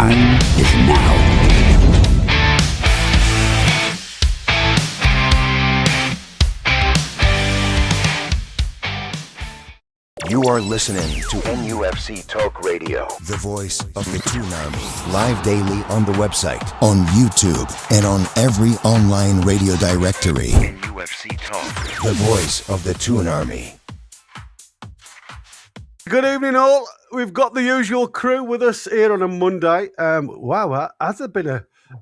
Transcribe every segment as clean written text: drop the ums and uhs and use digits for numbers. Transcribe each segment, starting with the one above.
time is now. You are listening to NUFC Talk Radio, the voice of the Toon Army. Live daily on the website, on YouTube, and on every online radio directory. NUFC Talk, the voice of the Toon Army. Good evening, all. We've got the usual crew with us here on a Monday. Wow, has there been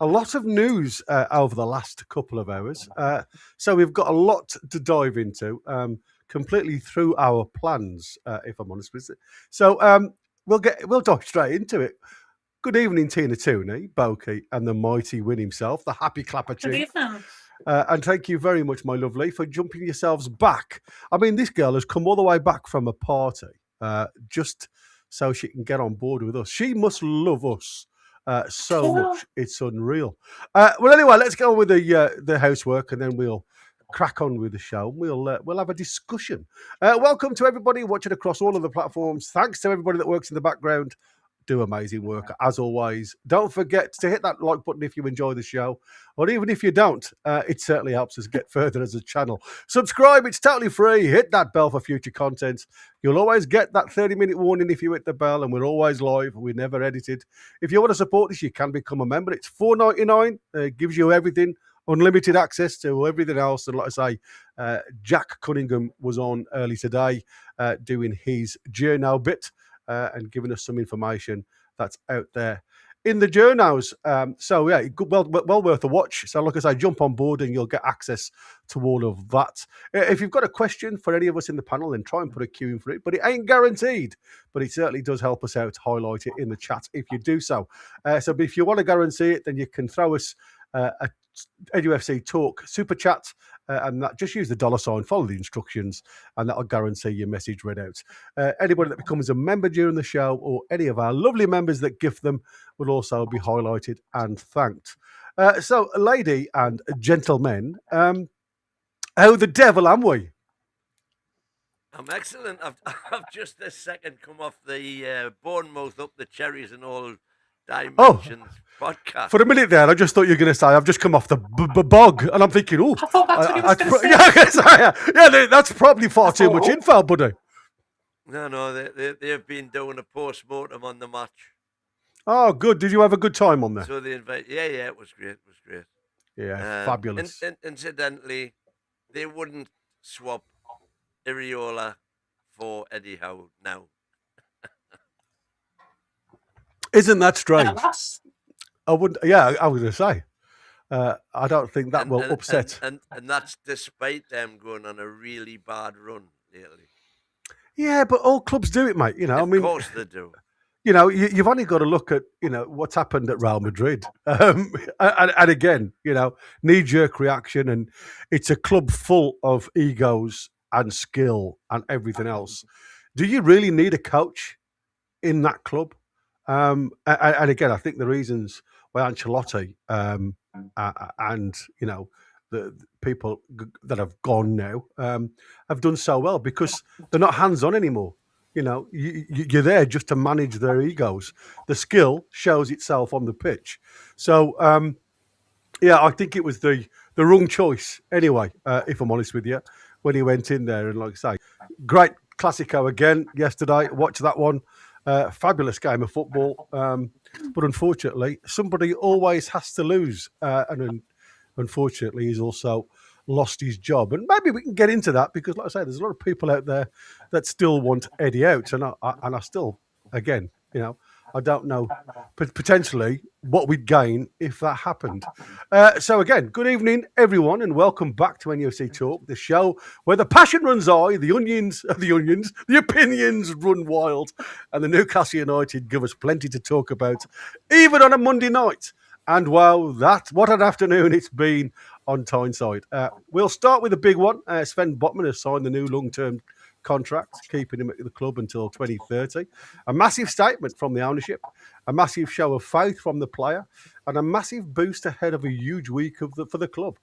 a lot of news over the last couple of hours? So we've got a lot to dive into. Completely through our plans, if I'm honest with you. So we'll dive straight into it. Good evening, Tina Tooney, Boki, and the mighty Win himself, the happy clapper chief. Good evening. And thank you very much, my lovely, for jumping yourselves back. I mean, this girl has come all the way back from a party just so she can get on board with us. She must love us so much. It's unreal. Well, anyway, let's go with the housework, and then we'll crack on with the show. We'll have a discussion. Welcome to everybody watching across all of the platforms. Thanks to everybody that works in the background. Do amazing work as always. Don't forget to hit that like button if you enjoy the show, or even if you don't, it certainly helps us get further as a channel. Subscribe, it's totally free. Hit that bell for future content. You'll always get that 30-minute warning if you hit the bell, and we're always live. We're never edited. If you want to support this, you can become a member. It's $4.99. Gives you everything. Unlimited access to everything else. And like I say, Jack Cunningham was on early today doing his journal bit and giving us some information that's out there in the journals. So, yeah, well worth a watch. So, like I say, jump on board and you'll get access to all of that. If you've got a question for any of us in the panel, then try and put a queue in for it. But it ain't guaranteed. But it certainly does help us out to highlight it in the chat if you do so. So, if you want to guarantee it, then you can throw us a NUFC Talk super chat, and that just use the $sign, follow the instructions, and that'll guarantee your message read out. Anybody that becomes a member during the show, or any of our lovely members that gift them, will also be highlighted and thanked. So, lady and gentlemen, how the devil am we? I'm excellent. I've just this second come off the Bournemouth up the cherries and all dimensions podcast. For a minute there, I just thought you were going to say, I've just come off the bog, and I'm thinking, oh, I thought that's what he was going to say. Yeah, that's probably far too much info, buddy. No, they've been doing a post-mortem on the match. Oh, good. Did you have a good time on there? So they invite. Yeah, it was great. Yeah, fabulous. Incidentally, they wouldn't swap Iriola for Eddie Howe now. Isn't that strange? I wouldn't. Yeah, I was going to say. I don't think that will upset. And that's despite them going on a really bad run lately. Yeah, but all clubs do it, mate. You know, of course they do. You know, you've only got to look at what's happened at Real Madrid, and again, knee-jerk reaction, and it's a club full of egos and skill and everything else. Do you really need a coach in that club? And again, I think the reasons why Ancelotti and the people that have gone now have done so well, because they're not hands-on anymore. You're there just to manage their egos. The skill shows itself on the pitch. So, I think it was the wrong choice anyway, if I'm honest with you, when he went in there. And like I say, great Classico again yesterday. Watch that one. Fabulous game of football. But unfortunately, somebody always has to lose. And unfortunately, he's also lost his job. And maybe we can get into that, because, like I say, there's a lot of people out there that still want Eddie out. And I still, again, I don't know potentially what we'd gain if that happened. So again, good evening, everyone, and welcome back to NUFC Talk, the show where the passion runs high, the opinions run wild, and the Newcastle United give us plenty to talk about, even on a Monday night. And wow, what an afternoon it's been on Tyneside. We'll start with a big one. Sven Botman has signed the new long-term contract, keeping him at the club until 2030. A massive statement from the ownership, a massive show of faith from the player, and a massive boost ahead of a huge week for the club.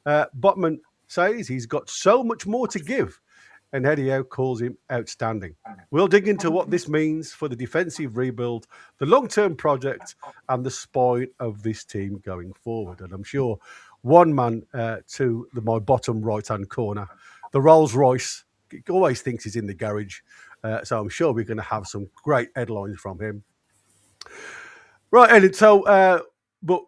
Botman says he's got so much more to give. and Eddie Howe calls him outstanding. We'll dig into what this means for the defensive rebuild, the long-term project, and the spine of this team going forward. And I'm sure one man to my bottom right-hand corner, the Rolls Royce, always thinks he's in the garage. So I'm sure we're going to have some great headlines from him. Right, Eddie, so, but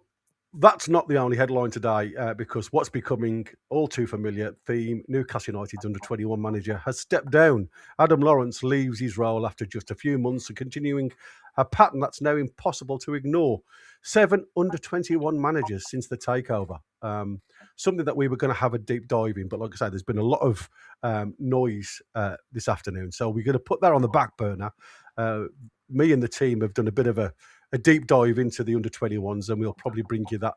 that's not the only headline today, because what's becoming all too familiar theme, Newcastle United's under-21 manager has stepped down. Adam Lawrence leaves his role after just a few months and continuing a pattern that's now impossible to ignore. 7 under-21 managers since the takeover. Something that we were going to have a deep dive in, but like I say, there's been a lot of noise this afternoon. So we're going to put that on the back burner. Me and the team have done a bit of a deep dive into the under-21s, and we'll probably bring you that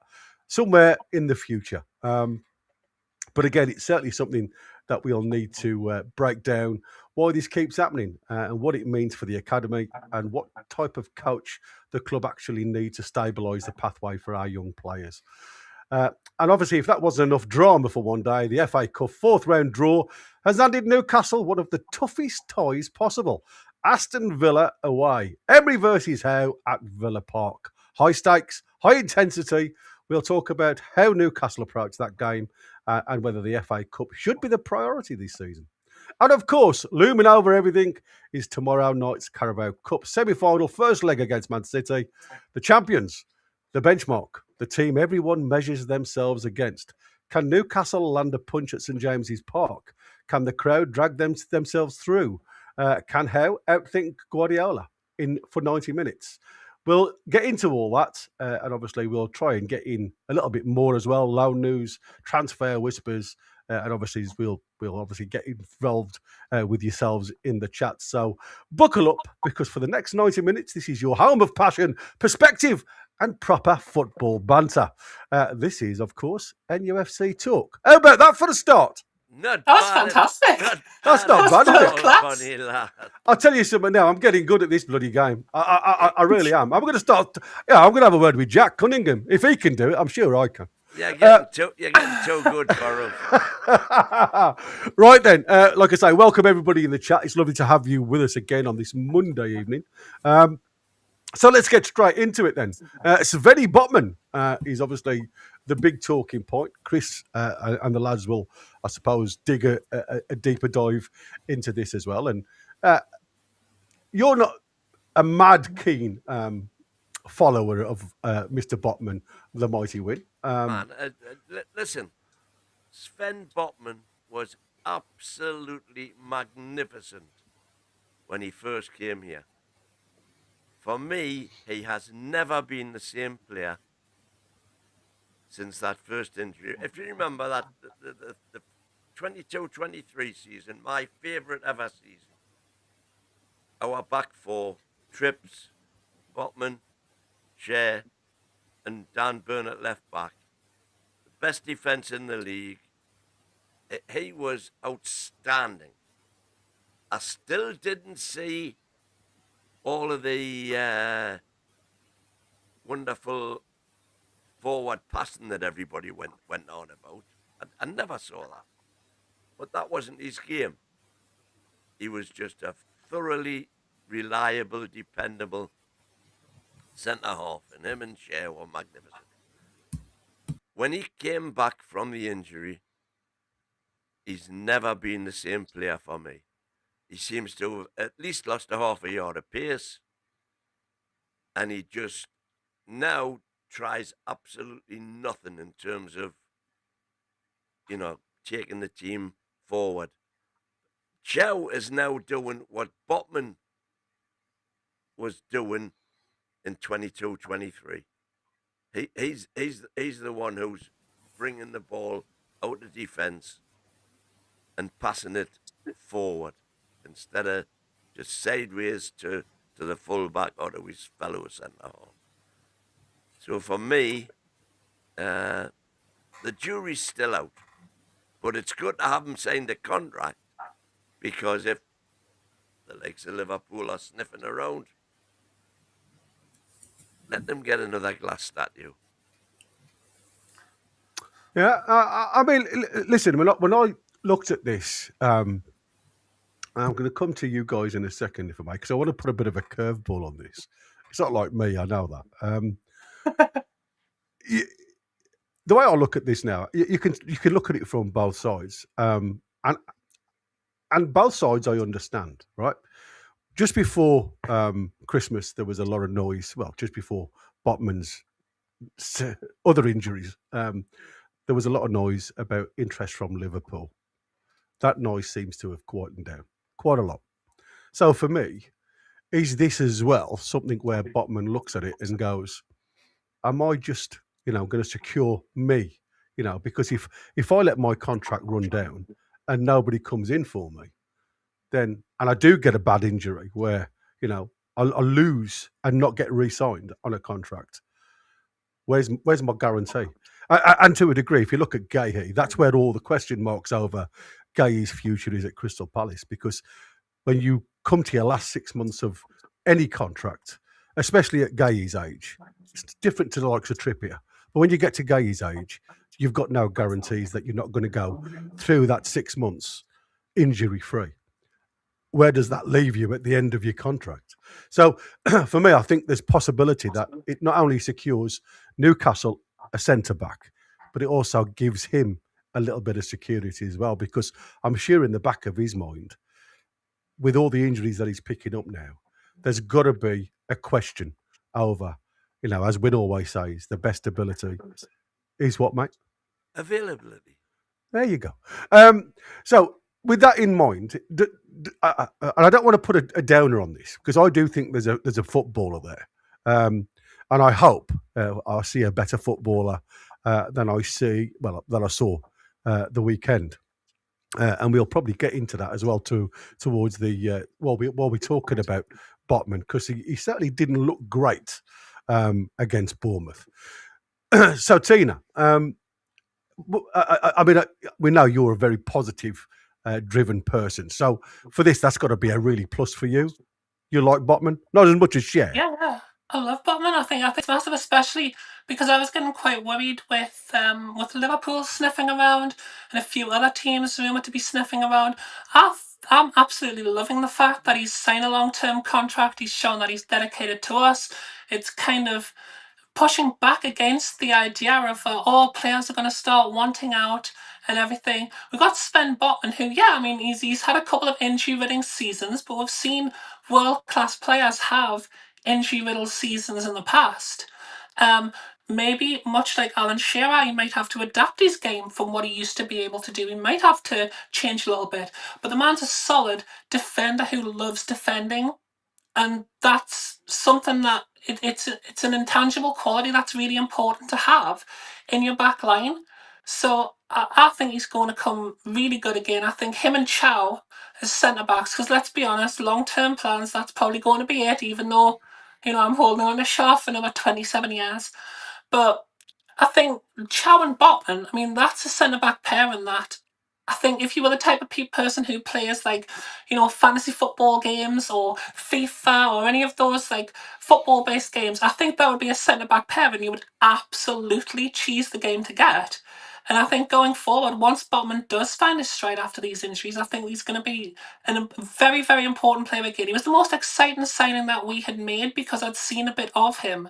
somewhere in the future. But again, it's certainly something that we'll need to break down why this keeps happening and what it means for the academy and what type of coach the club actually needs to stabilise the pathway for our young players. And obviously, if that wasn't enough drama for one day, the FA Cup 4th round draw has handed Newcastle one of the toughest ties possible. Aston Villa away. Emery versus Howe at Villa Park. High stakes, high intensity. We'll talk about how Newcastle approach that game and whether the FA Cup should be the priority this season. And of course, looming over everything is tomorrow night's Carabao Cup semi-final, first leg against Man City. The champions, the benchmark, the team everyone measures themselves against. Can Newcastle land a punch at St James's Park? Can the crowd drag themselves through? Can Howe outthink Guardiola for 90 minutes? We'll get into all that, and obviously we'll try and get in a little bit more as well. Loan news, transfer whispers, and obviously we'll obviously get involved with yourselves in the chat. So buckle up, because for the next 90 minutes, this is your home of passion, perspective, and proper football banter. This is, of course, NUFC Talk. How about that for the start? That was fantastic. That's not bad, is it? Class. Funny, lad. I'll tell you something now. I'm getting good at this bloody game. I really am. I'm going to start. Yeah, I'm going to have a word with Jack Cunningham. If he can do it, I'm sure I can. You're getting too good for us. Right then, like I say, welcome everybody in the chat. It's lovely to have you with us again on this Monday evening. So let's get straight into it then. Sven Botman is obviously the big talking point. Chris and the lads will, I suppose, dig a deeper dive into this as well. And you're not a mad keen follower of Mr. Botman, the mighty win. Listen, Sven Botman was absolutely magnificent when he first came here. For me, he has never been the same player since that first injury. If you remember that, the 22-23 season, my favourite ever season, our back four, Trips, Botman, Shea, and Dan Burnett left back. The best defence in the league. He was outstanding. I still didn't see all of the wonderful forward passing that everybody went on about. I never saw that. But that wasn't his game. He was just a thoroughly reliable, dependable centre-half, and him and Shea were magnificent. When he came back from the injury, he's never been the same player for me. He seems to have at least lost a half a yard of pace, and he just now tries absolutely nothing in terms of, taking the team forward. Chow is now doing what Botman was doing in 22-23. He's the one who's bringing the ball out of defence and passing it forward, instead of just sideways to the full-back or to his fellow centre-half. So for me, the jury's still out. But it's good to have him sign the contract, because if the likes of Liverpool are sniffing around, let them get another glass statue. Yeah, I mean, listen, when I looked at this, I'm going to come to you guys in a second, if I may, because I want to put a bit of a curveball on this. It's not like me, I know that. The way I look at this now, you can look at it from both sides, and both sides I understand, right? Just before Christmas, there was a lot of noise. Well, just before Botman's other injuries, there was a lot of noise about interest from Liverpool. That noise seems to have quietened down quite a lot. So for me, is this as well something where Botman looks at it and goes, am I just, going to secure me? Because if I let my contract run down and nobody comes in for me, then, and I do get a bad injury where, I'll lose and not get re-signed on a contract, where's my guarantee? And to a degree, if you look at Gahey, that's where all the question marks over Gahey's future is at Crystal Palace, because when you come to your last 6 months of any contract, especially at Gahey's age, it's different to the likes of Trippier. But when you get to Gahey's age, you've got no guarantees that you're not going to go through that 6 months injury-free. Where does that leave you at the end of your contract? So for me, I think there's possibility that it not only secures Newcastle a centre-back, but it also gives him a little bit of security as well, because I'm sure in the back of his mind, with all the injuries that he's picking up now, there's got to be a question over, as Win always says, the best ability is what, mate? Availability. There you go. So with that in mind, and I don't want to put a downer on this, because I do think there's a footballer there, and I hope I'll see a better footballer than I saw the weekend. And we'll probably get into that as well towards the while we're talking about Botman, because he certainly didn't look great against Bournemouth. So Tina, I mean, we know you're a very positive, driven person. So for this, that's got to be a really plus for you. You like Botman, not as much as Cher. Yeah, I love Botman. I think it's massive, especially because I was getting quite worried with Liverpool sniffing around and a few other teams rumoured to be sniffing around. I'm absolutely loving the fact that he's signed a long-term contract. He's shown that he's dedicated to us. It's kind of pushing back against the idea of all players are going to start wanting out and everything. We've got Sven Botman, who, he's had a couple of injury-ridding seasons, but we've seen world-class players have injury-riddled seasons in the past. Maybe, much like Alan Shearer, he might have to adapt his game from what he used to be able to do. He might have to change a little bit. But the man's a solid defender who loves defending. And that's something that it's an intangible quality that's really important to have in your back line. So I think he's going to come really good again. I think him and Chow as centre-backs, because let's be honest, long-term plans, that's probably going to be it, even though, I'm holding on to Shaw for another 27 years. But I think Chow and Botman, that's a centre-back pairing that I think if you were the type of person who plays fantasy football games or FIFA or any of those football-based games, I think that would be a centre-back pair and you would absolutely cheese the game to get. And I think going forward, once Botman does find his stride after these injuries, I think he's going to be a very, very important player again. He was the most exciting signing that we had made because I'd seen a bit of him.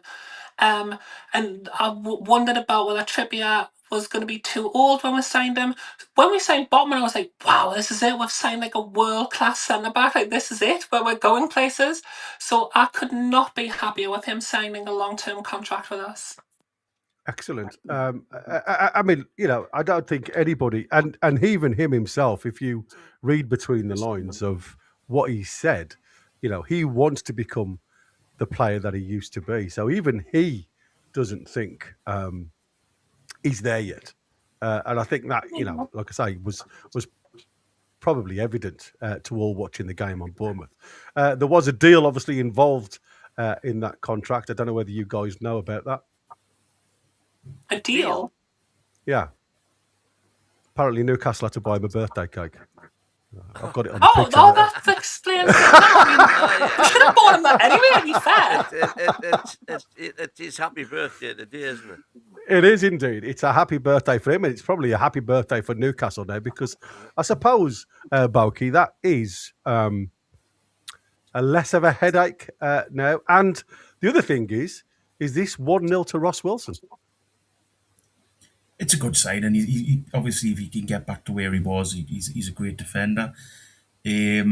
And I wondered about whether Trippier was going to be too old when we signed him. When we signed Botman, I was like, wow, this is it. We've signed a world-class centre-back. This is it. We're going places. So I could not be happier with him signing a long-term contract with us. Excellent. I mean, I don't think anybody, and even him himself, if you read between the lines of what he said, he wants to become the player that he used to be. So even he doesn't think he's there yet. And I think that, like I say, was probably evident to all watching the game on Bournemouth. There was a deal obviously involved in that contract. I don't know whether you guys know about that. A deal? Yeah. Apparently Newcastle had to buy him a birthday cake. I've got it on the Oh, picture. no, that explains it. No, I mean, we should have bought him that anyway, to be fair. It's his happy birthday today, isn't it? It is indeed. It's a happy birthday for him, and it's probably a happy birthday for Newcastle now, because I suppose, Boki, that is a less of a headache now. And the other thing is this 1-0 to Ross Wilson? It's a good side, and he obviously, if he can get back to where he was, he's a great defender. I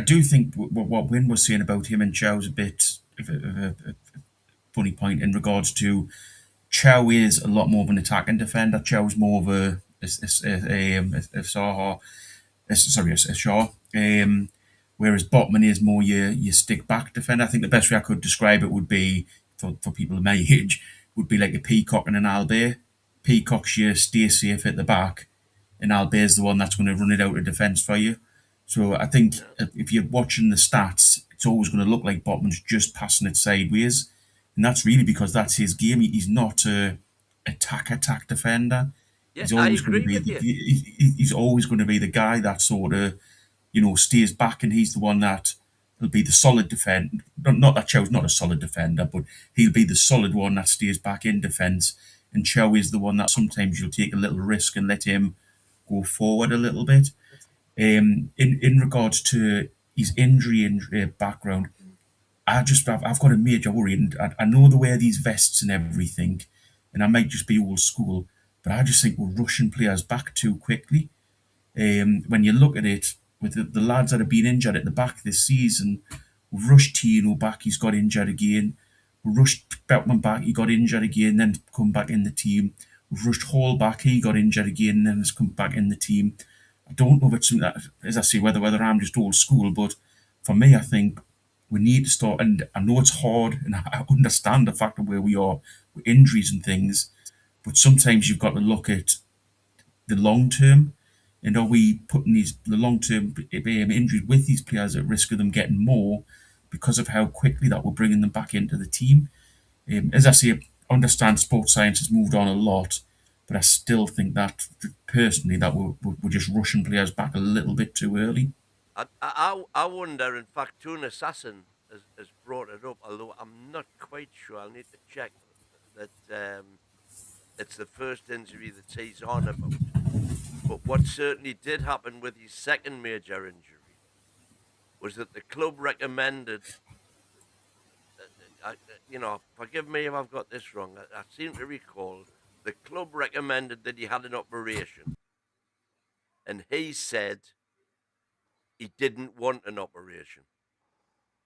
do think what Wynne was saying about him and Chow is a bit of a funny point in regards to Chow is a lot more of an attacking defender. Chow's more of a Shaw. Whereas Botman is more your stick back defender. I think the best way I could describe it would be, for people of my age, would be like a Peacock and an Albert. Peacock's your stay safe at the back, and Albert's the one that's going to run it out of defence for you. So I think if you're watching the stats, it's always going to look like Botman's just passing it sideways. And that's really because that's his game. He's not a attack defender. Yeah, He's always I agree going to be with you. he's always going to be the guy that sort of, stays back, and he's the one that will be the solid defender. Not that Chow's not a solid defender, but he'll be the solid one that stays back in defence. And Chow is the one that sometimes you'll take a little risk and let him go forward a little bit. In regards to his injury background, I've got a major worry, and I know the way these vests and everything, and I might just be old school, but I just think we're rushing players back too quickly. When you look at it, with the lads that have been injured at the back this season, we've rushed Tino back, he's got injured again. We rushed Botman back, he got injured again, then come back in the team. We've rushed Hall back, he got injured again, then has come back in the team. I don't know if it's something that, as I say, whether I'm just old school, but for me, I think we need to start, and I know it's hard, and I understand the fact of where we are with injuries and things, but sometimes you've got to look at the long term, and are we putting the long term injuries with these players at risk of them getting more because of how quickly that we're bringing them back into the team? As I say, I understand sports science has moved on a lot, but I still think that, personally, that we're just rushing players back a little bit too early. I wonder, in fact, Toon Assassin has brought it up, although I'm not quite sure. I'll need to check that it's the first injury that he's on about. But what certainly did happen with his second major injury was that the club recommended, forgive me if I've got this wrong, I seem to recall, the club recommended that he had an operation. And he said he didn't want an operation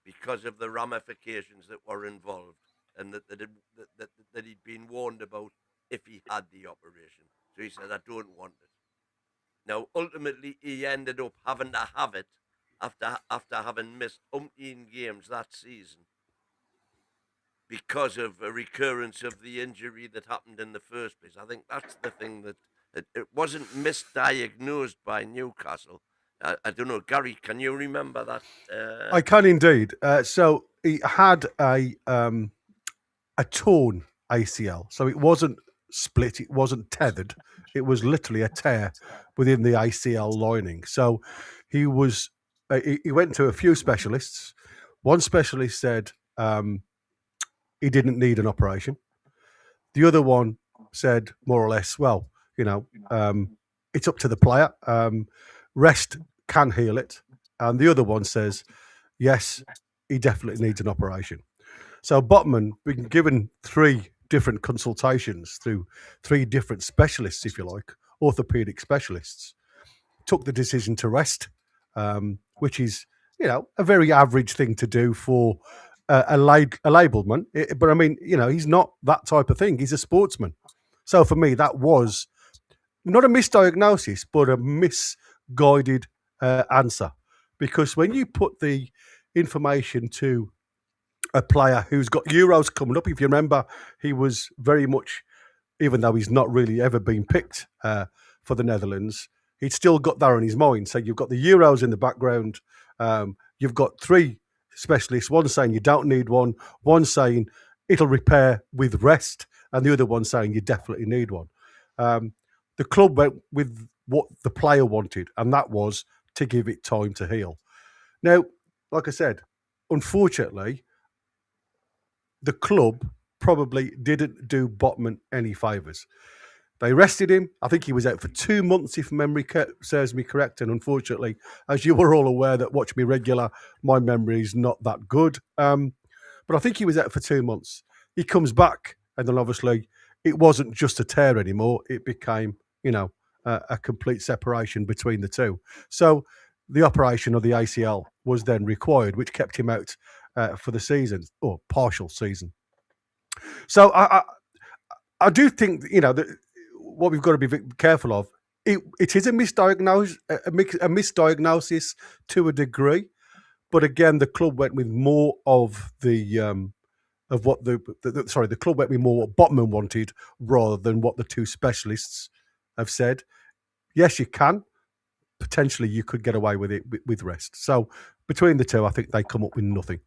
because of the ramifications that were involved, and that he'd been warned about if he had the operation. So he said, I don't want it. Now, ultimately, he ended up having to have it after having missed umpteen games that season because of a recurrence of the injury that happened in the first place. I think that's the thing, that it wasn't misdiagnosed by Newcastle. I don't know, Gary, can you remember that? I can indeed. So he had a torn ACL. So it wasn't split, it wasn't tethered. It was literally a tear within the ACL lining. So he was. He went to a few specialists. One specialist said he didn't need an operation. The other one said more or less, well, it's up to the player. Rest can heal it. And the other one says, yes, he definitely needs an operation. So Botman been given 3 different consultations through 3 different specialists, if you like, orthopedic specialists, took the decision to rest, which is, a very average thing to do for a labelman. But I mean, he's not that type of thing. He's a sportsman. So for me, that was not a misdiagnosis, but a misguided answer. Because when you put the information to a player who's got Euros coming up, if you remember, he was very much, even though he's not really ever been picked for the Netherlands, he'd still got that on his mind. So you've got the Euros in the background. You've got 3 specialists, one saying you don't need one saying it'll repair with rest, and the other one saying you definitely need one. The club went with what the player wanted, and that was to give it time to heal. Now, like I said, unfortunately, the club probably didn't do Botman any favours. They rested him. I think he was out for 2 months, if memory serves me correct. And unfortunately, as you were all aware that watch me regular, my memory is not that good. But I think he was out for 2 months. He comes back, and then obviously it wasn't just a tear anymore. It became, a complete separation between the two. So the operation of the ACL was then required, which kept him out for the season, or partial season. So I do think, that what we've got to be careful of, it is a misdiagnosis to a degree, but again, the club went with more of the club went with more what Botman wanted rather than what the two specialists have said. Yes, you can. Potentially, you could get away with it with rest. So between the two, I think they come up with nothing.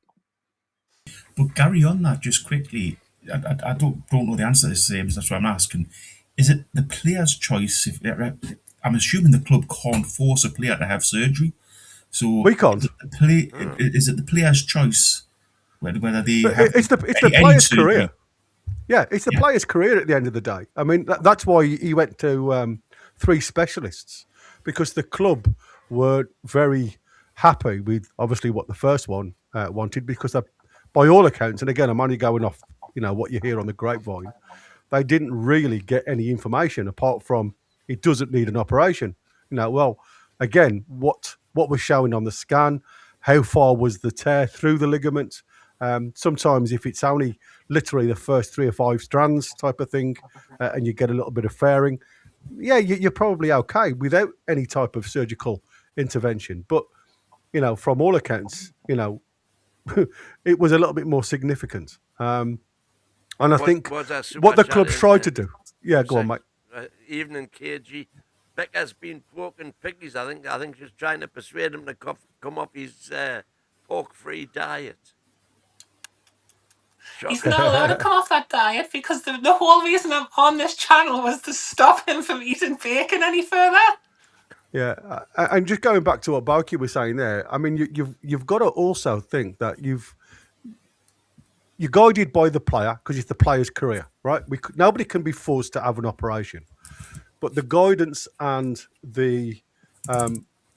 But Gary, on that, just quickly, I don't know the answer to this, James. That's what I'm asking. Is it the player's choice? I'm assuming the club can't force a player to have surgery. So we can't. Is it the player's choice whether they have it's the player's career? Yeah, it's the player's career at the end of the day. I mean, that's why he went to 3 specialists, because the club were very happy with obviously what the first one wanted, because by all accounts, and again, I'm only going off what you hear on the grapevine, they didn't really get any information apart from it doesn't need an operation. Well, again, what was showing on the scan, how far was the tear through the ligament? Sometimes if it's only literally the first 3 or 5 strands type of thing, and you get a little bit of fairing, yeah, you're probably okay without any type of surgical intervention. But, from all accounts, it was a little bit more significant. And I think what the club's tried to do. Yeah, go on, mate. Evening, KG. Becca's been poking piggies. I think she's trying to persuade him to come off his pork-free diet. He's not allowed to come off that diet because the whole reason I'm on this channel was to stop him from eating bacon any further. Yeah, and just going back to what Balky was saying there, I mean, you've got to also think that you're guided by the player because it's the player's career, right? Nobody can be forced to have an operation, but the guidance and the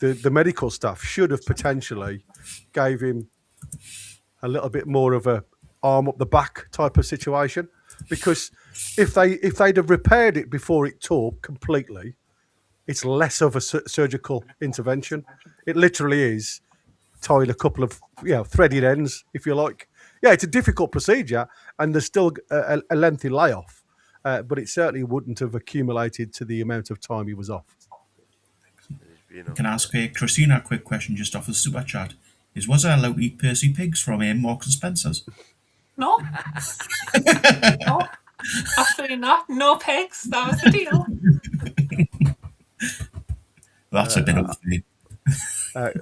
medical staff should have potentially gave him a little bit more of a arm up the back type of situation, because if they'd have repaired it before it tore completely, it's less of a surgical intervention. It literally is tying a couple of threaded ends, if you like. Yeah, it's a difficult procedure, and there's still a lengthy layoff, but it certainly wouldn't have accumulated to the amount of time he was off. Can I ask Christina a quick question just off the super chat? Was I allowed to eat Percy pigs from Marks and Spencer's? No. No, absolutely not. No pigs. That was the deal. That's a bit of me.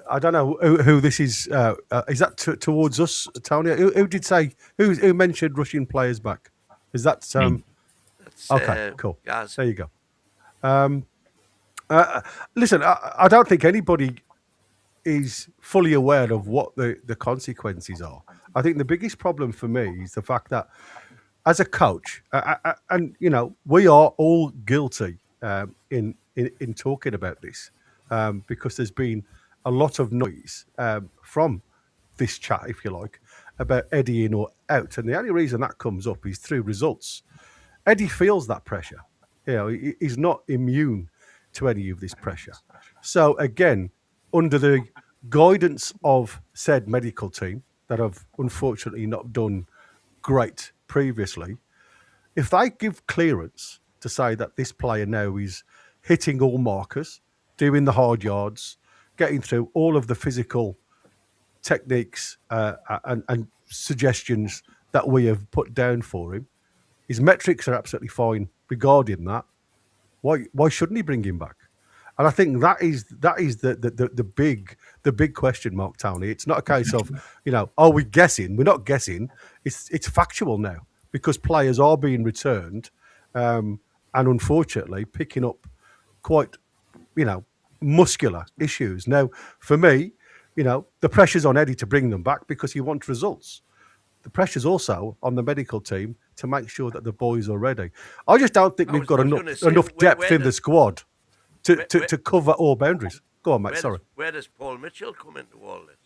I don't know who this is. Is that towards us, Tony? Who did say? Who mentioned Russian players back? Is that okay? Cool. Guys. There you go. Listen, I don't think anybody is fully aware of what the consequences are. I think the biggest problem for me is the fact that as a coach, and we are all guilty in talking about this, because there's been a lot of noise from this chat, if you like, about Eddie in or out. And the only reason that comes up is through results. Eddie feels that pressure. He's not immune to any of this pressure. So again, under the guidance of said medical team that have unfortunately not done great previously, if they give clearance to say that this player now is hitting all markers, doing the hard yards, getting through all of the physical techniques and suggestions that we have put down for him, his metrics are absolutely fine regarding that. Why shouldn't he bring him back? And I think that is the big question mark, Tony. It's not a case of are we guessing? We're not guessing. It's factual now, because players are being returned, and unfortunately picking up quite muscular issues. Now, for me, the pressure's on Eddie to bring them back because he wants results. The pressure's also on the medical team to make sure that the boys are ready. I just don't think we've got enough depth in the squad to cover all boundaries. Go on, mate. Sorry. Where does Paul Mitchell come into all this?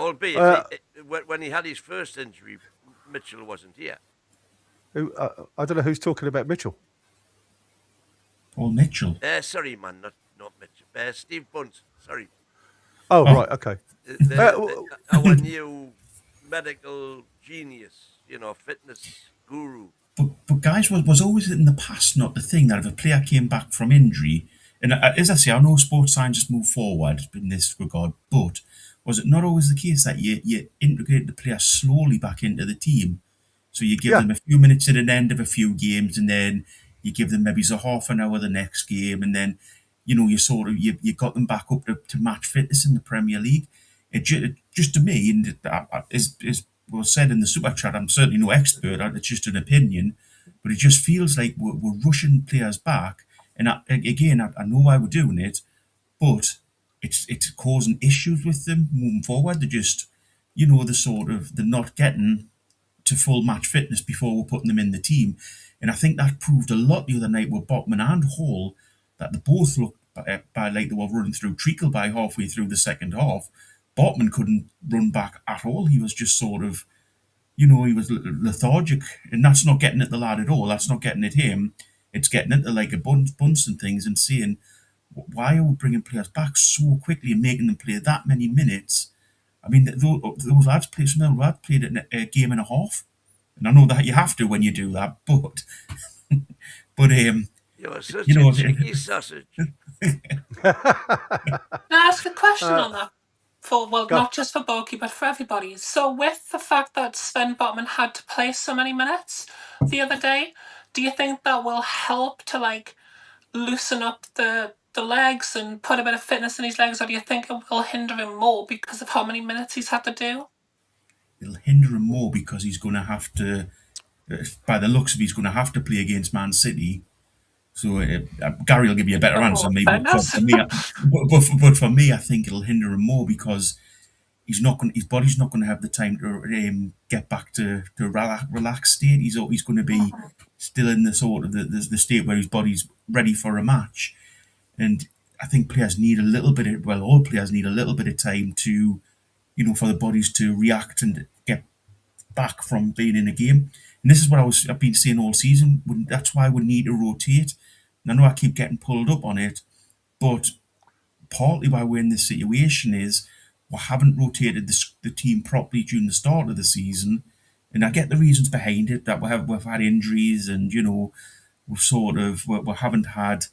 Albeit, when he had his first injury, Mitchell wasn't here. I don't know who's talking about Mitchell. Paul Mitchell. Sorry, man, not Mitchell. Steve Bunt. Sorry. Oh, right, okay. Our new medical genius, fitness guru. But guys, was always in the past not the thing that if a player came back from injury, and as I say, I know sports science just move forward in this regard, but was it not always the case that you integrate the player slowly back into the team? So you give them a few minutes at an end of a few games, and then you give them maybe a half an hour the next game, and then you got them back up to match fitness in the Premier League. It just to me, and as was said in the super chat, I'm certainly no expert. It's just an opinion, but it just feels like we're rushing players back. And I know why we're doing it, but it's causing issues with them moving forward. They're just, they're not getting to full match fitness before we're putting them in the team. And I think that proved a lot the other night with Botman and Hall, that they both looked by like they were running through treacle by halfway through the second half. Botman couldn't run back at all. He was just sort of, he was lethargic. And that's not getting at the lad at all. That's not getting at him. It's getting into like a bunch and things and saying, why are we bringing players back so quickly and making them play that many minutes? I mean, those lads played a game and a half. And I know that you have to when you do that, but you're such a cheeky sausage. Can I ask a question on that? Not just for Boki, but for everybody. So with the fact that Sven Botman had to play so many minutes the other day, do you think that will help to loosen up the legs and put a bit of fitness in his legs, or do you think it will hinder him more because of how many minutes he's had to do? It'll hinder him more because he's going to have to, by the looks of it, he's going to have to play against Man City. So Gary will give you a better answer than me. But for me, I think it'll hinder him more because his body's not going to have the time to get back to a relaxed state. He's going to be still in the sort of the state where his body's ready for a match. And I think players need all players need a little bit of time to, for the bodies to react and get back from being in a game. And this is what I've been saying all season. That's why we need to rotate. And I know I keep getting pulled up on it, but partly why we're in this situation is we haven't rotated the team properly during the start of the season. And I get the reasons behind it, that we've had injuries and, we haven't had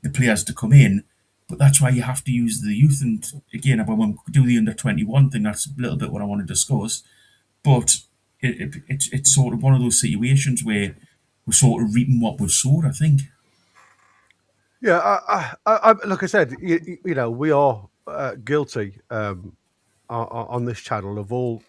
the players to come in. But that's why you have to use the youth. And again, when we do the under-21 thing, that's a little bit what I want to discuss. But it's sort of one of those situations where we're sort of reaping what we've sowed, I think. Yeah, I like I said, we are guilty on this channel of all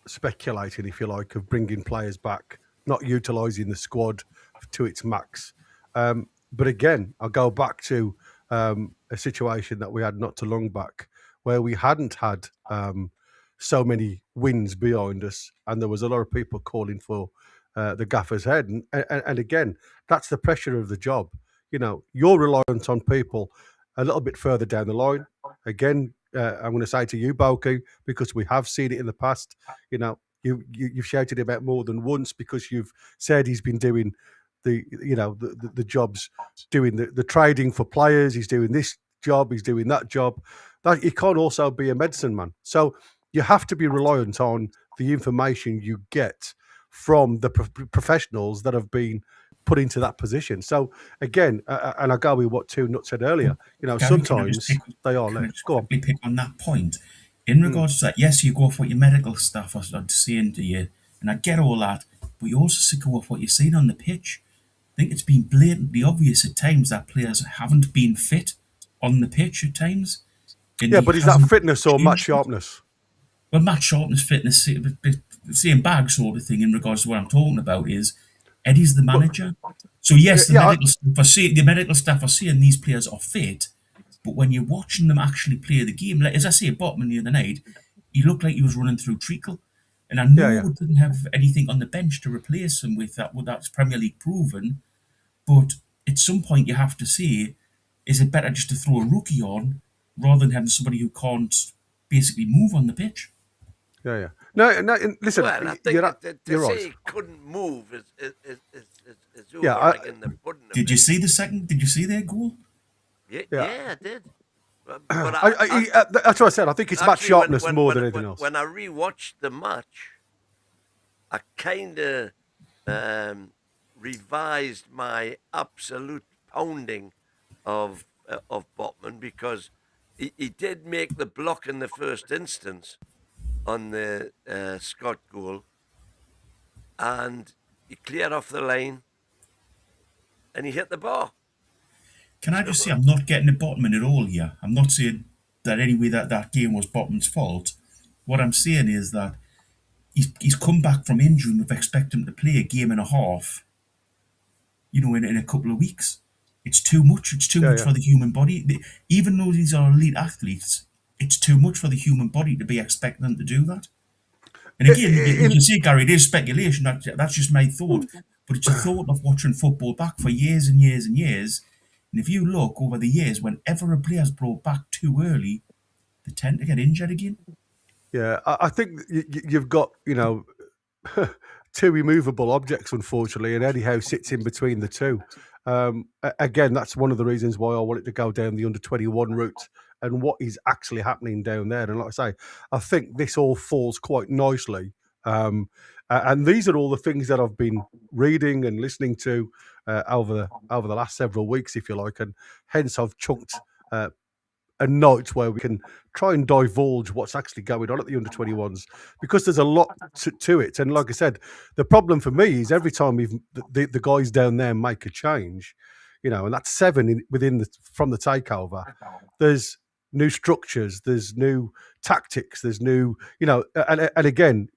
speculating, if you like, of bringing players back, not utilising the squad to its max. But again, I'll go back to a situation that we had not too long back where we hadn't had so many wins behind us, and there was a lot of people calling for the gaffer's head. And again, that's the pressure of the job. You're reliant on people a little bit further down the line. Again, I'm going to say to you, Boki, because we have seen it in the past. You've shouted about more than once because you've said he's been doing the jobs, doing the trading for players. He's doing this job. He's doing that job. That he can't also be a medicine man. So you have to be reliant on the information you get from the professionals that have been put into that position. So again, and I go with what Toon Nut said earlier, Gary, sometimes they are left. Go on. Pick on that point. In regards to that, yes, you go off what your medical staff are saying to you, and I get all that, but you also go off what you're seeing on the pitch. I think it's been blatantly obvious at times that players haven't been fit on the pitch at times. Yeah, but is that fitness or match sharpness? Well, match sharpness, fitness, the same bag sort of thing in regards to what I'm talking about is Eddie's the manager. So yes, the medical staff are saying these players are fit, but when you're watching them actually play the game, like as I say, Botman the other night, he looked like he was running through treacle. And I know we didn't have anything on the bench to replace him with that. Well, that's Premier League proven. But at some point, you have to say, is it better just to throw a rookie on rather than having somebody who can't basically move on the pitch? Yeah. No. Listen, Well, I think you're to right. say he couldn't move is Yeah, the pudding. Did you see the second? Did you see their goal? Yeah, I did. But that's what I said. I think it's match sharpness more than anything else. When I rewatched the match, I kind of revised my absolute pounding of Botman, because he did make the block in the first instance on the Scott goal, and he cleared off the line and he hit the bar. Can I just say, I'm not getting a Botman at all here. I'm not saying that anyway that game was Botman's fault. What I'm saying is that he's come back from injury and we've expected him to play a game and a half, in a couple of weeks. It's too much. It's too much for the human body. Even though these are elite athletes, it's too much for the human body to be expecting them to do that. And again, you can see, Gary, it is speculation. That's just my thought. But it's a thought of watching football back for years and years and years. And if you look over the years, whenever a player's brought back too early, they tend to get injured again. Yeah, I think you've got, two immovable objects, unfortunately, and Eddie Howe sits in between the two. Again, that's one of the reasons why I wanted to go down the under-21 route and what is actually happening down there. And like I say, I think this all falls quite nicely. And these are all the things that I've been reading and listening to over the last several weeks, if you like, and hence I've chunked a night where we can try and divulge what's actually going on at the under-21s, because there's a lot to it. And like I said, the problem for me is every time the guys down there make a change, and that's 7 from the takeover, there's new structures, there's new tactics, there's new, and again,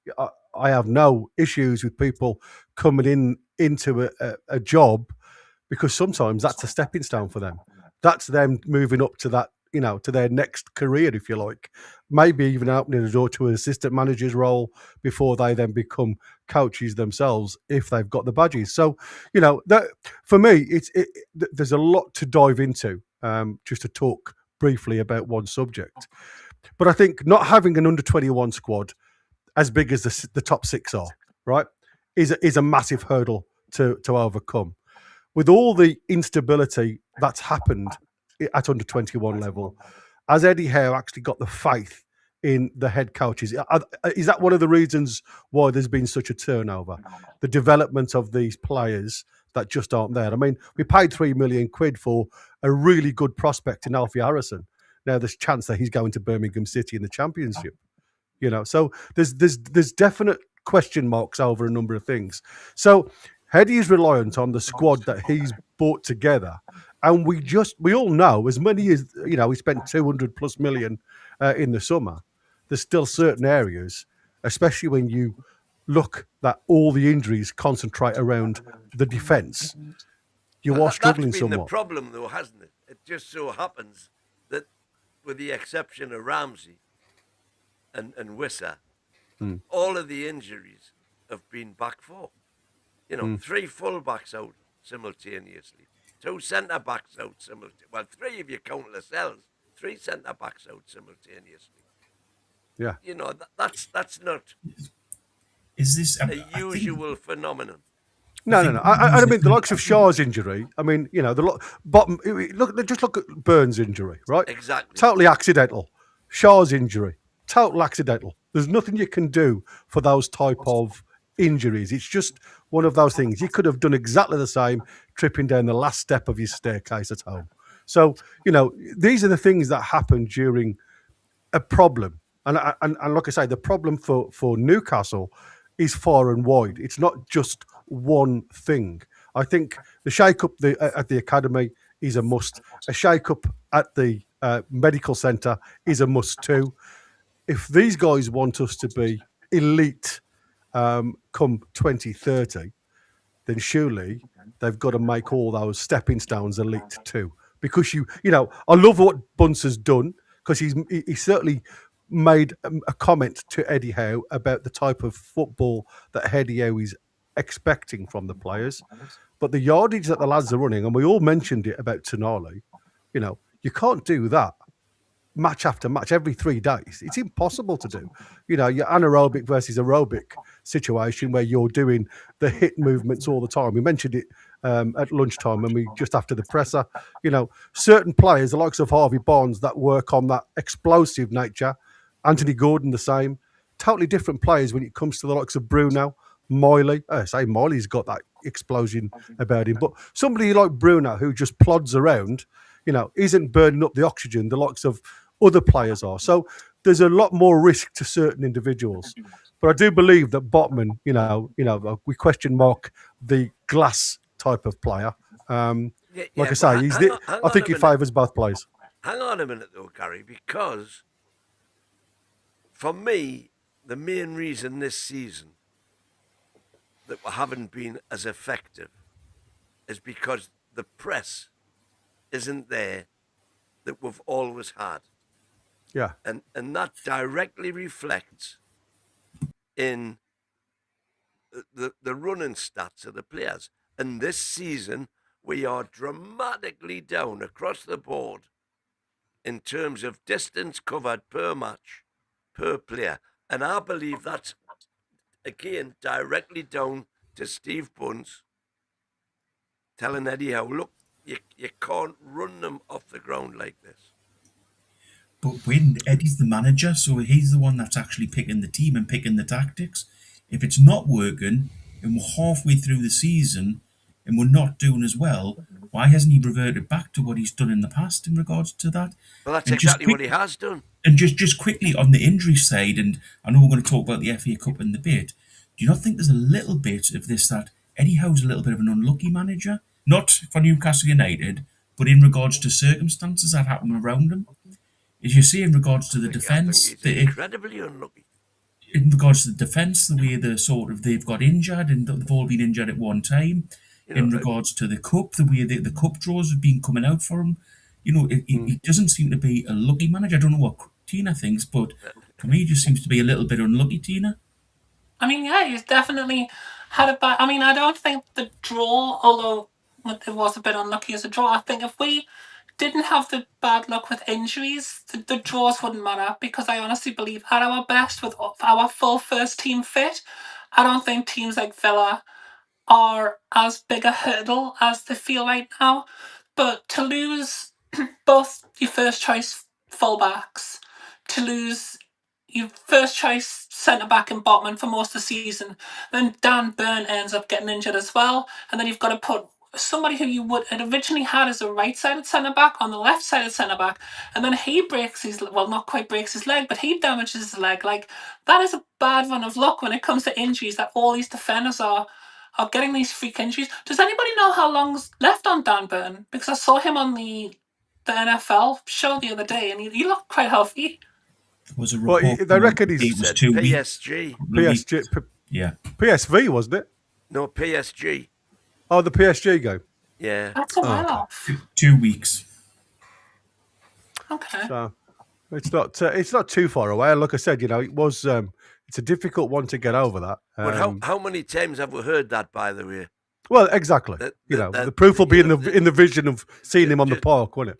I have no issues with people coming into a job, because sometimes that's a stepping stone for them. That's them moving up to that, to their next career, if you like. Maybe even opening the door to an assistant manager's role before they then coaches themselves if they've got the badges. So, that for me, there's a lot to dive into, just to talk briefly about one subject. But I think not having an under-21 squad as big as the top 6 are, right, is a massive hurdle to overcome. With all the instability that's happened at under-21 level, has Eddie Howe actually got the faith in the head coaches? Is that one of the reasons why there's been such a turnover? The development of these players that just aren't there. I mean, we paid £3 million for a really good prospect in Alfie Harrison. Now there's a chance that he's going to Birmingham City in the Championship. So there's definite question marks over a number of things. So Eddie is reliant on the squad that he's brought together. And we all know, as many as, we spent 200 plus million in the summer, there's still certain areas, especially when you look that all the injuries concentrate around the defence. You are struggling somewhat. That's been the problem, though, hasn't it? It just so happens that, with the exception of Ramsey and Wissa, all of the injuries have been back 4. 3 full-backs out simultaneously. 2 centre-backs out simultaneously. Well, 3 if you count Lascelles. 3 centre-backs out simultaneously. Yeah. That's not a usual phenomenon. No. I mean, the likes of Shaw's injury. I mean, bottom. Just look at Burns' injury, right? Exactly. Totally accidental. Shaw's injury, total accidental. There's nothing you can do for those type of injuries. It's just one of those things. You could have done exactly the same tripping down the last step of your staircase at home. So, these are the things that happen during a problem. And like I say, the problem for Newcastle is far and wide. It's not just one thing. I think the shake-up at the academy is a must. A shake-up at the medical centre is a must too. If these guys want us to be elite come 2030, then surely they've got to make all those stepping stones elite too. Because I love what Bunce has done, because he certainly made a comment to Eddie Howe about the type of football that Eddie Howe is expecting from the players. But the yardage that the lads are running, and we all mentioned it about Toon Army, you can't do that match after match every 3 days. It's impossible to do. Your anaerobic versus aerobic situation where you're doing the hit movements all the time. We mentioned it at lunchtime when we just after the presser. Certain players, the likes of Harvey Barnes, that work on that explosive nature. Anthony Gordon, the same. Totally different players when it comes to the likes of Bruno, Miley. I say Miley's got that explosion about him, but somebody like Bruno who just plods around, isn't burning up the oxygen the likes of other players are. So there's a lot more risk to certain individuals. But I do believe that Botman, we question mark the glass type of player. Like I say, I think he favours both players. Hang on a minute though, Gary, because for me, the main reason this season that we haven't been as effective is because the press isn't there that we've always had. Yeah. And that directly reflects in the running stats of the players. And this season, we are dramatically down across the board in terms of distance covered per match, per player. And I believe that's, again, directly down to Steve Bunce telling Eddie Howe, look, you can't run them off the ground like this. But when Eddie's the manager, so he's the one that's actually picking the team and picking the tactics. If it's not working and we're halfway through the season and we're not doing as well, why hasn't he reverted back to what he's done in the past in regards to that? Well, that's exactly what he has done. And just quickly on the injury side, and I know we're going to talk about the FA Cup in the bit, do you not think there's a little bit of this that Eddie Howe's a little bit of an unlucky manager? Not for Newcastle United, but in regards to circumstances that happen around him. As you see in regards to the defence, incredibly unlucky. In regards to the defence, the way they've got injured and they've all been injured at one time. In regards to the cup, the way the cup draws have been coming out for him, it doesn't seem to be a lucky manager. I don't know what Tina thinks, but for me, it just seems to be a little bit unlucky, Tina. I mean, yeah, he's definitely had a bad. I mean, I don't think the draw, although it was a bit unlucky as a draw, I think if we didn't have the bad luck with injuries, the draws wouldn't matter, because I honestly believe at our best, with our full first team fit, I don't think teams like Villa are as big a hurdle as they feel right now. But to lose both your first choice fullbacks, to lose your first choice centre back in Botman for most of the season, then Dan Burn ends up getting injured as well, and then you've got to put somebody who you would had originally had as a right-sided centre back on the left-sided centre back, and then he breaks his, well, not quite breaks his leg, but he damages his leg. Like, that is a bad run of luck when it comes to injuries, that all these defenders are getting these freak injuries. Does anybody know how long's left on Dan Burn? Because I saw him on the NFL show the other day, and he looked quite healthy. There was a report. Well, they reckon he's it was 2 weeks. PSG. PSV, wasn't it? No, PSG. Oh, the PSG game. Yeah. That's a while off. 2 weeks. Okay. So it's not too far away. Like I said, it was it's a difficult one to get over that. But how many times have we heard that, by the way? Well, exactly. The proof will be in the vision of seeing him on the park, won't it?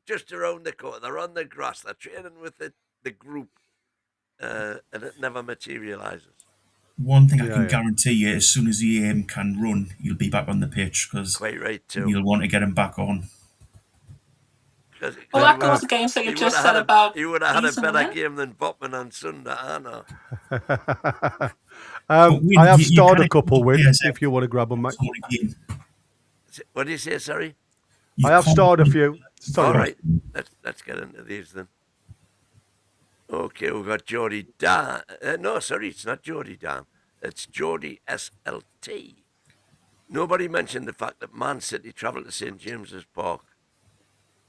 Just around the corner, they're on the grass, they're training with the group, and it never materialises. One thing I can guarantee you, as soon as he can run, he'll be back on the pitch, because quite right too. You'll want to get him back on. Well, that goes against what you just said about. He would have had a better game than Botman on Sunday, I know. I have starred a couple wins if you want to grab them, mate. What did you say, sorry? I have starred a few. All right, let's get into these then. Okay, we've got Geordie Dan. No, sorry, it's not Geordie Dan. It's Geordie SLT. Nobody mentioned the fact that Man City travelled to St James's Park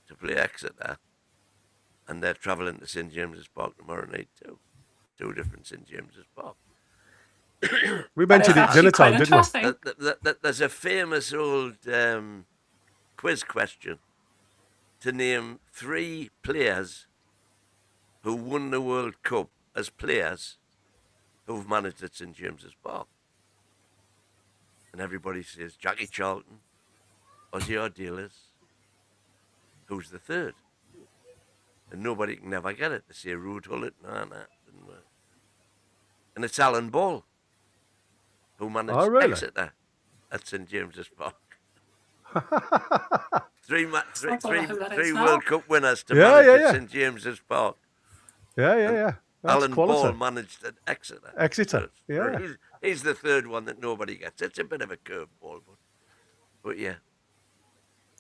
to play Exeter, and they're travelling to St James's Park tomorrow night too. Two different St James's Park. We mentioned it Actually dinner quite time, didn't we? interesting. There's a famous old quiz question to name 3 players who won the World Cup as players who've managed at St James's Park. And everybody says Jackie Charlton, Ozzy Ardiles. Who's the third? And nobody can never get it. They say Ruud Gullit. Nah, didn't work. And it's Alan Ball, who managed really? Exeter at St James's Park. Three World Cup winners to manage at St James's Park. Yeah. That's Alan quality. Ball managed at Exeter. Yeah. He's the third one that nobody gets. It's a bit of a curveball, but yeah.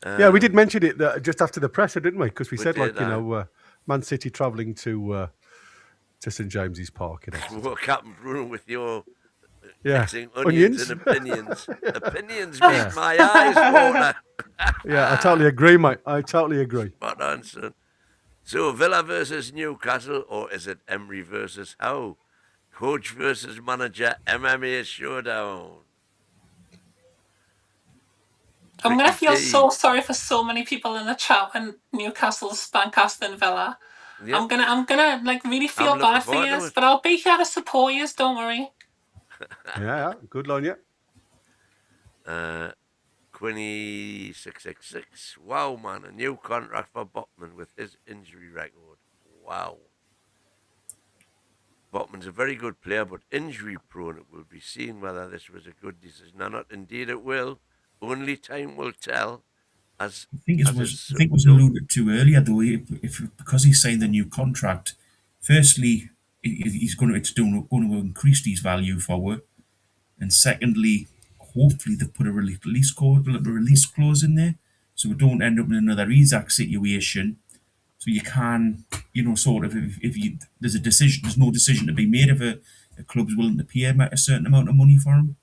Yeah, we did mention it just after the presser, didn't we? Because we said, did, Man City travelling to St James's Park. What happened, Bruno, with your mixing onions and opinions? Opinions make my eyes water. Yeah, I totally agree, mate. I totally agree. Spot on, son. So, Villa versus Newcastle, or is it Emery versus Howe? Coach versus manager, MMA showdown. I'm going to feel so sorry for so many people in the chat when Newcastle spank Aston Villa. Yep. I'm gonna like really feel bad for you, but I'll be here to support you. Don't worry. Yeah, good on you. Quinny 666. Wow, man, a new contract for Botman with his injury record. Wow. Botman's a very good player, but injury prone. It will be seen whether this was a good decision or not. Indeed, it will. Only time will tell. I think it was alluded to earlier, though. Because he's signed the new contract, firstly, it's going to increase his value forward, and secondly, hopefully they put a release clause in there, so we don't end up in another Isaac situation. So you can, sort of, if there's no decision to be made if a club's willing to pay him a certain amount of money for him.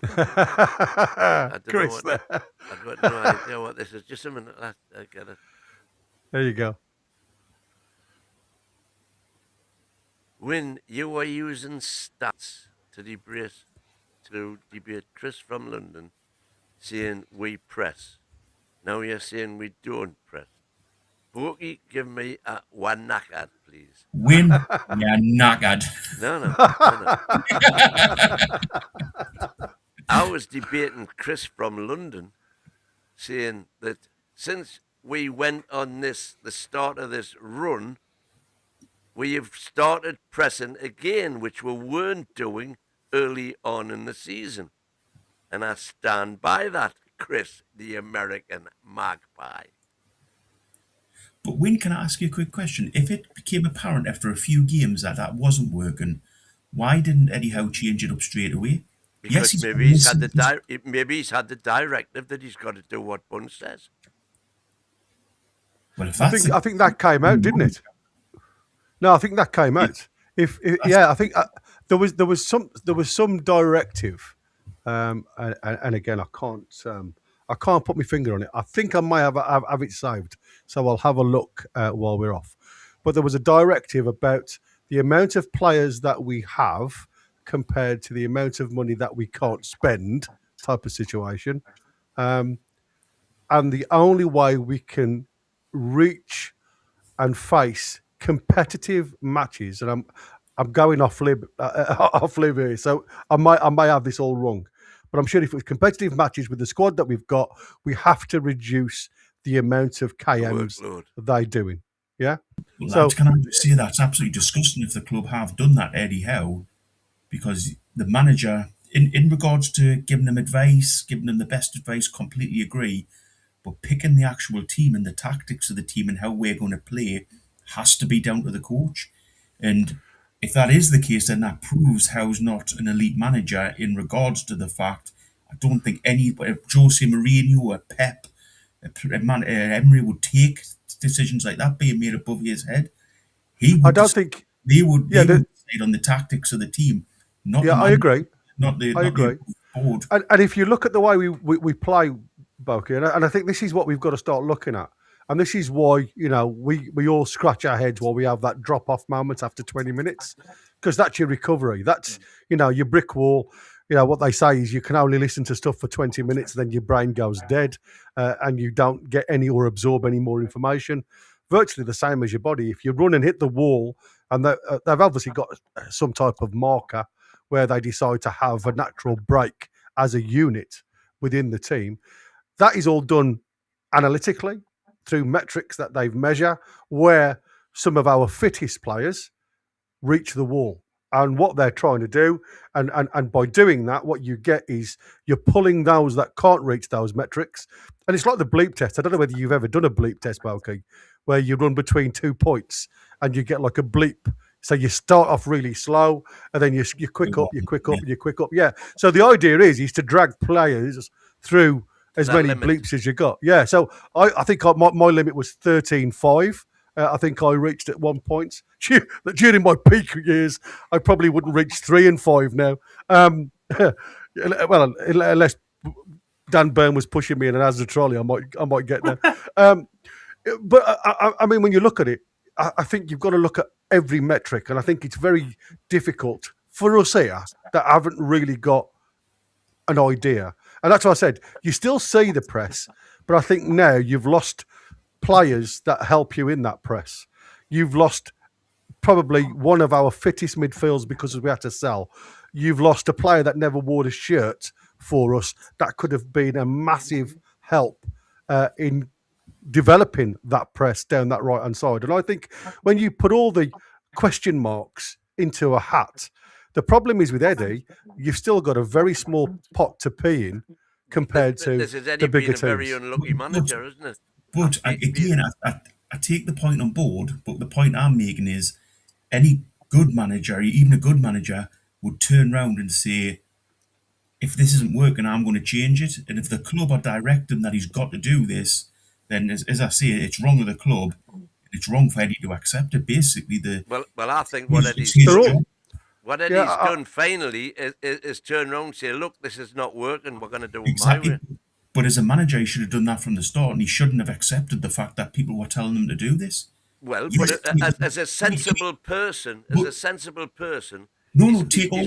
I've got no idea what this is. Just a minute, I get it. There you go. When you were using stats to debate Chris from London, saying we press, now you're saying we don't press. Bookie, give me a one knackered, please. Win, yeah, knackered. No. I was debating Chris from London, saying that since we went on the start of this run, we have started pressing again, which we weren't doing early on in the season. And I stand by that, Chris, the American magpie. But when can I ask you a quick question? If it became apparent after a few games that wasn't working, why didn't Eddie Howe change it up straight away? Because maybe he's had the directive that he's got to do what Bun says. Well, if I think that came out, didn't it? No, I think that came out. I think there was some directive, and again I can't put my finger on it. I think I might have it saved, so I'll have a look while we're off. But there was a directive about the amount of players that we have compared to the amount of money that we can't spend, type of situation. And the only way we can reach and face competitive matches, and I'm going off lib here, so I might have this all wrong, but I'm sure if it was competitive matches with the squad that we've got, we have to reduce the amount of KMs they're doing. Yeah. Well, can I just say that's absolutely disgusting if the club have done that, Eddie Howe, because the manager, in regards to giving them advice, giving them the best advice, completely agree, but picking the actual team and the tactics of the team and how we're going to play has to be down to the coach. And if that is the case, then that proves Howe's not an elite manager in regards to the fact, I don't think anybody, Jose Mourinho or Pep, Emery would take decisions like that being made above his head. They would decide on the tactics of the team. I agree. I agree. Board. And if you look at the way we play, Boki, and I think this is what we've got to start looking at. And this is why, we all scratch our heads while we have that drop-off moment after 20 minutes. because that's your recovery. That's, your brick wall. What they say is you can only listen to stuff for 20 minutes, then your brain goes dead, and you don't get any or absorb any more information. Virtually the same as your body. If you run and hit the wall, and they've obviously got some type of marker where they decide to have a natural break as a unit within the team, that is all done analytically through metrics that they measure, where some of our fittest players reach the wall. And what they're trying to do, and by doing that, what you get is you're pulling those that can't reach those metrics. And it's like the bleep test. I don't know whether you've ever done a bleep test, Balky, where you run between 2 points and you get like a bleep. So you start off really slow, and then you quick up, you quick up, and you quick up. Yeah. So the idea is to drag players through as many bleeps as you got. Yeah. So I think my limit was 13.5. I think I reached at one point. During my peak years, I probably wouldn't reach 3 and 5 now. Well, unless Dan Byrne was pushing me in an Asda trolley, I might get there. But I mean, when you look at it, I think you've got to look at every metric, and I think it's very difficult for us here that haven't really got an idea. And that's why I said you still see the press, but I think now you've lost players that help you in that press. You've lost probably one of our fittest midfields because we had to sell. You've lost a player that never wore a shirt for us that could have been a massive help in developing that press down that right-hand side. And I think when you put all the question marks into a hat, the problem is with Eddie, you've still got a very small pot to pee in compared to the bigger teams. Very unlucky manager, isn't it? But I take the point on board, but the point I'm making is any good manager, even a good manager, would turn around and say, if this isn't working, I'm going to change it. And if the club are directing that he's got to do this, then as I say, it's wrong with the club. It's wrong for Eddie to accept it. Basically, well, I think what Eddie's done finally is turn around and say, look, this is not working. We're going to do it my way. But as a manager, he should have done that from the start, and he shouldn't have accepted the fact that people were telling him to do this. Well, yes, but as a sensible person, take all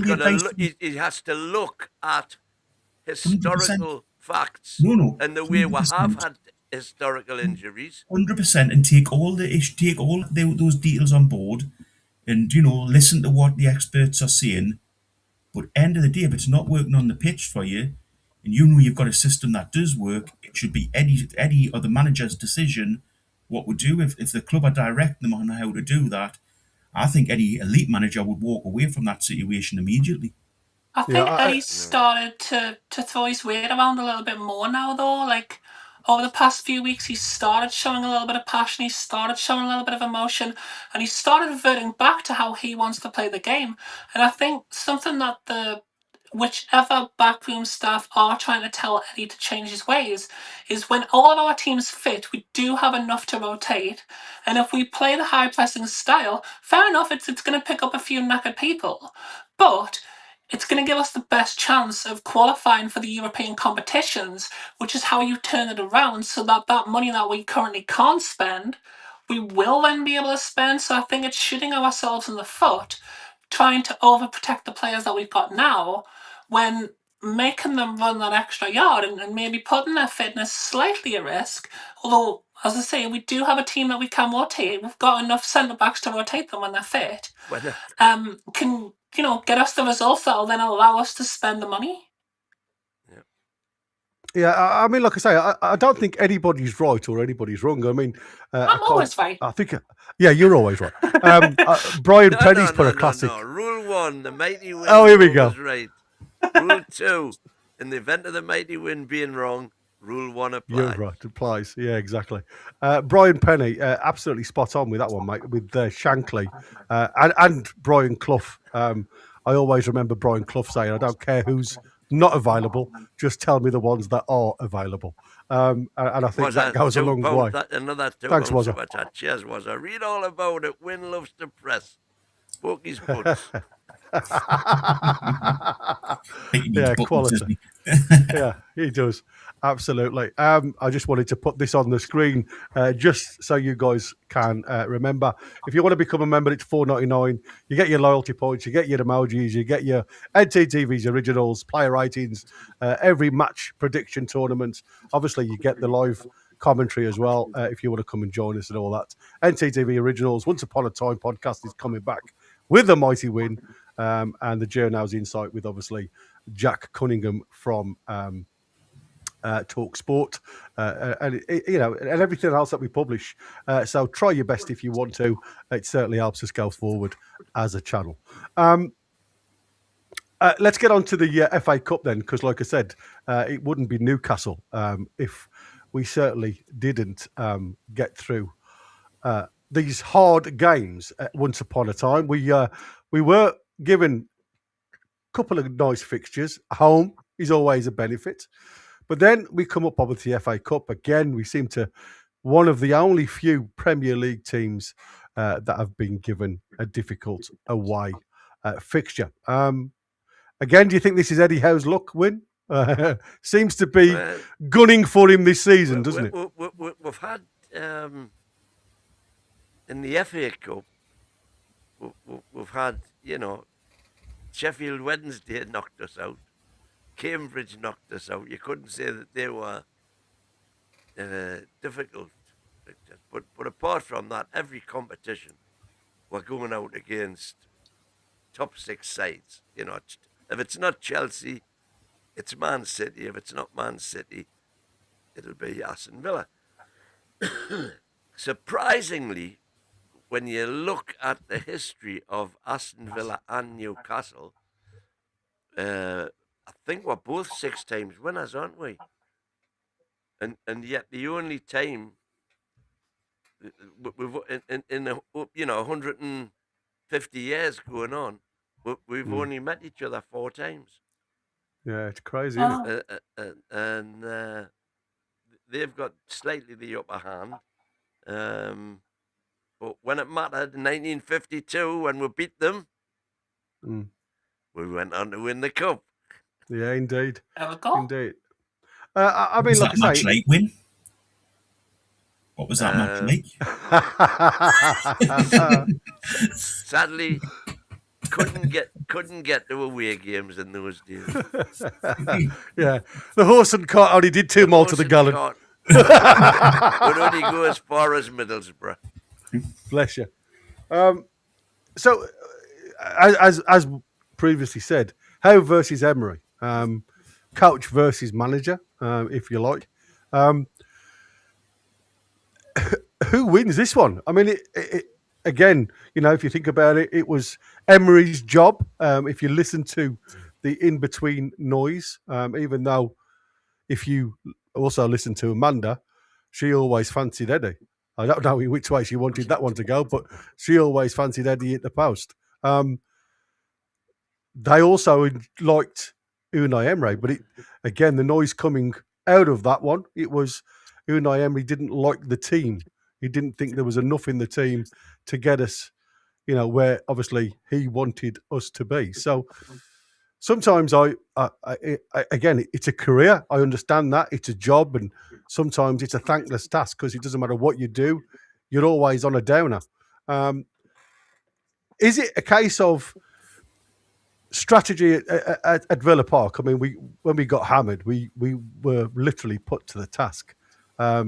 the advice. He has to look at historical 100%. facts and the way 100%. we have had historical injuries. 100%, and take all those details on board, and listen to what the experts are saying. But end of the day, if it's not working on the pitch for you, and you've got a system that does work, it should be Eddie or the manager's decision what would do. If the club are directing them on how to do that, I think any elite manager would walk away from that situation immediately. I think Eddie started to throw his weight around a little bit more now, though. Like, over the past few weeks, he started showing a little bit of passion, he started showing a little bit of emotion, and he started reverting back to how he wants to play the game. And I think something that whichever backroom staff are trying to tell Eddie to change his ways is when all of our teams fit, we do have enough to rotate. And if we play the high pressing style, fair enough, it's going to pick up a few knackered people. But it's going to give us the best chance of qualifying for the European competitions, which is how you turn it around so that money that we currently can't spend, we will then be able to spend. So I think it's shooting ourselves in the foot, trying to overprotect the players that we've got now, when making them run that extra yard and maybe putting their fitness slightly at risk. Although, as I say, we do have a team that we can rotate. We've got enough centre-backs to rotate them when they're fit. Can get us the results that will then allow us to spend the money. Yeah, I mean, like I say, I don't think anybody's right or anybody's wrong. I mean, I'm always right. I think, you're always right. Brian Penny's put a classic. No. Rule 1, the mighty win. Oh, here we go. Right. Rule 2, in the event of the mighty win being wrong, Rule 1 applies. You're right, applies. Yeah, exactly. Brian Penny, absolutely spot on with that one, mate, with Shankly and Brian Clough. I always remember Brian Clough saying, I don't care who's not available, just tell me the ones that are available. And I think that goes a long way. Another Thanks, Wazza. Cheers, Wazza. Read all about it. Win loves to press. Pokey's puts. Yeah, quality. Yeah, he does. Absolutely. I just wanted to put this on the screen just so you guys can remember. If you want to become a member, it's $4.99. You get your loyalty points, you get your emojis, you get your NTTV's originals, player ratings, every match prediction tournament. Obviously, you get the live commentary as well if you want to come and join us and all that. NTTV originals, Once Upon a Time podcast is coming back with a mighty win. And the Journal's Insight with obviously Jack Cunningham from Talk Sport, and and everything else that we publish. So try your best if you want to. It certainly helps us go forward as a channel. Let's get on to the FA Cup then, because like I said, it wouldn't be Newcastle if we certainly didn't get through these hard games once upon a time. We were given a couple of nice fixtures. Home is always a benefit. But then we come up with the FA Cup. Again, we seem to one of the only few Premier League teams that have been given a difficult away fixture. Again, do you think this is Eddie Howe's luck win? Seems to be gunning for him this season, doesn't it? We've had, in the FA Cup, we've had, Sheffield Wednesday knocked us out. Cambridge knocked us out. You couldn't say that they were difficult. But apart from that, every competition, we're going out against top 6 sides. If it's not Chelsea, it's Man City. If it's not Man City, it'll be Aston Villa. Surprisingly, when you look at the history of Aston Villa and Newcastle, I think we're both 6 times winners, aren't we? And yet the only time we've in 150 years going on, we've only met each other 4 times. Yeah, it's crazy, isn't it? And they've got slightly the upper hand. But when it mattered in 1952, when we beat them, we went on to win the cup. Yeah, indeed. There we go. Indeed. I mean, was like that I match say, late win? What was that match late? Sadly, couldn't get to away games in those days. Yeah, the horse and cart only did 2 miles to the gallon. Would only go as far as Middlesbrough. Bless you. So, as previously said, Howe versus Emery, coach versus manager, if you like. Who wins this one? I mean, again, if you think about it, it was Emery's job. If you listen to the in-between noise, even though if you also listen to Amanda, she always fancied Eddie. I don't know in which way she wanted that one to go, but she always fancied Eddie at the post. They also liked Unai Emery, but again, the noise coming out of that one, it was Unai Emery didn't like the team. He didn't think there was enough in the team to get us, where obviously he wanted us to be. So sometimes again, it's a career. I understand that. It's a job, and sometimes it's a thankless task because it doesn't matter what you do, you're always on a downer. Is it a case of strategy at Villa Park? I mean, when we got hammered, we were literally put to the task. I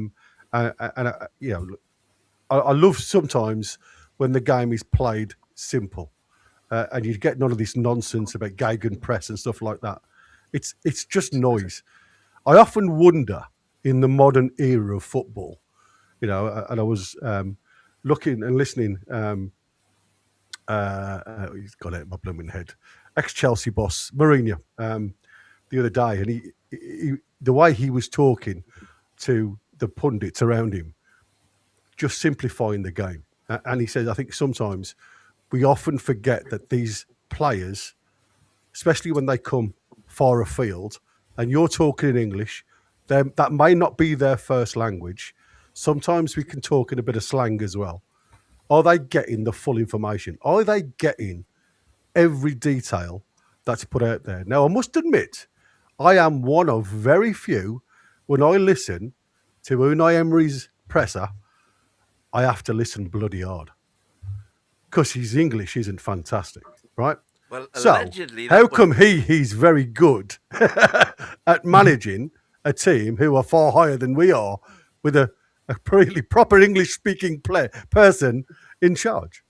love sometimes when the game is played simple, and you get none of this nonsense about gegenpress and stuff like that. It's just noise. I often wonder in the modern era of football, and I was looking and listening. He's got it in my blooming head. Ex-Chelsea boss Mourinho the other day, and he the way he was talking to the pundits around him, just simplifying the game. And he says, I think sometimes we often forget that these players, especially when they come far afield, and you're talking in English, that may not be their first language. Sometimes we can talk in a bit of slang as well. Are they getting the full information? Are they getting every detail that's put out there? Now, I must admit, I am one of very few, when I listen to Unai Emery's presser, I have to listen bloody hard. Because his English isn't fantastic, right? Well, So, allegedly, how that was come he's very good at managing a team who are far higher than we are with a really proper English-speaking person in charge?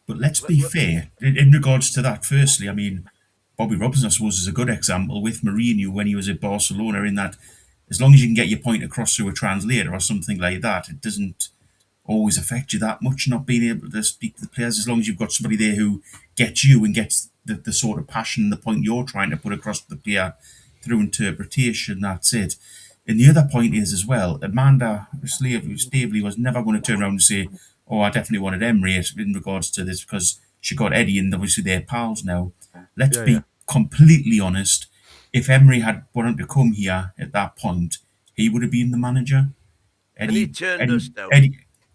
But let's be fair in regards to that. Firstly, I mean, Bobby Robson, I suppose, is a good example with Mourinho when he was at Barcelona. In that, as long as you can get your point across through a translator or something like that, it doesn't always affect you that much. Not being able to speak to the players, as long as you've got somebody there who gets you and gets the sort of passion and the point you're trying to put across to the player through interpretation. That's it. And the other point is as well, Amanda Staveley was never going to turn around and say, "Oh, I definitely wanted Emery in regards to this," because she got Eddie and obviously they're pals now. Let's be completely honest. If Emery had wanted to come here at that point, he would have been the manager. and he turned us down.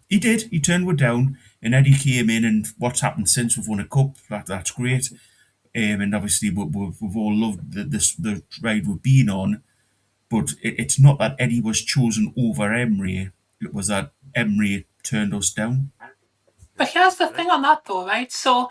He did. He turned it down, and Eddie came in. And what's happened since? We've won a cup. That's great. And obviously, we've all loved the ride we've been on. But it's not that Eddie was chosen over Emery. It was that Emery turned us down. But here's the thing on that though, right? So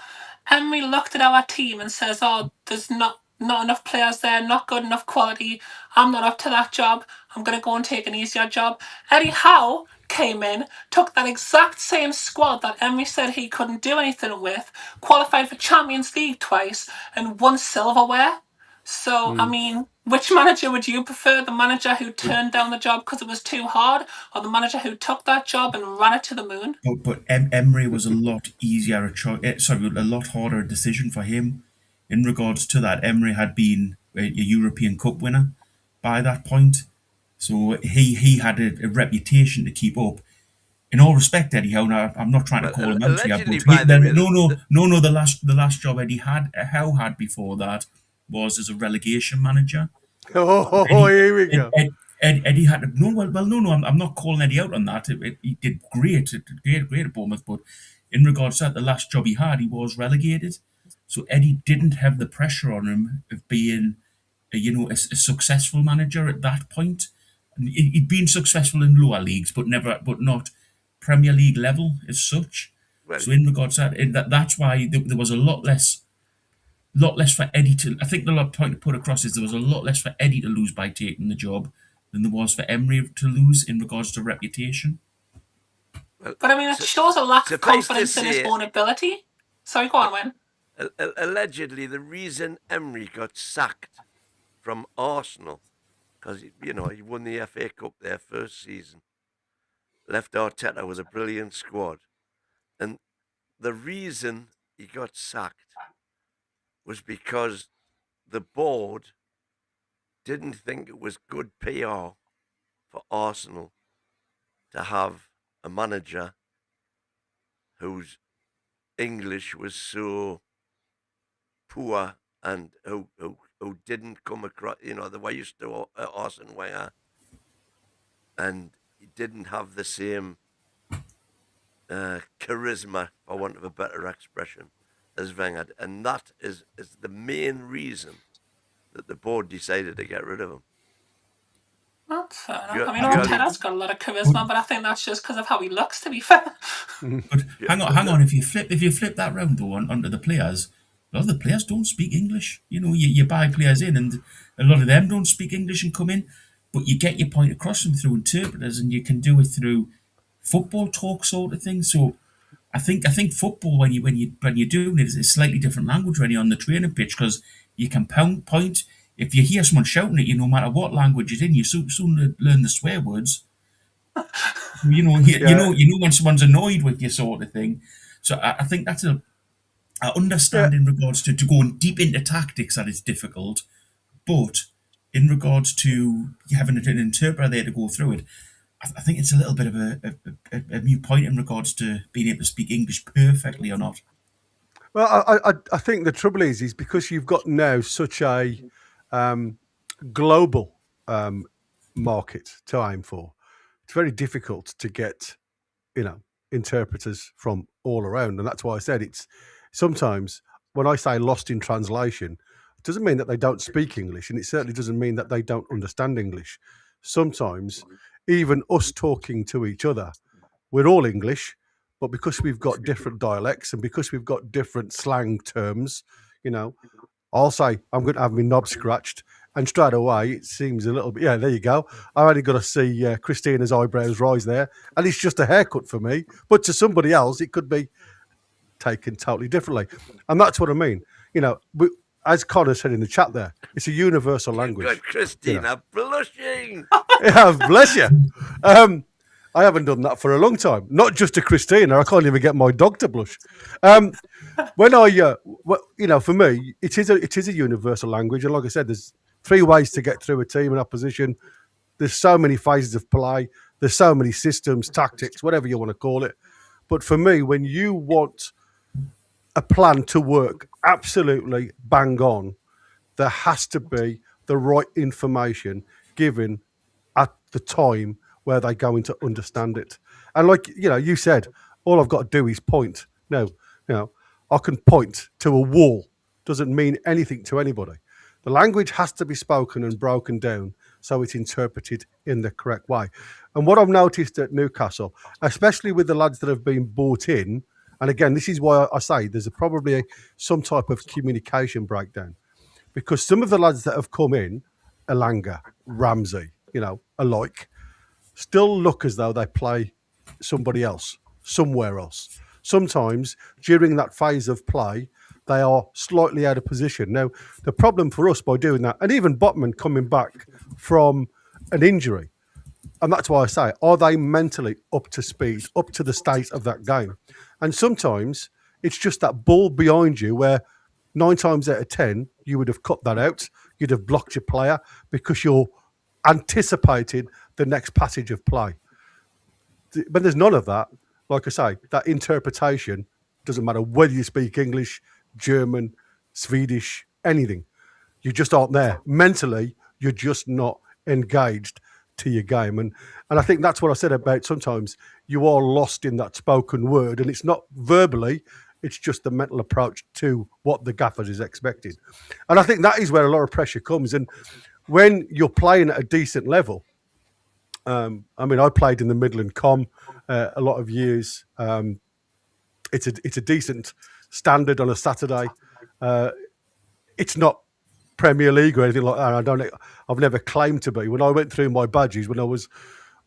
Emery looked at our team and says, "Oh, there's not enough players there, not good enough quality. I'm not up to that job. I'm going to go and take an easier job." Eddie Howe came in, took that exact same squad that Emery said he couldn't do anything with, qualified for Champions League twice, and won silverware. So, I mean, which manager would you prefer? The manager who turned down the job because it was too hard, or the manager who took that job and ran it to the moon? But Emery was a lot easier a lot harder a decision for him. In regards to that, Emery had been a European Cup winner by that point, so he had a reputation to keep up. In all respect, Eddie Howe, now, I'm not trying to call him out here, but the last job Eddie Howe had before that was as a relegation manager. Here we go. Eddie had to, no, I'm not calling Eddie out on that. He did great at Bournemouth, but in regards to that, the last job he had, he was relegated. So Eddie didn't have the pressure on him of being, a successful manager at that point. He'd been successful in lower leagues, but not Premier League level as such. Well, So in regards to that's why there was a lot less for Eddie to. I think the point to put across is there was a lot less for Eddie to lose by taking the job than there was for Emery to lose in regards to reputation. But I mean, it shows a lack of confidence in his own ability. Sorry, go on, Wayne. Allegedly, the reason Emery got sacked from Arsenal, because he won the FA Cup their first season, left Arteta with a brilliant squad, and the reason he got sacked was because the board didn't think it was good PR for Arsenal to have a manager whose English was so poor and who didn't come across, the way used to Arsene Wenger, and he didn't have the same charisma, for want of a better expression, as Wenger, and that is the main reason that the board decided to get rid of him. That's fair enough. I mean, Arteta's got a lot of charisma, but I think that's just because of how he looks, to be fair. But hang on. If you flip that round though onto the players, a lot of the players don't speak English. You buy players in, and a lot of them don't speak English and come in, but you get your point across them through interpreters, and you can do it through football talk sort of thing. So I think football when you're doing it is a slightly different language when you're on the training pitch, because you can point. If you hear someone shouting at you, no matter what language it's in, you soon learn the swear words. You know when someone's annoyed with you, sort of thing. So I think that's I understand in regards to going deep into tactics that it's difficult, but in regards to having an interpreter there to go through it, I think it's a little bit of a mute point in regards to being able to speak English perfectly or not. Well, I think the trouble is because you've got now such a global market to aim for. It's very difficult to get, interpreters from all around, and that's why I said it's sometimes when I say lost in translation, It doesn't mean that they don't speak English, and it certainly doesn't mean that they don't understand English. Sometimes, even us talking to each other, we're all English, but because we've got different dialects and because we've got different slang terms, you know, I'll say, I'm going to have my knob scratched, and straight away it seems a little bit, yeah, there you go. I only got to see Christina's eyebrows rise there, and it's just a haircut for me. But to somebody else, it could be taken totally differently. And that's what I mean. You know, as Connor said in the chat there, it's a universal language. Good, Christina, blushing. Yeah, bless you. I haven't done that for a long time. Not just to Christina. I can't even get my dog to blush. When I, you know, for me, it is a universal language. And like I said, there's 3 ways to get through a team in opposition. There's so many phases of play. There's so many systems, tactics, whatever you want to call it. But for me, when you want a plan to work absolutely bang on, there has to be the right information given at the time where they're going to understand it. And like, you know, you said, all I've got to do is point. No, you know, I can point to a wall. Doesn't mean anything to anybody. The language has to be spoken and broken down so it's interpreted in the correct way. And what I've noticed at Newcastle, especially with the lads that have been brought in, and again, this is why I say there's probably some type of communication breakdown, because some of the lads that have come in, Elanga, Ramsey, you know, alike, still look as though they play somebody else, somewhere else. Sometimes during that phase of play, they are slightly out of position. Now, the problem for us by doing that, and even Botman coming back from an injury, and that's why I say, are they mentally up to speed, up to the state of that game? And sometimes it's just that ball behind you where 9 times out of 10, you would have cut that out. You'd have blocked your player because you're anticipating the next passage of play. But there's none of that. Like I say, that interpretation doesn't matter whether you speak English, German, Swedish, anything. You just aren't there. Mentally, you're just not engaged to your game. And I think that's what I said about sometimes you are lost in that spoken word, and it's not verbally, it's just the mental approach to what the gaffer is expecting. And I think that is where a lot of pressure comes. And when you're playing at a decent level, I mean, I played in the Midland Com a lot of years. It's a decent standard on a Saturday. It's not Premier League or anything like that. I've never claimed to be. When I went through my badges, when I was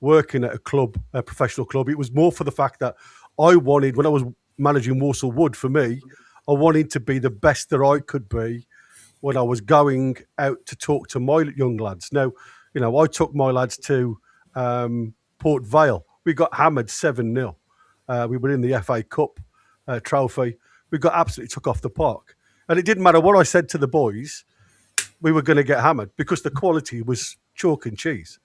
working at a club, a professional club, it was more for the fact that I wanted, when I was managing Walsall Wood, for me, I wanted to be the best that I could be when I was going out to talk to my young lads. Now, you know, I took my lads to Port Vale. We got hammered 7-0. We were in the FA Cup trophy. We got absolutely took off the park. And it didn't matter what I said to the boys, we were going to get hammered because the quality was chalk and cheese.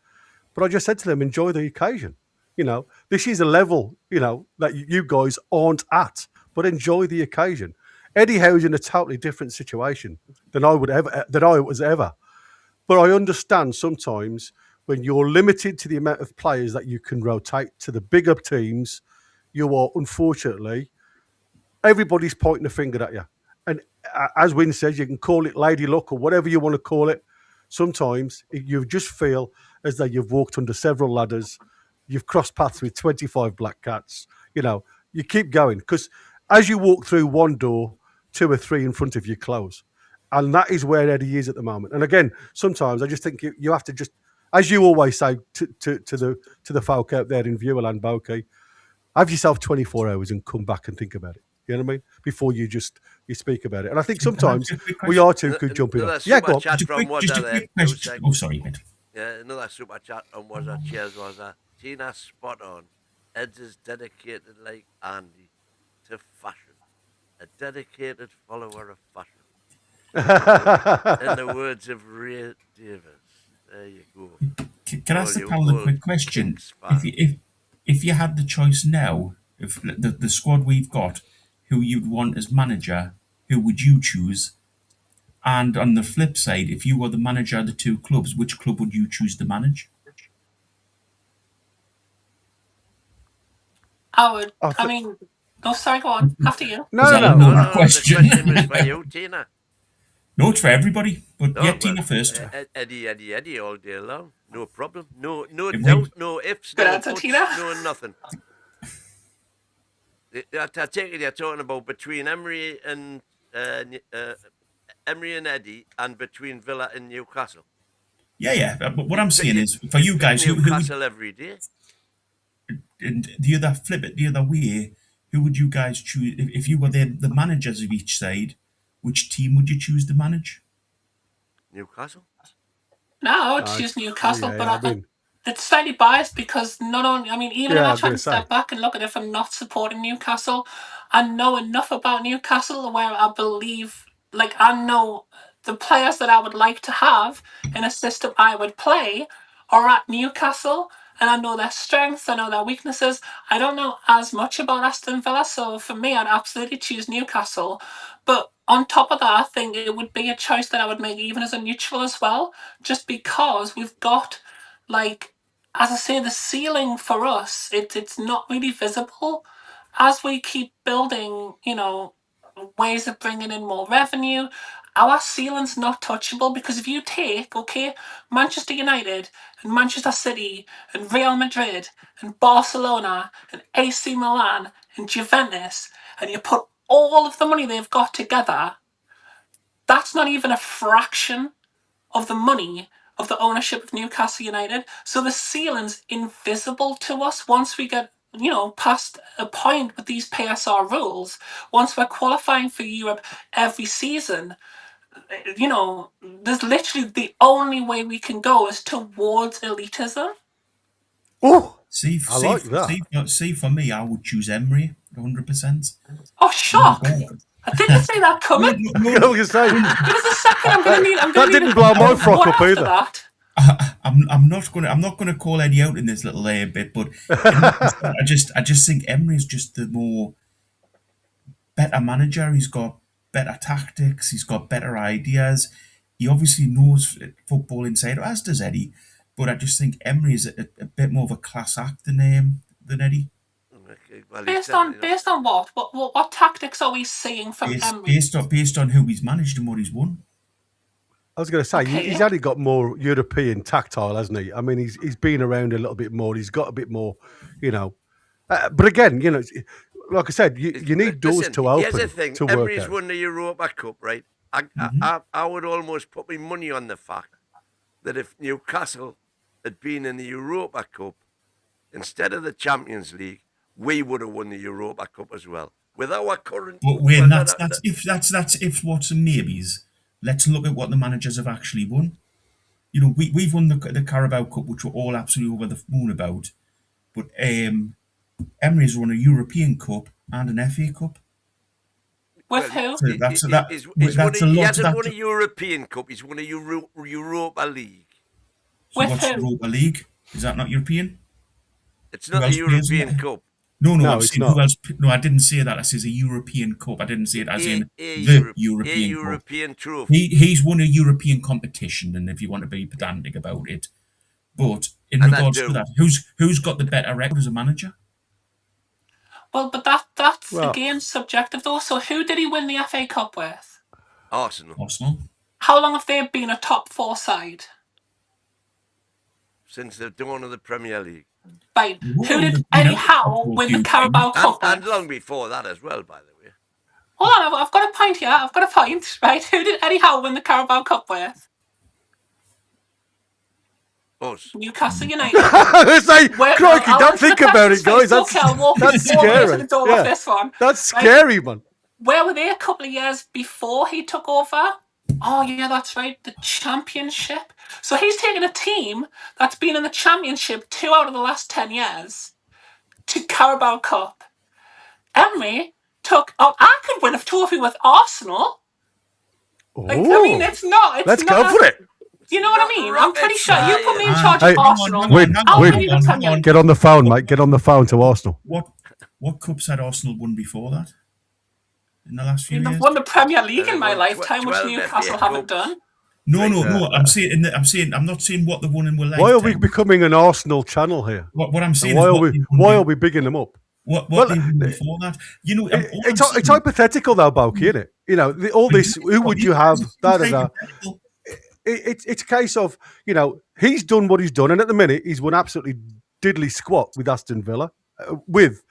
But I just said to them, enjoy the occasion. You know, this is a level, you know, that you guys aren't at, but enjoy the occasion. Eddie Howe's in a totally different situation than I was ever. But I understand sometimes when you're limited to the amount of players that you can rotate to the bigger teams, you are, unfortunately, everybody's pointing a finger at you. And as Wynne says, you can call it lady luck or whatever you want to call it. Sometimes you just feel as though you've walked under several ladders. You've crossed paths with 25 black cats. You know, you keep going because as you walk through one door, 2 or 3 in front of you close. And that is where Eddie is at the moment. And again, sometimes I just think you have to just, as you always say to the folk out there in Viewerland, Bokeh, have yourself 24 hours and come back and think about it. You know what I mean? Before you speak about it. And I think sometimes we are too good jumping off. Yeah, go on. Just a quick question. Oh, sorry, mate. Yeah, another super chat on was a cheers was a Tina spot on. Eds is dedicated like Andy to fashion. A dedicated follower of fashion. In the words of Ray Davis. There you go. Can I ask the panel a quick question? If you had the choice now, if the squad we've got, who you'd want as manager, who would you choose? And on the flip side, if you were the manager of the 2 clubs, which club would you choose to manage? I would. I mean, no, sorry, go on. After you. No. Question. The question was for you, Tina. No, it's for everybody. But Oh, yeah, Tina first. Eddie all day long. No problem. No It doubt, would- no ifs, Good no answer, buts, Tina. no nothing. I take it you're talking about between Emery and Eddie, and between Villa and Newcastle. Yeah. But what I'm saying is, for you guys, who would, Newcastle every day. and the other flip it the other way, who would you guys choose if you were the managers of each side? Which team would you choose to manage? Newcastle. No, I would choose Newcastle, yeah, but I mean- it's slightly biased because not only, I mean, even Yeah, if I I was try gonna to step say. back and look at it from not supporting Newcastle, I know enough about Newcastle where I believe, like, I know the players that I would like to have in a system I would play are at Newcastle, and I know their strengths, I know their weaknesses. I don't know as much about Aston Villa, so for me, I'd absolutely choose Newcastle. But on top of that, I think it would be a choice that I would make even as a neutral as well, just because we've got, like, as I say, the ceiling for us, it's not really visible. As we keep building, ways of bringing in more revenue, our ceiling's not touchable, because if you take, Manchester United and Manchester City and Real Madrid and Barcelona and AC Milan and Juventus, and you put all of the money they've got together, that's not even a fraction of the money of the ownership of Newcastle United. So the ceiling's invisible to us once we get, past a point with these PSR rules. Once we're qualifying for Europe every season, there's literally the only way we can go is towards elitism. Oh, See, like that. See, for me, I would choose Emery 100%. Oh, shock! I didn't see that coming. I was gonna say, There's a second. I'm gonna need. That didn't blow my frock up after either. That. I'm not gonna call Eddie out in this little bit, but I just think Emery is just the more better manager. He's got better tactics. He's got better ideas. He obviously knows football inside, as does Eddie. But I just think Emery is a bit more of a class act than Eddie. Okay, well, Based on what? What tactics are we seeing from Emery? Based on who he's managed and what he's won. I was going to say, Okay. he's only got more European tactile, hasn't he? I mean, he's been around a little bit more. He's got a bit more, but again, like I said, you need doors to open. Here's the thing: to work Emery's out. won the Europa Cup, right? I would almost put my money on the fact that if Newcastle had been in the Europa Cup instead of the Champions League, we would have won the Europa Cup as well. With our current, But Wayne, that's if what's and maybes. Let's look at what the managers have actually won. We've won the Carabao Cup, which we're all absolutely over the moon about. But Emery's won a European Cup and an FA Cup. With who? So that's a lot. He hasn't won a European Cup. He's won a Europa League. So With what's who? Europa League? Is that not European? It's not Who a else plays in European it? Cup. No, No, I'm it's saying not. who else? No, I didn't say that. I said a European Cup. I didn't say it as in the European Cup. European trophy. He's won a European competition, and if you want to be pedantic about it, but in And regards I to do. that, who's got the better record as a manager? Well, but that's again subjective though. So who did he win the FA Cup with? Arsenal. How long have they been a top 4 side? Since the dawn of the Premier League. Right. Whoa, Who did you Eddie know, Howe a win few the Carabao times. Cup And with? long before that as well, by the way. Hold on, I've got a point here. Right. Who did Eddie Howe win the Carabao Cup with? Us. Newcastle United. I was like, crikey, I'll don't answer think the about it, question guys. straight. Okay, I'll walk That's walk away to scary. the door Yeah. with this one. That's Right. scary, man. Where were they a couple of years before he took over? Oh, yeah, that's right. The Championship. So he's taken a team that's been in the Championship 2 out of the last 10 years to Carabao Cup. Emery took... Oh, I could win a trophy with Arsenal. Like, I mean, it's not... Let's go for it. You know what I mean? I'm pretty sure you put me in charge Hey, of Arsenal. Win, I'll win. win you the Premier League. Get on the phone, mate. Get on the phone to Arsenal. What cups had Arsenal won before that? In the last few I've years? won the Premier League in my won lifetime, which 12 Newcastle FA haven't Cups. done. No. I'm not saying what the one in were like. Why are we becoming an Arsenal channel here? What I'm saying And is why are we bigging them up? What Well, they won before that? You know, all I'm it's saying, hypothetical though, Boki, isn't it? You know, all this. Who would you have? Da da da. It's a case of, you know, he's done what he's done, and at the minute he's won absolutely diddly squat with Aston Villa, with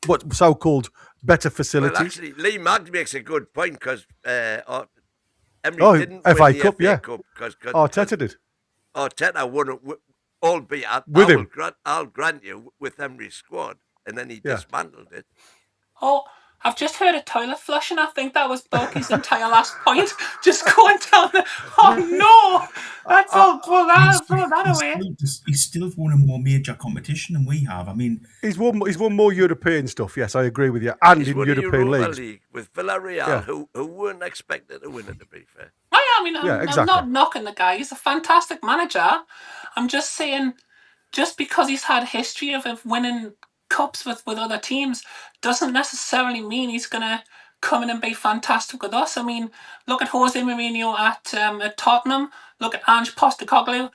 what so-called better facilities. Well, actually, Lee Maggs makes a good point because Emery didn't win FA the Cup, FA yeah. Cup because Arteta did. Arteta won it, albeit With him. I'll grant you with Emery's squad, and then he dismantled it. Oh, I've just heard a toilet flush, and I think that was Boki's entire last point. Just going down the. Oh no! That's all. Throw that away. He's still won a more major competition than we have. I mean, He's won more European stuff. Yes, I agree with you, and He's in won European Europa leagues. League with Villarreal, who weren't expected to win it. To be fair, I'm not knocking the guy. He's a fantastic manager. I'm just saying, just because he's had a history of winning cups with other teams doesn't necessarily mean he's going to come in and be fantastic with us. I mean, look at Jose Mourinho at Tottenham. Look at Ange Postecoglou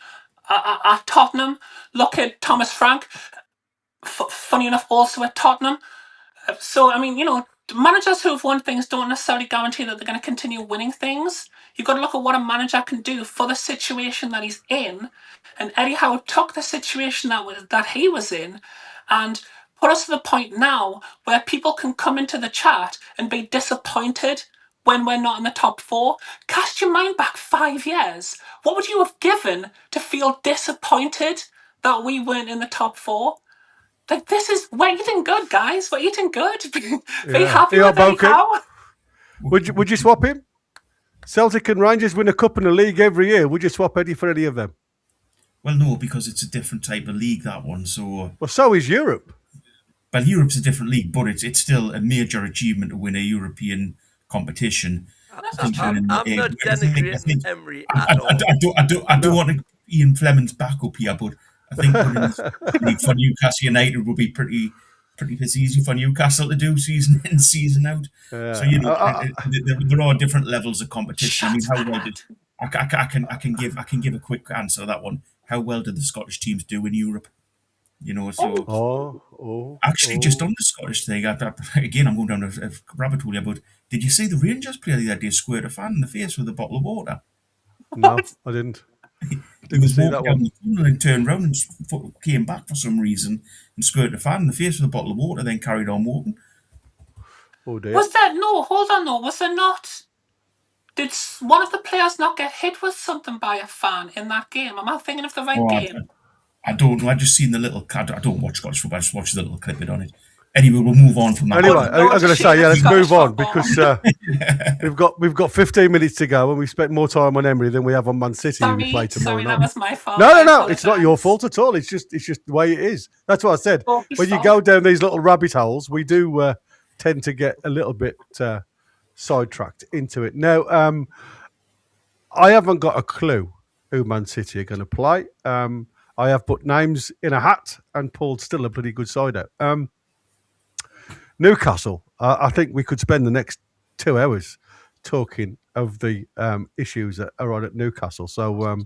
at Tottenham. Look at Thomas Frank, funny enough, also at Tottenham. So, I mean, you know, managers who've won things don't necessarily guarantee that they're going to continue winning things. You've got to look at what a manager can do for the situation that he's in. And Eddie Howe took the situation that he was in and put us to the point now where people can come into the chat and be disappointed when we're not in the top 4. Cast your mind back 5 years. What would you have given to feel disappointed that we weren't in the top 4? Like, we're eating good, guys. We're eating good. Be happy with Eddie Howe. Would you swap him? Celtic and Rangers win a cup and a league every year. Would you swap Eddie for any of them? well, no, because it's a different type of league, that one. So, well, so is Europe. Well, Europe's a different league, but it's still a major achievement to win a European competition. I'm not denigrating Emery at all. I don't want to Ian Fleming's back up here, but I think winning for Newcastle United will be pretty easy for Newcastle to do season in, season out. So there are different levels of competition. I mean, how well did I can give a quick answer to that one. How well did the Scottish teams do in Europe? You know, so just on the Scottish thing, again, I'm going down a rabbit hole here, but did you see the Rangers player the other day squirt a fan in the face with a bottle of water? No, I didn't. He was walking down the tunnel and turned around and came back for some reason and squirted a fan in the face with a bottle of water, then carried on walking. Oh dear. Was there was there not? Did one of the players not get hit with something by a fan in that game? Am I thinking of the right game? I don't know. I just seen the little. I don't watch Scottish football. I just watched the little clip on it. Anyway, we'll move on from that. Anyway, I'm going to say, let's move on because we've got 15 minutes to go, and we spent more time on Emery than we have on Man City. Who we play tomorrow night. That was my fault. No, it's not your fault at all. It's just the way it is. That's what I said. When you go down these little rabbit holes, we do tend to get a little bit sidetracked into it. Now, I haven't got a clue who Man City are going to play. I have put names in a hat and pulled still a pretty good side out. Newcastle, I think we could spend the next 2 hours talking of the issues that are on at Newcastle. So,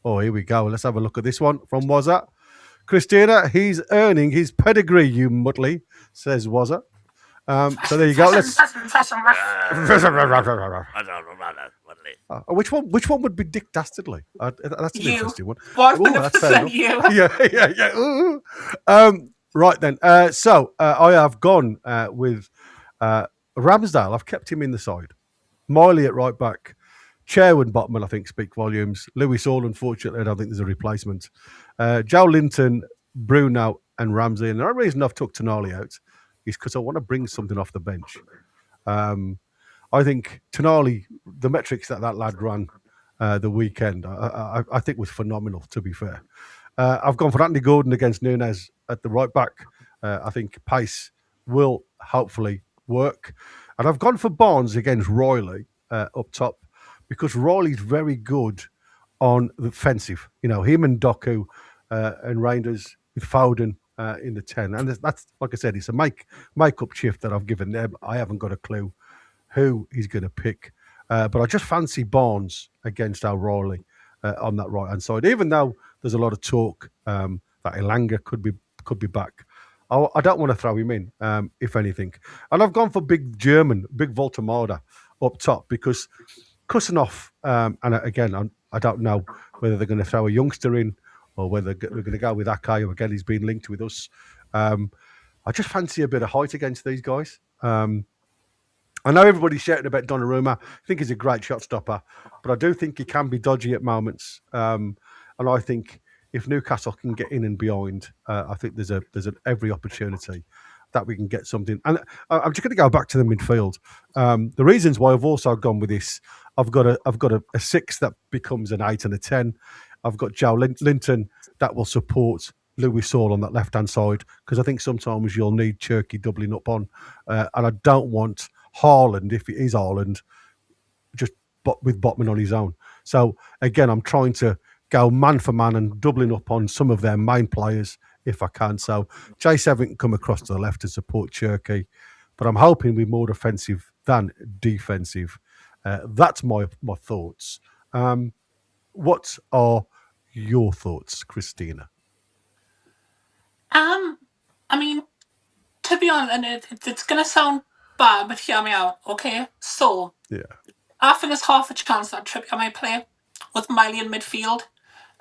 here we go. Let's have a look at this one from Wazza. Christina, he's earning his pedigree, you mutley, says Wazza. So there you go. Let's. Which one would be Dick Dastardly? That's an interesting one. 100% you. Yeah. Right then. So I have gone with Ramsdale. I've kept him in the side. Miley at right back. Chairwood Botman, I think, speak volumes. Lewis Hall, unfortunately, I don't think there's a replacement. Joe Linton, Bruno, and Ramsey. And the only reason I've took Tonali out is because I want to bring something off the bench. I think Tonali, the metrics that lad ran the weekend, I think was phenomenal, to be fair. I've gone for Anthony Gordon against Núñez at the right back. I think pace will hopefully work. And I've gone for Barnes against Riley up top because Riley's very good on the offensive. You know, him and Doku and Rangers with Foden in the 10. And that's, like I said, it's a make-up shift that I've given them. I haven't got a clue who he's going to pick. But I just fancy Barnes against O'Reilly on that right-hand side. Even though there's a lot of talk that Elanga could be back, I don't want to throw him in, if anything. And I've gone for big Voltemada up top because Kusanov, and again, I don't know whether they're going to throw a youngster in or whether they're going to go with Akai, who again, he's been linked with us. I just fancy a bit of height against these guys. I know everybody's shouting about Donnarumma. I think he's a great shot stopper, but I do think he can be dodgy at moments. And I think if Newcastle can get in and behind, I think there's every opportunity that we can get something. And I'm just going to go back to the midfield. The reasons why I've also gone with this, I've got a 6 that becomes an 8 and a 10. I've got Joe Linton that will support Lewis Hall on that left-hand side, because I think sometimes you'll need Cherky doubling up on. And I don't want Haaland, if it is Haaland, just with Botman on his own. So, again, I'm trying to go man for man and doubling up on some of their main players if I can. So, J7 can come across to the left to support Cherky, but I'm hoping we're more offensive than defensive. That's my thoughts. What are your thoughts, Christina? I mean, to be honest, and it's going to sound bad, but hear me out, okay? So, Yeah. I think there's half a chance that Trippier might play with Miley in midfield.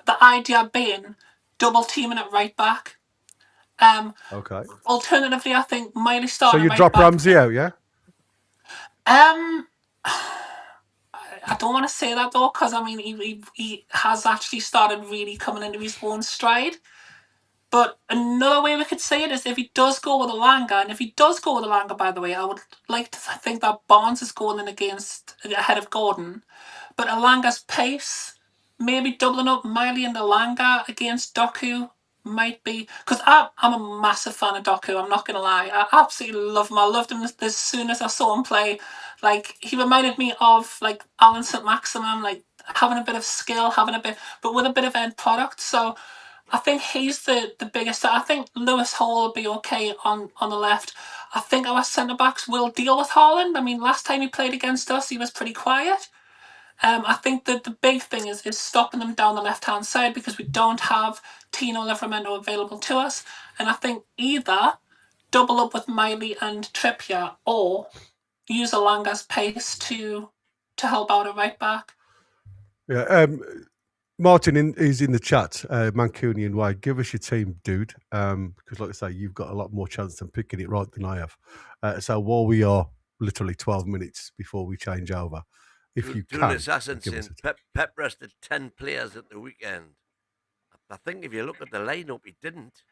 The idea being double teaming at right back. Okay. Alternatively, I think Miley starting. So you right drop back. Ramsey out, yeah? I don't want to say that though, because I mean he has actually started really coming into his own stride. But another way we could say it is if he does go with Alanga, and if he does go with Alanga, by the way, I would like to think that Barnes is going in ahead of Gordon. But Alanga's pace, maybe doubling up Miley and Alanga against Doku might be, because I'm a massive fan of Doku, I'm not going to lie. I absolutely love him. I loved him as soon as I saw him play. Like, he reminded me of, like, Alan St. Maximum, like, having a bit of skill, but with a bit of end product. So I think he's the biggest. I think Lewis Hall will be okay on the left. I think our centre-backs will deal with Haaland. I mean, last time he played against us, he was pretty quiet. I think that the big thing is stopping them down the left-hand side, because we don't have Tino Livramento available to us. And I think either double up with Miley and Trippier, or use Alanga's pace to help out a right back. Yeah. Martin is in the chat, Mancunian way. Give us your team, dude, because like I say, you've got a lot more chance of picking it right than I have. So while we are literally 12 minutes before we change over, if you Toon can, Assassin saying Pep rested 10 players at the weekend. I think if you look at the lineup, he didn't.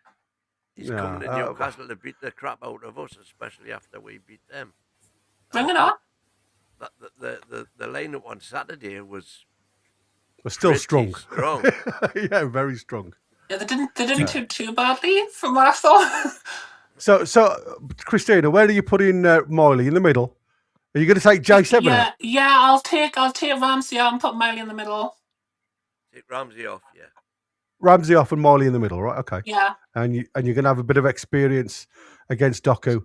He's coming to Newcastle to beat the crap out of us, especially after we beat them. Bring it on. The lineup on Saturday was still strong. Strong. Yeah, very strong. Yeah, they didn't do too badly from what I saw. So Christina, where do you put in Miley? In the middle? Are you going to take J7 out? Yeah, I'll take Ramsey out and put Miley in the middle. Take Ramsey off, yeah. Ramsey off and Miley in the middle, right? Okay. Yeah. And you're going to have a bit of experience against Doku.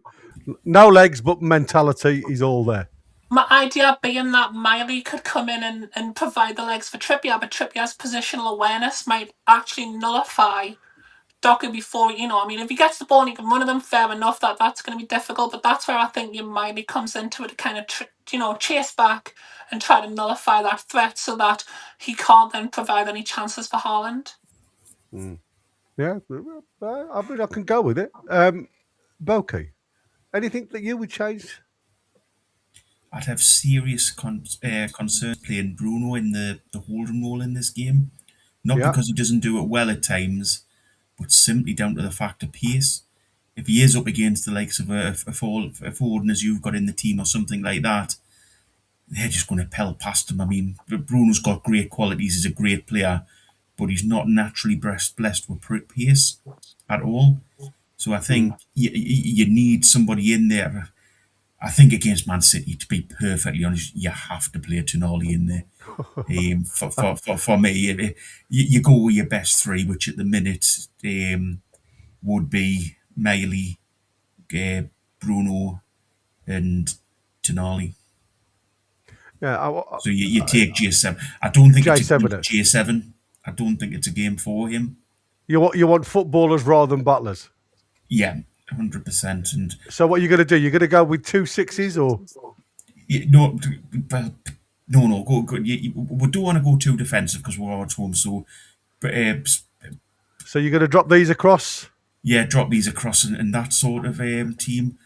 No legs, but mentality is all there. My idea being that Miley could come in and provide the legs for Trippier, but Trippier's positional awareness might actually nullify Doku before, if he gets the ball and he can run at them, fair enough, that's going to be difficult, but that's where I think your Miley comes into it to kind of chase back and try to nullify that threat so that he can't then provide any chances for Haaland. Yeah, I mean, I can go with it. Boki, anything that you would change? I'd have serious concerns playing Bruno in the holding role in this game. Not because he doesn't do it well at times, but simply down to the fact of pace. If he is up against the likes of a Foden as you've got in the team or something like that, they're just going to pelt past him. I mean, Bruno's got great qualities, he's a great player, but he's not naturally blessed with pace at all. So I think you need somebody in there. I think against Man City, to be perfectly honest, you have to play Toon Army in there. For me, you go with your best three, which at the minute would be Miley, Bruno, and Toon Army. Yeah. So you take J7. I don't think it's a J7. J7. I don't think it's a game for him. You want footballers rather than battlers? Yeah, 100%. And So what are you going to do? You're going to go with 2 6s or? no, well, no, go. We don't want to go too defensive because we're at home. So, So you're going to drop these across? yeah, drop these across in that sort of team.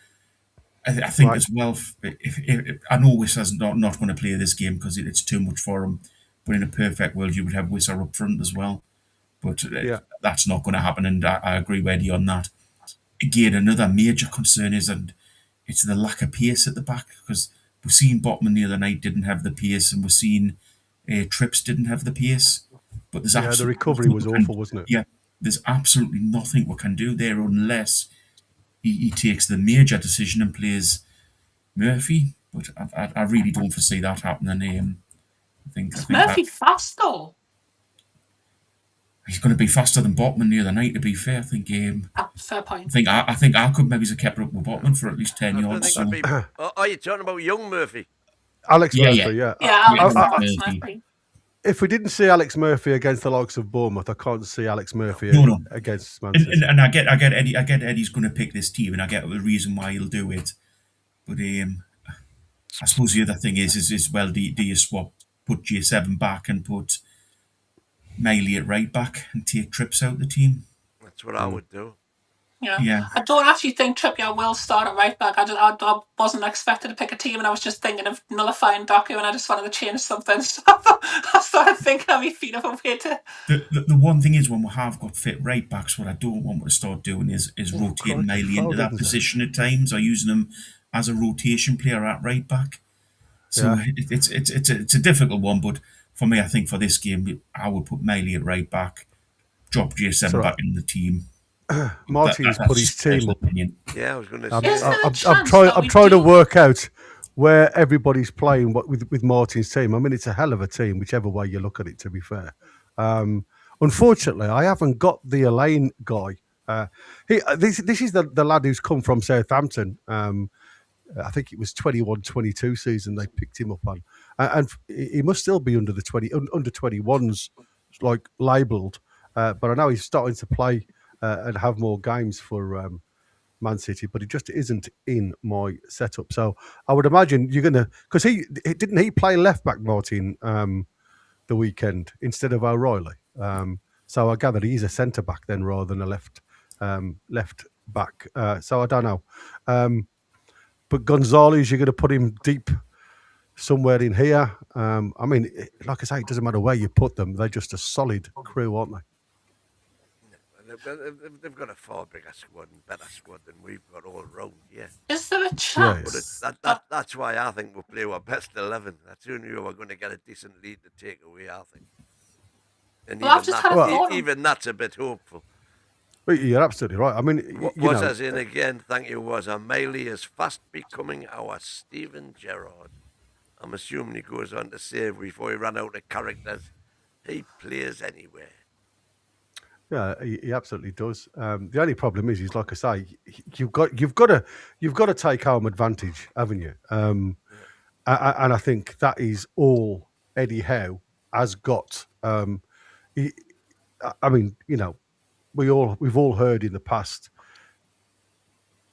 I think as well. If I know Wissa's not going to play this game because it's too much for him. But in a perfect world, you would have Wissa up front as well. But that's not going to happen, and I agree with Eddie on that. Again, another major concern is, and it's the lack of pace at the back, because we've seen Botman the other night didn't have the pace, and we've seen Trips didn't have the pace. But there's the recovery was awful, wasn't it? Yeah, there's absolutely nothing we can do there unless he takes the major decision and plays Murphy. But I really don't foresee that happening. I think Murphy fast though. He's going to be faster than Botman the other night. To be fair, I think. Fair point. I think I could maybe have kept up with Botman for at least 10 yards. So. Are you talking about young Murphy? Alex Murphy, yeah. Alex Murphy. If we didn't see Alex Murphy against the likes of Bournemouth, I can't see Alex Murphy against Man City. And I get Eddie. I get Eddie's going to pick this team, and I get the reason why he'll do it. But I suppose the other thing is well, do you swap, put J7 back and put Miley at right back and take Trips out the team? That's what I would do. Yeah. I don't actually think Trippier will start at right back. I wasn't expected to pick a team, and I was just thinking of nullifying Doku, and I just wanted to change something. So I started thinking on my feet of a way to. The one thing is, when we have got fit right backs, what I don't want to start doing is rotating Miley into that position at times, or using him as a rotation player at right back. So it's a difficult one, but for me, I think for this game, I would put Miley at right back, drop J7 back in the team. Martin's put his team up. Yeah, I was going to say. I'm trying to work out where everybody's playing with Martin's team. I mean, it's a hell of a team, whichever way you look at it, to be fair. Unfortunately, I haven't got the Elaine guy. This is the lad who's come from Southampton. I think it was 21-22 season they picked him up on. And he must still be under the under 21s, like labelled. But I know he's starting to play and have more games for Man City, but it just isn't in my setup. So I would imagine you're going to, because he play left back, Martin, the weekend instead of O'Reilly. So I gather he's a centre back then rather than a left back. So I don't know. But Gonzalez, you're going to put him deep somewhere in here. I mean, like I say, it doesn't matter where you put them; they're just a solid crew, aren't they? They've got a far bigger squad and better squad than we've got all round. Yeah. Is there a chance? That's why I think we'll play our best 11. That's the only way we're going to get a decent lead to take away, I think. And even that's a bit hopeful. But you're absolutely right. I mean, as in again, thank you, Miley is fast becoming our Steven Gerrard. I'm assuming he goes on to say before he ran out of characters, he plays anywhere. Yeah, he absolutely does. The only problem is like I say, you've got to take home advantage, haven't you? And I think that is all Eddie Howe has got. I mean, we've all heard in the past,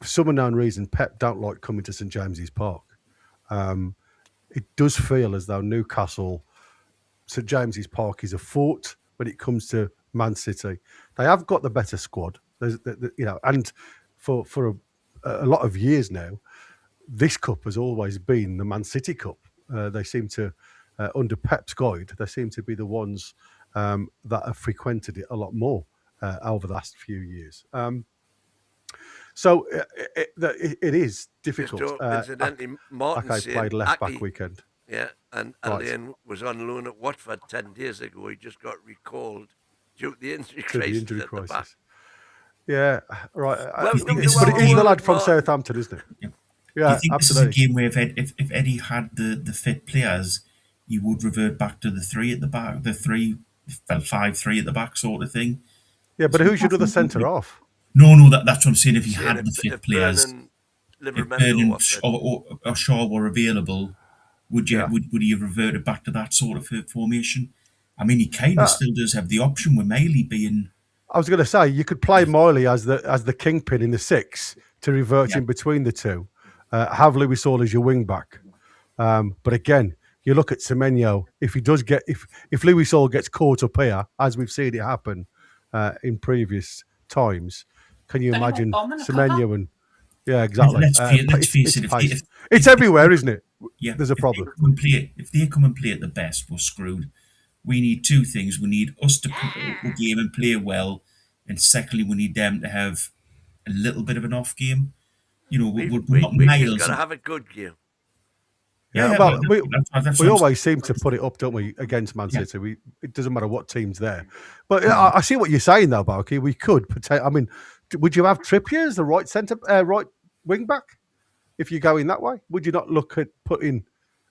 for some unknown reason, Pep don't like coming to St James's Park. It does feel as though Newcastle, St James's Park is a fort when it comes to Man City. They have got the better squad, and for a lot of years now, this cup has always been the Man City Cup. They seem to, under Pep's guide, they seem to be the ones that have frequented it a lot more over the last few years. So it is difficult. Incidentally, Martin played left back weekend. Yeah, and Alain was on loan at Watford 10 days ago. He just got recalled due to the injury crisis. Back. Yeah, right. But it is the lad from Southampton, isn't it? Yeah, I think absolutely. This is a game where if Eddie had the fit players, he would revert back to the 3 at the back, 5-3 at the back sort of thing. Yeah, but who's your other centre off? No, that's what I'm saying. If he had the fit players, if Burnham or Shaw were available, would he have reverted back to that sort of formation? I mean, he kind of still does have the option with Miley being I was going to say you could play Miley as the kingpin in the 6 to revert in between the two. Have Louis Hall as your wing back. But again, you look at Semenyo. If he does get if Louis Hall gets caught up here, as we've seen it happen in previous times, can you imagine Semenyo and exactly. Let's face it. It's everywhere, isn't it? Yeah, there's a problem. If they come and play at the best, we're screwed. We need two things. We need us to play the game and play well, and secondly, we need them to have a little bit of an off game. You know, we're not miles. We've got to have a good game. We always seem to put it up, don't we, against Man City? It doesn't matter what team's there. But I see what you're saying, though, Barky. We could. I mean, would you have Trippier as the right wing back if you go in that way? Would you not look at putting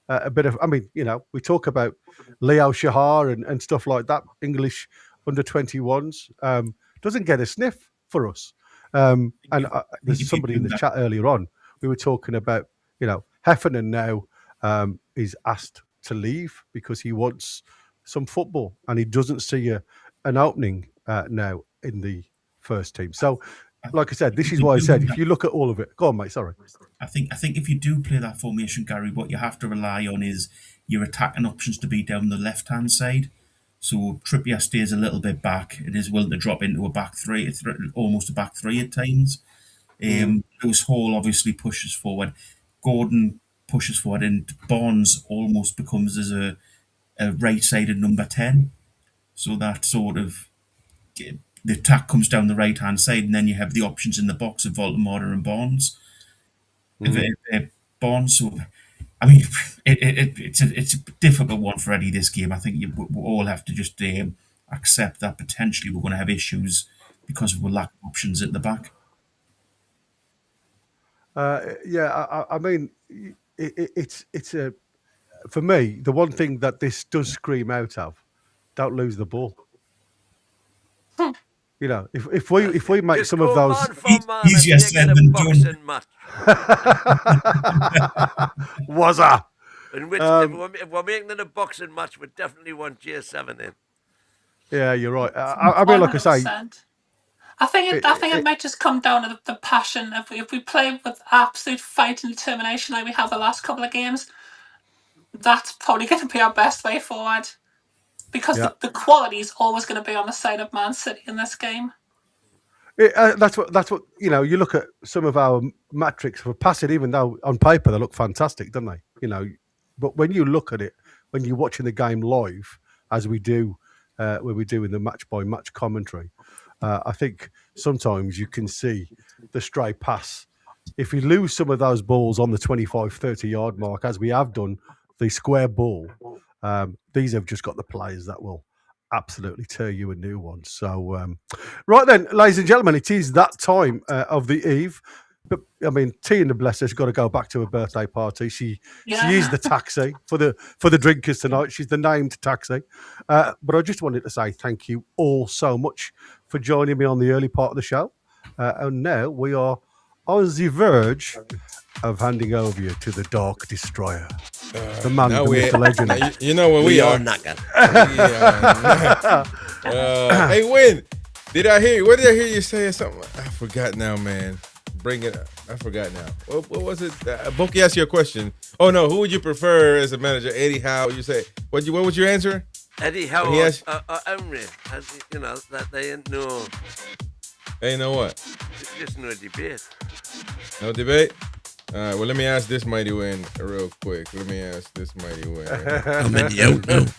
a bit of? I mean, you know, we talk about Leo Shahar and stuff like that. English under 21s doesn't get a sniff for us. And there's somebody in the chat earlier on. We were talking about, you know, Heffernan now. Is asked to leave because he wants some football and he doesn't see an opening now in the first team. So, like I said, this is why I said if you look at all of it, go on, mate. Sorry. I think if you do play that formation, Gary, what you have to rely on is your attacking options to be down the left-hand side. So Trippier stays a little bit back. It is willing to drop into a back three, almost a back three at times. Lewis Hall obviously pushes forward. Gordon pushes forward, and Barnes almost becomes as a right-sided number 10. So that sort of the attack comes down the right-hand side, and then you have the options in the box of Voldemort and Barnes. Barnes, so I mean, it's a difficult one for Eddie this game. I think we all have to just accept that potentially we're going to have issues because of the lack of options at the back. I mean. It's a for me the one thing that this does scream out of: don't lose the ball. You know, if we make some of those easier said than done. Was a in which if we're making it a boxing match, we definitely want J7 in. Yeah, you're right. I mean, like I say. I think it might just come down to the passion. If we play with absolute fight and determination like we have the last couple of games, that's probably going to be our best way forward. Because the quality is always going to be on the side of Man City in this game. That's what you know. You look at some of our metrics for passing, even though on paper they look fantastic, don't they? You know, but when you look at it, when you're watching the game live, as we do, when we do in the match by match commentary. I think sometimes you can see the stray pass. If we lose some of those balls on the 25, 30 yard mark, as we have done, the square ball, these have just got the players that will absolutely tear you a new one. So, right then, ladies and gentlemen, it is that time of the eve. But I mean, T in the Blesser's got to go back to her birthday party. She is the taxi for the drinkers tonight. She's the named taxi. But I just wanted to say thank you all so much for joining me on the early part of the show. And now we are on the verge of handing over you to the Dark Destroyer, the man, the myth, the legend. You know where we are. Hey, Win, what did I hear you say something? I forgot now, man. Bring it up. I forgot now. What was it? Boki asked you a question. Oh no, who would you prefer as a manager? Eddie Howe? You say what was your answer? Eddie Howe or Emery? You know that they ain't no. They ain't no what? Just no debate. No debate. All right. Well, let me ask this mighty win real quick. I'm in the out.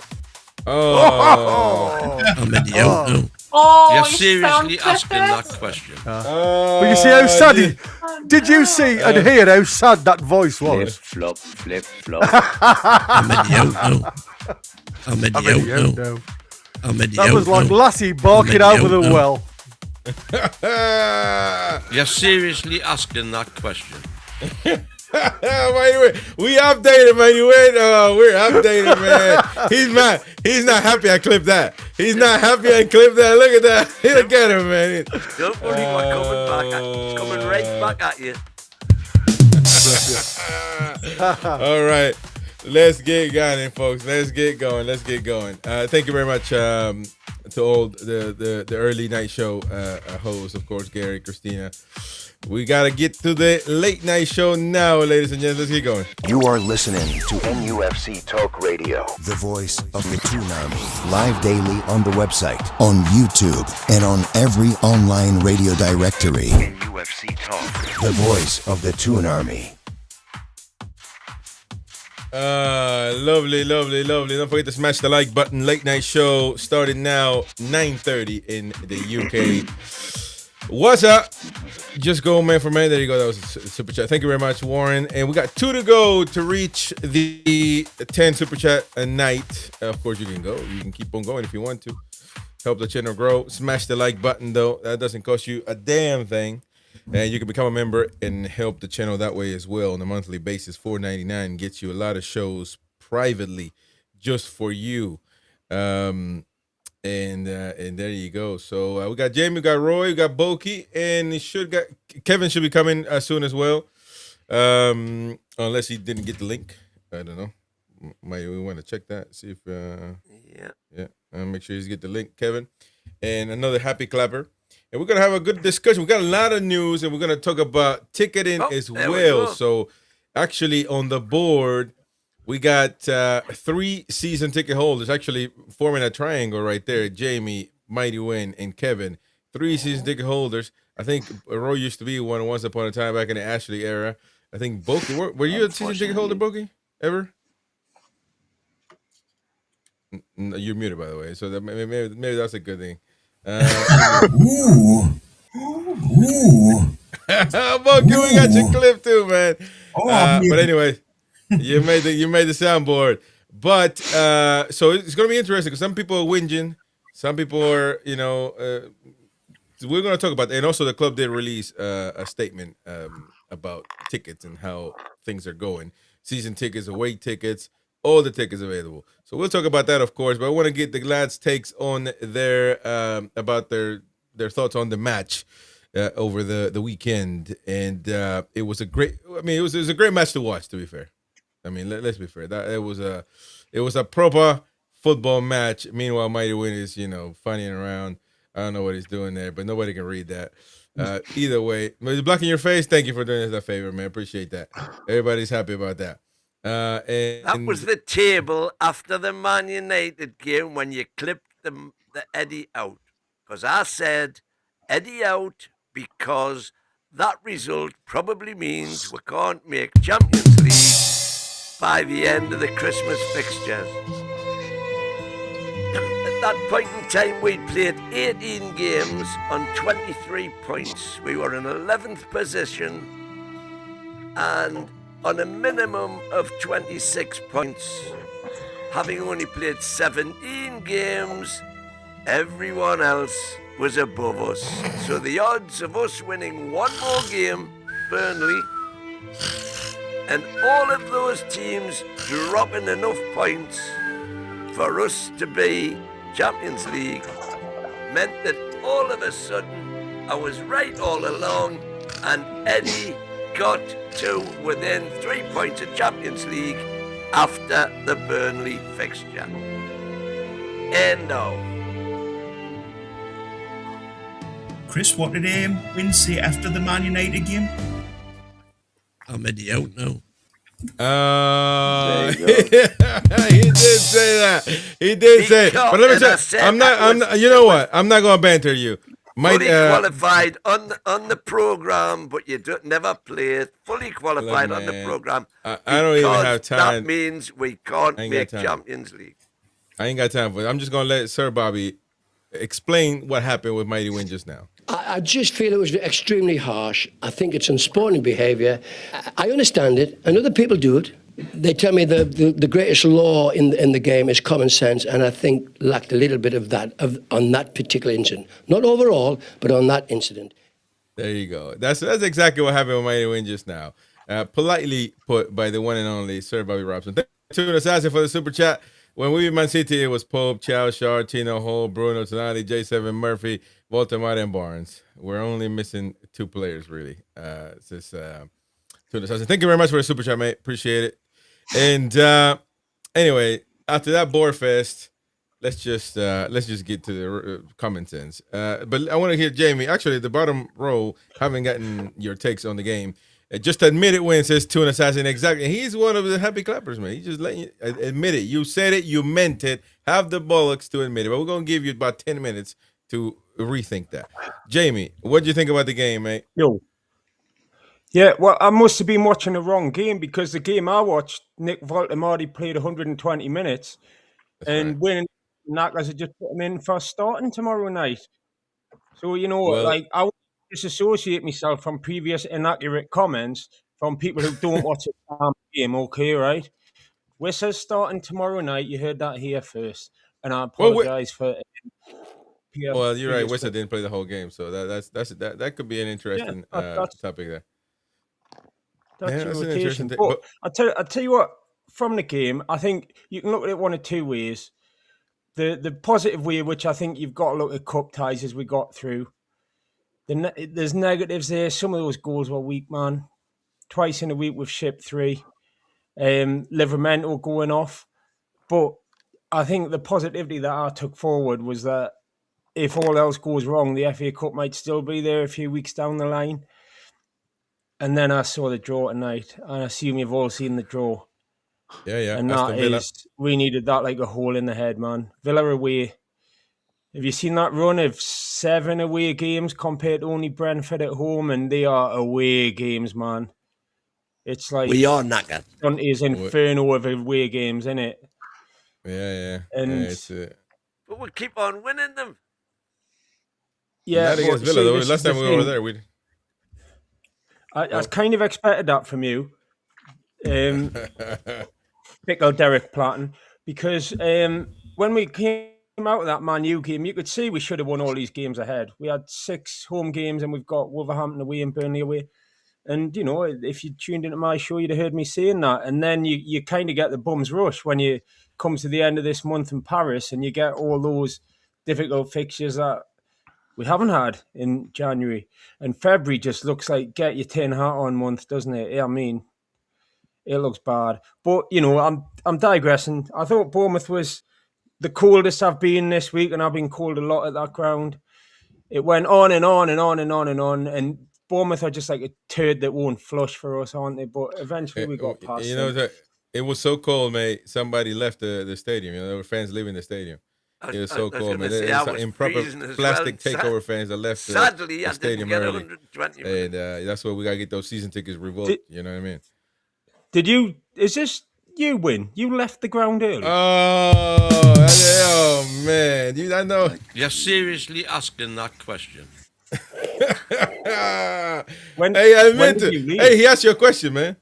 Oh. I'm in the out. Oh, you're seriously asking that question. But you see how sad did you see and hear how sad that voice was? Flip, flop. I'm in the out. That was like Lassie barking over the well. You're seriously asking that question. We updated, man. We're updated, man. He's mad. He's not happy I clipped that. He's not happy I clipped that. Look at that. Look at him, man. Don't worry, we're coming back. It's coming right back at you. All right. Let's get going, folks. Let's get going. Thank you very much to to all the early night show hosts, of course, Gary, Christina. We got to get to the late night show now, ladies and gentlemen. Let's get going. You are listening to NUFC Talk Radio. The voice of the Toon Army. Live daily on the website, on YouTube, and on every online radio directory. NUFC Talk. The voice of the Toon Army. Lovely. Don't forget to smash the like button. Late night show starting now, 9:30 in the UK. What's up? Just go man for man. There you go. That was a super chat. Thank you very much, Warren. And we got 2 to go to reach the 10 super chat a night. Of course, you can go. You can keep on going if you want to. Help the channel grow. Smash the like button, though. That doesn't cost you a damn thing. And you can become a member and help the channel that way as well on a monthly basis. $4.99 gets you a lot of shows privately just for you. And there you go. So we got Jamie, we got Roy, we got Boki, and Kevin should be coming soon as well. Unless he didn't get the link. I don't know. We want to check that. See if yeah. Make sure you get the link, Kevin. And another happy clapper. And we're gonna have a good discussion. We got a lot of news, and we're gonna talk about ticketing as well. So actually on the board, we got 3 season ticket holders actually forming a triangle right there. Jamie, Mighty Win, and Kevin. 3 season ticket holders. I think Roy used to be one once upon a time back in the Ashley era. I think Boki, were you a season ticket holder, Boki, ever? You're muted, by the way. So that maybe that's a good thing. Boki, we got your clip too, man. But anyway. You made the soundboard, but so it's gonna be interesting because some people are whinging, some people are we're gonna talk about that. And also the club did release a statement about tickets and how things are going, season tickets, away tickets, all the tickets available. So we'll talk about that, of course. But I want to get the lads' takes on their about their thoughts on the match over the weekend, and it was a great. I mean, it was a great match to watch. To be fair. I mean, let's be fair. That it was a proper football match. Meanwhile, Mighty Win is funnying around. I don't know what he's doing there, but nobody can read that. Either way, blocking your face. Thank you for doing us a favor, man. Appreciate that. Everybody's happy about that. And that was the table after the Man United game when you clipped the Eddie out, because I said Eddie out because that result probably means we can't make Champions League by the end of the Christmas fixtures. At that point in time, we'd played 18 games on 23 points. We were in 11th position and on a minimum of 26 points. Having only played 17 games, everyone else was above us. So the odds of us winning one more game, Burnley, and all of those teams dropping enough points for us to be Champions League meant that all of a sudden I was right all along, and Eddie got to within 3 points of Champions League after the Burnley fixture. End of. Chris, what did Win say after the Man United game? I'm Eddie out now. He did say that. He did say it. But let me tell you, I'm not. You know what? I'm not gonna banter you. Fully qualified on the program, but you never played. Fully qualified on the program. I don't even have time. That means we can't make Champions League. I ain't got time for it. I'm just gonna let Sir Bobby explain what happened with Mighty Win just now. I just feel it was extremely harsh. I think it's unsporting behaviour. I understand it, and other people do it. They tell me the greatest law in the game is common sense, and I think lacked a little bit of that on that particular incident. Not overall, but on that incident. There you go. That's exactly what happened with Mighty Win just now. Politely put by the one and only Sir Bobby Robson. Thank you to Assassin for the super chat. When we were in Man City, it was Pope, Chow, Shar, Tino, Hall, Bruno, Tonali, J7, Murphy, Voltamar, and Barnes. We're only missing 2 players, really. It's just, thank you very much for the super chat, mate. Appreciate it. And anyway, after that board fest, let's just get to the common sense. But I want to hear Jamie. Actually, the bottom row haven't gotten your takes on the game. Just admit it when it says Toon Assassin. Exactly. He's one of the happy clappers, man. He just letting you admit it. You said it. You meant it. Have the bollocks to admit it. But we're gonna give you about 10 minutes to rethink that. Jamie, what do you think about the game, mate? Yo. Yeah, well, I must have been watching the wrong game because the game I watched, Nick Voltemade played 120 minutes and winning Knackers had just put him in for starting tomorrow night. So, you know, like, I would disassociate myself from previous inaccurate comments from people who don't watch the game, okay, right? Whistler's starting tomorrow night. You heard that here first. And I apologize for... Well, you're right. Whistler didn't play the whole game, so that could be an interesting topic there. That's an interesting thing. But I'll tell you what, from the game, I think you can look at it one of two ways. The positive way, which I think you've got to look at cup ties as we got through. There's negatives there. Some of those goals were weak, man. Twice in a week we've shipped 3. Livermento going off. But I think the positivity that I took forward was that if all else goes wrong, the FA Cup might still be there a few weeks down the line. And then I saw the draw tonight, and I assume you've all seen the draw. Yeah. And that is, we needed that like a hole in the head, man. Villa away. Have you seen that run of 7 away games compared to only Brentford at home? And they are away games, man. It's like... We are knackered. Is inferno of away games, isn't it? Yeah. And but we'll keep on winning them. Yeah. Not against Villa, though. Last time we were over there, we... I kind of expected that from you, Pickle Derek Platten, because when we came out of that Man U game, you could see we should have won all these games ahead. We had 6 home games and we've got Wolverhampton away and Burnley away. And, you know, if you tuned into my show, you'd have heard me saying that. And then you kind of get the bum's rush when you come to the end of this month in Paris and you get all those difficult fixtures that we haven't had in January. And February just looks like get your tin hat on month, doesn't it? I mean, it looks bad. But, you know, I'm digressing. I thought Bournemouth was the coldest I've been this week, and I've been cold a lot at that ground. It went on and on and on and on and on. And Bournemouth are just like a turd that won't flush for us, aren't they? But eventually we got past You know, it was so cold, mate. Somebody left the stadium. You know, there were fans leaving the stadium. It was so cold, man. There's improper plastic takeover fans that left the stadium early. And that's why we got to get those season tickets revoked. You know what I mean? Is this you win? You left the ground early? Oh man. I know. You're seriously asking that question. Hey, he asked you a question, man.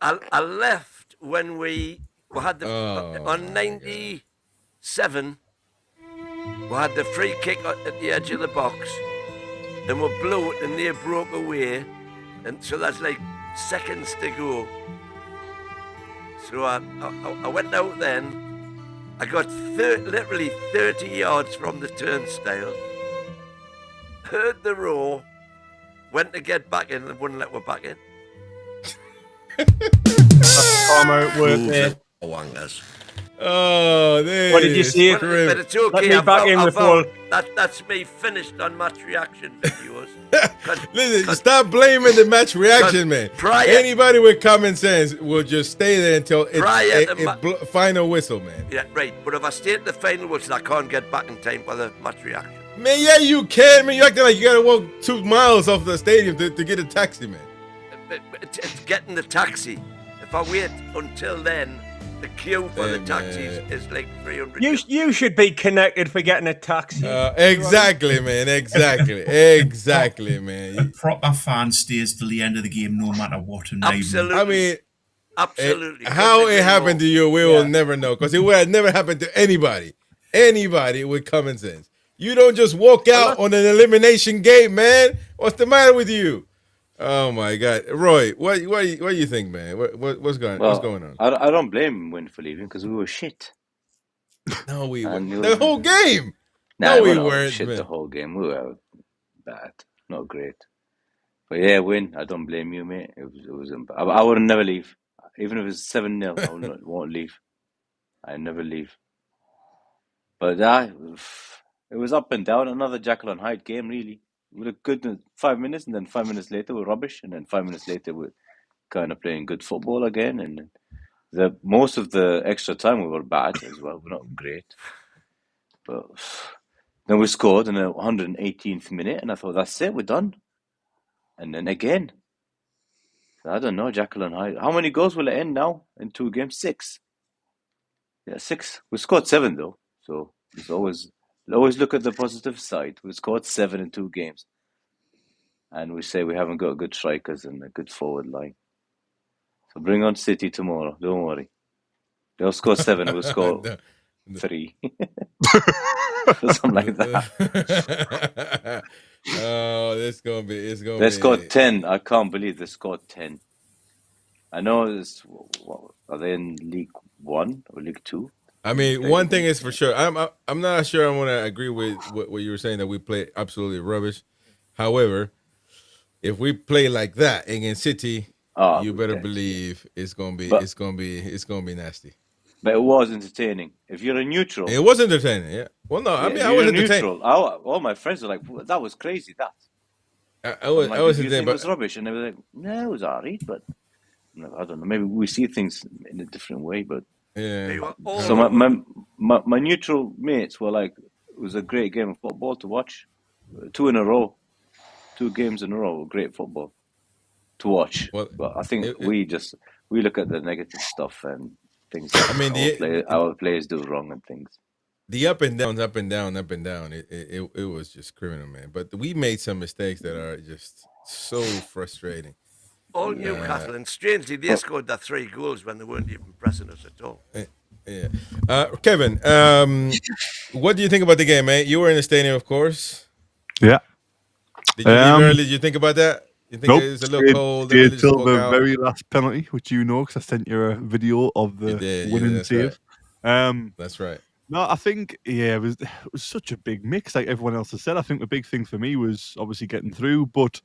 I left when we had on 97. We had the free kick at the edge of the box, and we blew it, and they broke away, and so that's like seconds to go. So I went out then. I got literally 30 yards from the turnstile. Heard the roar, went to get back in, and wouldn't let me back in. That's karma at work there. Oh, what did you see? But it's okay. That's me finished on match reaction videos. Listen, stop blaming the match reaction, man. Anybody with common sense will just stay there until final whistle, man. Yeah, right. But if I stay at the final whistle, I can't get back in time for the match reaction. Man, yeah, you can, man. You acting like you gotta walk 2 miles off the stadium to get a taxi, man. It's getting the taxi. If I wait until then, the queue for the taxis is like 300. You should be connected for getting a taxi. Exactly, man. Exactly, man. A proper fan stays till the end of the game, no matter what. And absolutely. I mean, absolutely. How it happened to you, we will never know, because it would have never happened to anybody with common sense. You don't just walk out on an elimination game, man. What's the matter with you? Oh my God, Roy, what do you think, man? What's going on? I don't blame Win for leaving because we were shit. No, we weren't. The whole game. No, we weren't shit. Man. The whole game, we were bad, not great. But yeah, Win, I don't blame you, mate. It was. I would never leave, even if it's 7-0. I won't leave. I never leave. But it was up and down. Another Jekyll and Hyde game, really. We looked good in 5 minutes, and then 5 minutes later we're rubbish, and then 5 minutes later we're kind of playing good football again. And most of the extra time we were bad as well. We're not great. But then we scored in the 118th minute, and I thought, that's it, we're done. And then again, I don't know, Jekyll and Hyde. How many goals will it end now in 2 games? 6. Yeah, 6. We scored 7 though, so it's always look at the positive side. We scored 7 in 2 games, and we say we haven't got good strikers and a good forward line. So bring on City tomorrow. Don't worry, they'll score 7. We'll score 3, something like that. Oh, it's gonna be. They scored 10. I can't believe they scored 10. I know are they in League 1 or League 2? I mean, one thing is for sure. I'm not sure I want to agree with what you were saying that we play absolutely rubbish. However, if we play like that against City, you better believe it's gonna be nasty. But it was entertaining. If you're a neutral, it was entertaining. Yeah. Well, no, I mean I was entertained. All my friends were like, "That was crazy." I was entertained, but it was rubbish, and they were like, "No, it was alright." But I don't know. Maybe we see things in a different way, but. Yeah. So my neutral mates were like, it was a great game of football to watch. 2 in a row, 2 games in a row, great football to watch. Well, but I think we look at the negative stuff and things that our players do wrong and things. The up and down. It was just criminal, man. But we made some mistakes that are just so frustrating. All Newcastle, and strangely, they scored their 3 goals when they weren't even pressing us at all. Yeah. Kevin, what do you think about the game, mate? You were in the stadium, of course. Yeah. Did you leave early? Did you think about that? You think it was a little cold? Until the very last penalty, which because I sent you a video of the winning save. Right. That's right. No, I think it was such a big mix, like everyone else has said. I think the big thing for me was obviously getting through, but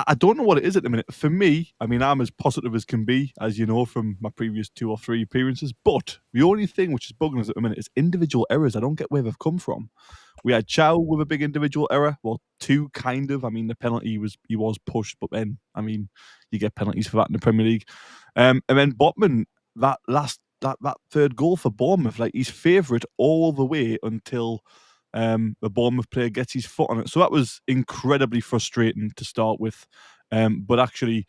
I don't know what it is at the minute. For me, I mean, I'm as positive as can be, as you know, from my previous 2 or 3 appearances. But the only thing which is bugging us at the minute is individual errors. I don't get where they've come from. We had Chow with a big individual error. Well, 2 kind of. I mean, the penalty he was pushed, but then, I mean, you get penalties for that in the Premier League. And then Botman, that 3rd goal for Bournemouth, like his favourite all the way until the Bournemouth player gets his foot on it. So that was incredibly frustrating to start with. But actually,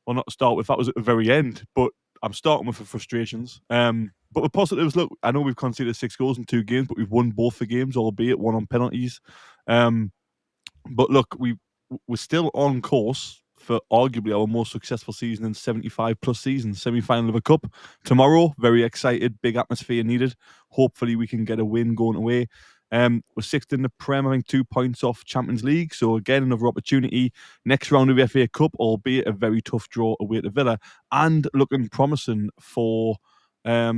well, not to start with, that was at the very end. But I'm starting with the frustrations. But the positives, look, I know we've conceded 6 goals in 2 games, but we've won both the games, albeit one on penalties. But look, we're still on course for arguably our most successful season in 75-plus seasons, semi-final of a cup. Tomorrow, very excited, big atmosphere needed. Hopefully we can get a win going away. We're 6th in the Prem, I think 2 points off Champions League. So again, another opportunity. Next round of the FA Cup, albeit a very tough draw away to Villa, and looking promising for a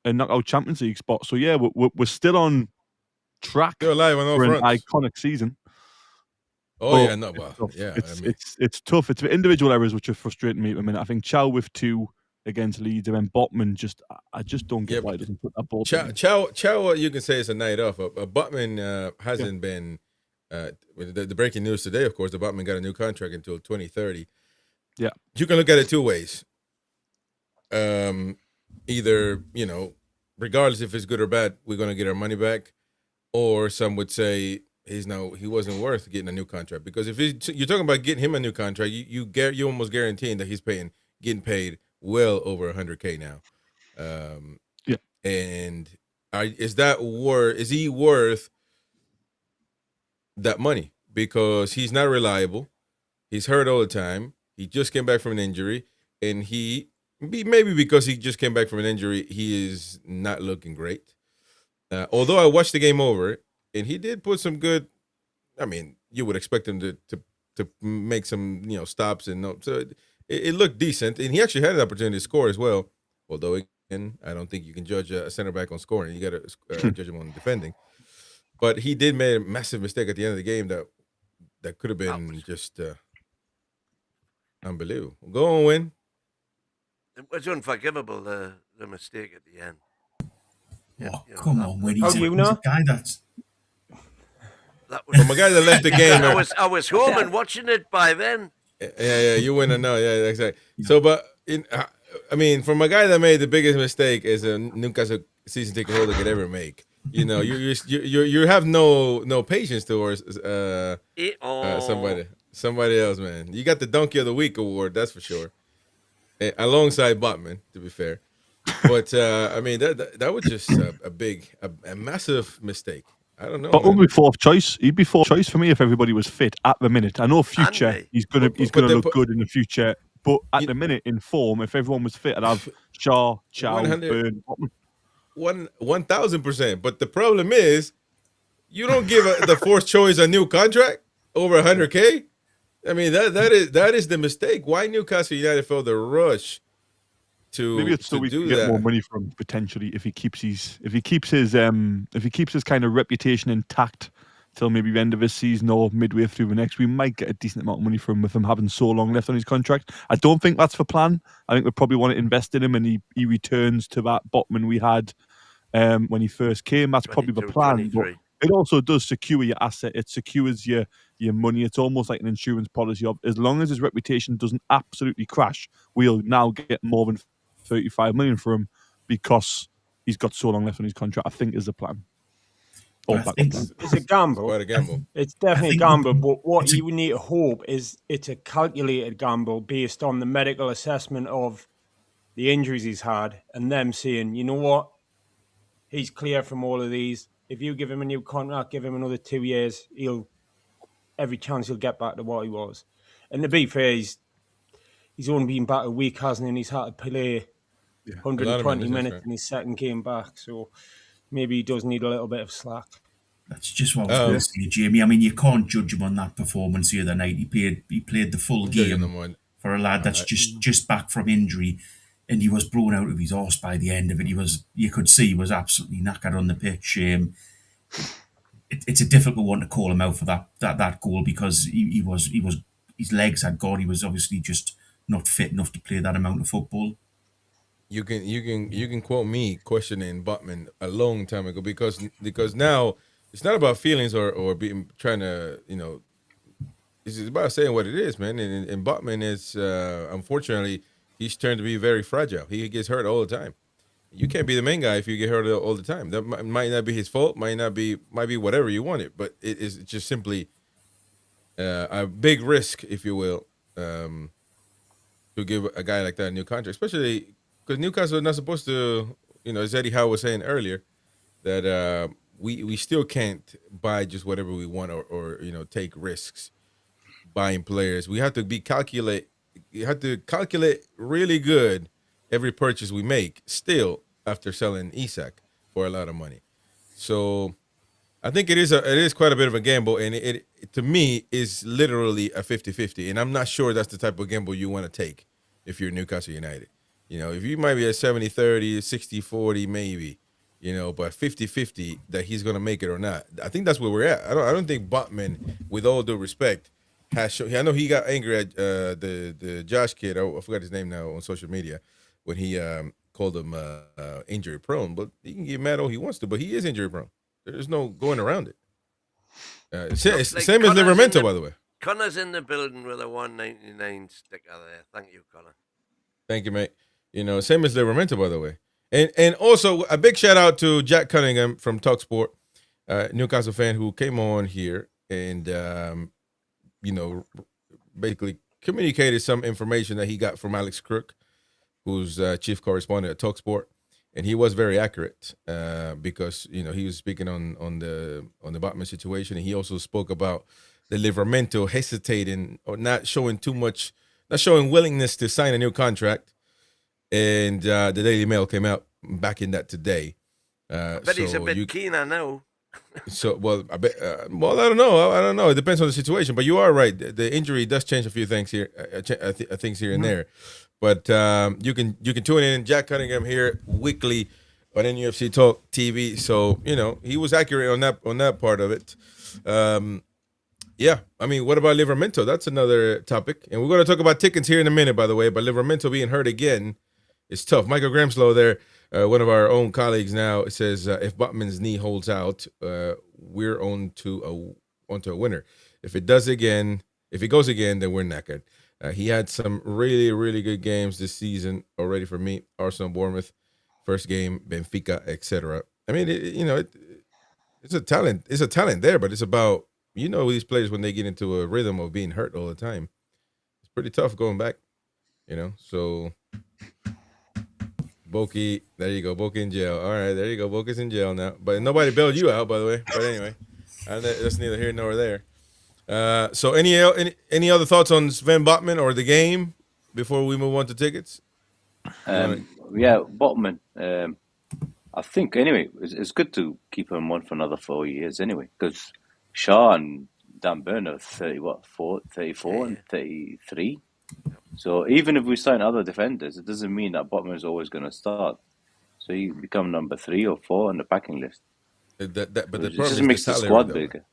knockout Champions League spot. So yeah, we're still on track for an iconic season. It's tough. It's the individual errors which are frustrating me at the minute. I think Chow with 2 against Leeds, and then Botman I just don't get why he doesn't put that ball. Chow, you can say it's a night off. Botman hasn't been. The breaking news today, of course, the Botman got a new contract until 2030. Yeah, you can look at it 2 ways. Either regardless if it's good or bad, we're going to get our money back, or some would say he wasn't worth getting a new contract, because if you're talking about getting him a new contract, you almost guaranteeing that he's getting paid well over $100K now. And is he worth that money? Because he's not reliable. He's hurt all the time. He just came back from an injury, and maybe because he just came back from an injury, he is not looking great. Although I watched the game over, and he did put some good. I mean, you would expect him to make some stops, and so it looked decent, and he actually had an opportunity to score as well. Although again, I don't think you can judge a center back on scoring; you got to judge him on defending. But he did make a massive mistake at the end of the game that could have been just unbelievable. Go on, win. It was unforgivable, the mistake at the end. Oh, come on, when How he's, do you he's know? a guy that's That was, From a guy that left the game. I was home and watching it by then. Yeah, you wouldn't know. Yeah, exactly. So, but I mean, from a guy that made the biggest mistake as a Newcastle season ticket holder could ever make, you know, you have no patience towards somebody else, man. You got the Donkey of the Week award, that's for sure, alongside Botman, to be fair. But I mean, that was just a massive mistake. I don't know. But would be fourth choice. He'd be fourth choice for me if everybody was fit at the minute. I know future he's gonna look good in the future, but at the minute in form, if everyone was fit, I'd have Shaw, Chow, Burn, Botman. 1,000%. But the problem is, you don't give the fourth choice a new contract over 100K. I mean that is the mistake. Why Newcastle United felt the rush to maybe it's so we can get more money from potentially if he keeps his kind of reputation intact till maybe the end of his season or midway through the next. We might get a decent amount of money from him with him having so long left on his contract. I don't think that's the plan. I think we probably want to invest in him and he returns to that Botman we had when he first came. That's probably the plan. But it also does secure your asset. It secures your money. It's almost like an insurance policy of as long as his reputation doesn't absolutely crash, we'll now get more than 35 million for him because he's got so long left on his contract. I think is the plan. It's a gamble. Quite a gamble. It's definitely a gamble, but what you need to hope is it's a calculated gamble based on the medical assessment of the injuries he's had and them saying, you know what, he's clear from all of these. If you give him a new contract, give him another 2 years, every chance he'll get back to what he was. And to be fair, he's only been back a week, hasn't he? And he's had to play 120 minutes in his second game back. So maybe he does need a little bit of slack. That's just what I was going to say, Jamie. I mean, you can't judge him on that performance the other night. He played the full game for a lad that's just back from injury, and he was blown out of his horse by the end of it. You could see he was absolutely knackered on the pitch. It's a difficult one to call him out for that goal because he was his legs had gone. He was obviously just not fit enough to play that amount of football. You can quote me questioning Botman a long time ago because now it's not about feelings or being trying to it's about saying what it is, man. And Botman is unfortunately he's turned to be very fragile. He gets hurt all the time. You can't be the main guy if you get hurt all the time. That might not be his fault. Might be whatever you want it, but it is just simply a big risk, if you will, to give a guy like that a new contract, especially because Newcastle is not supposed to, as Eddie Howe was saying earlier, that we still can't buy just whatever we want or take risks buying players. We have to calculate. You have to calculate really good every purchase we make still after selling Isak for a lot of money. So I think it is quite a bit of a gamble, and it to me is literally a 50-50, and I'm not sure that's the type of gamble you want to take if you're Newcastle United. If you might be at 70-30, 60-40 maybe, but 50-50 that he's going to make it or not. I think that's where we're at. I don't think Botman, with all due respect, has shown. I know he got angry at the Josh kid. I forgot his name now on social media when he called him injury prone. But he can get mad all he wants to, but he is injury prone. There's no going around it. Same as Livramento, by the way. Connor's in the building with a 199 sticker there. Thank you, Connor. Thank you, mate. Same as Livramento, by the way. And also a big shout out to Jack Cunningham from TalkSport, Newcastle fan who came on here and basically communicated some information that he got from Alex Crook, who's chief correspondent at TalkSport, and he was very accurate because he was speaking on the Botman situation, and he also spoke about the Livramento hesitating or not showing willingness to sign a new contract, and the Daily Mail came out backing that today. But he's a bit keener now. So I bet. I don't know. It depends on the situation. But you are right. The injury does change a few things here, things here and there. But you can tune in Jack Cunningham here weekly on NUFC Talk TV. So he was accurate on that part of it. Yeah. I mean, what about Livramento? That's another topic, and we're going to talk about tickets here in a minute. By the way, but Livramento being hurt again it's tough. Michael Gramslow there, one of our own colleagues now, says if Botman's knee holds out, we're onto a winner. If it goes again, then we're knackered. He had some really, really good games this season already for me. Arsenal, Bournemouth, first game, Benfica, etc. I mean, it's a talent. It's a talent there, but it's about, these players when they get into a rhythm of being hurt all the time. It's pretty tough going back, So, Boki, there you go. Boki in jail. All right, there you go. Boki's in jail now. But nobody bailed you out, by the way. But anyway, that's neither here nor there. So any other thoughts on Sven Botman or the game before we move on to tickets? Botman. I think anyway, it's good to keep him on for another 4 years anyway, because Shaw and Dan Burn are 34 and 33. So even if we sign other defenders, it doesn't mean that Botman is always going to start. So he become number 3 or 4 on the packing list. But the it just makes the squad bigger.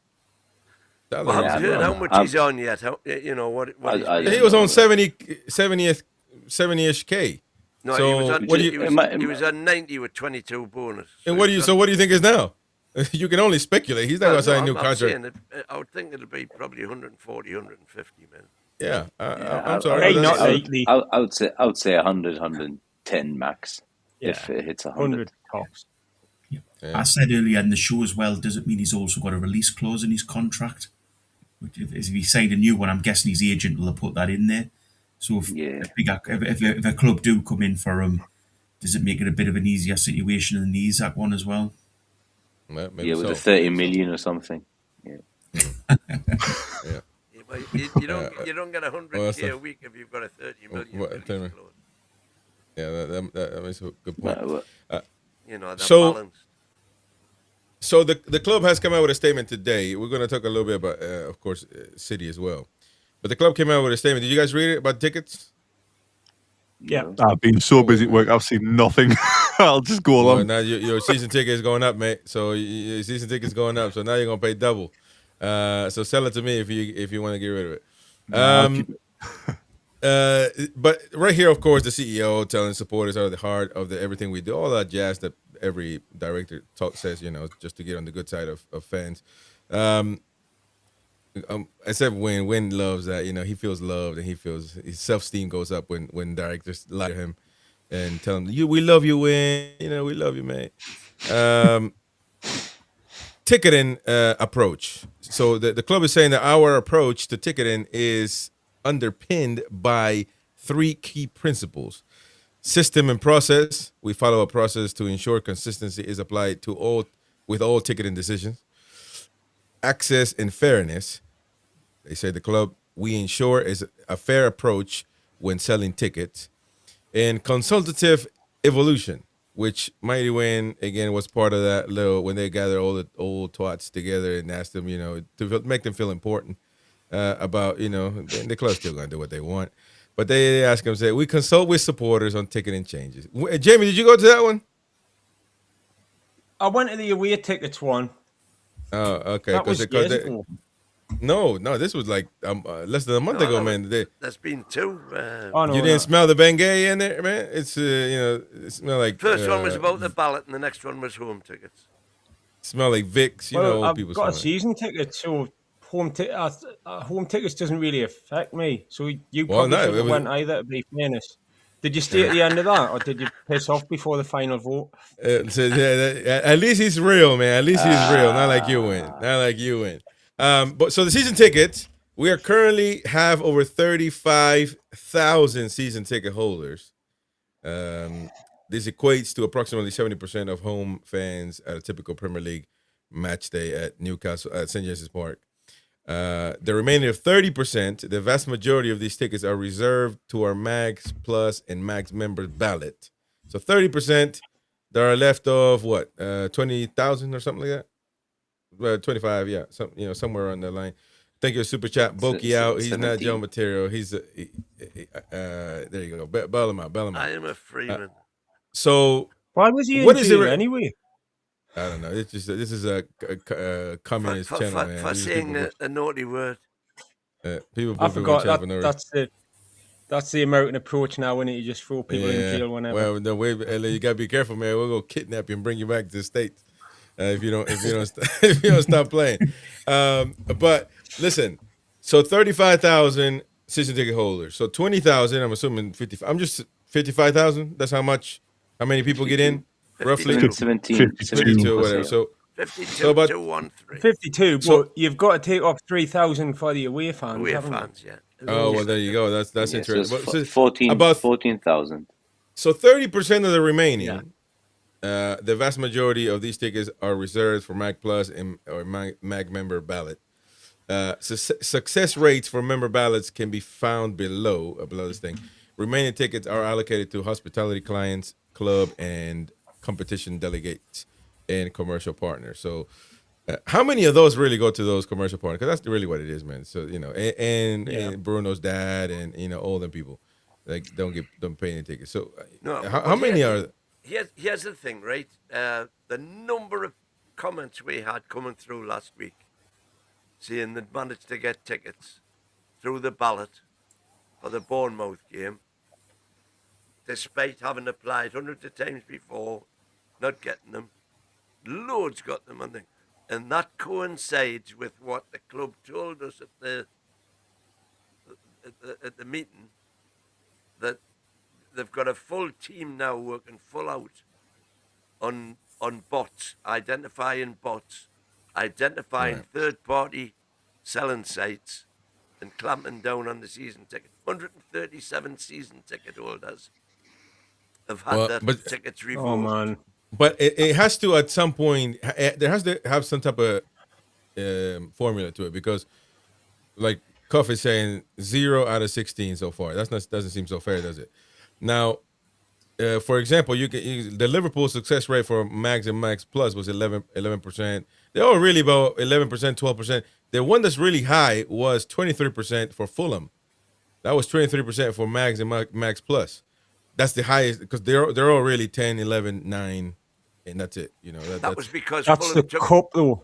Well, I haven't heard how much he's on yet. He was on 70-ish K. No, so he was on 90 with 22 bonus. And what do you think is now? You can only speculate. He's not going to sign a new contract. I would think it'll be probably 140, 150, man. Yeah, I'm sorry. Not lately. I would say 100, 110 max if it hits 100 tops. Yeah. I said earlier in the show as well, does it mean he's also got a release clause in his contract? If he signed a new one, I'm guessing his agent will have put that in there. So if a club do come in for him, does it make it a bit of an easier situation in the Isaac one as well? With the 30 million or something. Yeah. You don't get 100K a week if you've got a 30 million release clause. Yeah, that makes a good point. Balanced. So the club has come out with a statement today. We're going to talk a little bit about, of course, City as well. But the club came out with a statement. Did you guys read it about tickets? Yeah. I've been so busy at work, I've seen nothing. I'll just go along. Now your season ticket is going up, mate. So your season ticket is going up. So now you're going to pay double. So sell it to me if you want to get rid of it. But right here, of course, the CEO telling supporters are the heart of everything we do, all that jazz that every director says, just to get on the good side of fans. Except when loves that, he feels loved and he feels his self-esteem goes up when directors lie to him and tell him, we love you, Win. We love you, mate. Ticketing approach. So the club is saying that our approach to ticketing is underpinned by 3 key principles. System and process. We follow a process to ensure consistency is applied with all ticketing decisions. Access and fairness. They say the club, we ensure is a fair approach when selling tickets. And consultative evolution, which Mighty Win, again, was part of that when they gather all the old twats together and asked them, to make them feel important about, the club's still going to do what they want. But they ask them, say, we consult with supporters on ticketing changes. Jamie, did you go to that one? I went to the away tickets one. Oh, okay. That was years ago. No, this was like less than a month ago, man. That's been 2. You didn't smell the Bengay in there, man? It's, it smelled like... First one was about the ballot and the next one was home tickets. Smell like Vicks, I've people got a season ticket, so home tickets doesn't really affect me. So you probably shouldn't have went either, to be fairness. Did you stay at the end of that, or did you piss off before the final vote? At least he's real, man. At least he's real. Not like you win. But so the season tickets, we are currently have over 35,000 season ticket holders. This equates to approximately 70% of home fans at a typical Premier League match day at Newcastle at St. James's Park. The remaining of 30%, the vast majority of these tickets are reserved to our Max Plus and Max members ballot. So 30%, there are left of what, 20,000 or something like that? 25, yeah, somewhere on the line. Thank you, super chat. Boki out. He's 17. Not Joe material. He's there. You go. Bail him out. I am a Freeman. So why was he in jail anyway? I don't know. It's just this is a communist channel, man. For saying a naughty word. People I forgot that's it. That's the American approach now, when you just throw people in jail whenever. Well, no, wait, you gotta be careful, man. We'll go kidnap you and bring you back to the States if you don't if you don't stop playing. But listen, so 35,000 season ticket holders. So 20,000. I'm assuming 50. I'm just 55,000. That's how many people get in roughly? 52, whatever. So 52 about to 1-3. 52, but you've got to take off 3,000 for the away fans. Away haven't fans, you? yeah. Oh, well, there you go. That's interesting. So 14,000. So 30% of the remaining, the vast majority of these tickets are reserved for MAG Plus or MAG member ballot. Success rates for member ballots can be found below this thing. Remaining tickets are allocated to hospitality clients, club, and competition delegates and commercial partners. So how many of those really go to those commercial partners? Because that's really what it is, man. So, and Bruno's dad and, all them people, like, don't pay any tickets. So how many are... Here's the thing, right? The number of comments we had coming through last week saying they'd managed to get tickets through the ballot for the Bournemouth game, despite having applied hundreds of times before, not getting them. Loads got them, I think. And that coincides with what the club told us at the meeting, that they've got a full team now working full out on bots, identifying third-party selling sites, and clamping down on the season ticket. 137 season ticket holders have had their tickets revoked. Oh, man. But it has to, at some point, there has to have some type of formula to it, because, like Cuff is saying, 0 out of 16 so far. Doesn't seem so fair, does it? Now, for example, the Liverpool success rate for Mags and Mags Plus was 11%. They're all really about 11%, 12%. The one that's really high was 23% for Fulham. That was 23% for Mags and Mags Plus. That's the highest, because they're all really 10, 11, 9, and that's it. That was because that's Fulham the cup, though.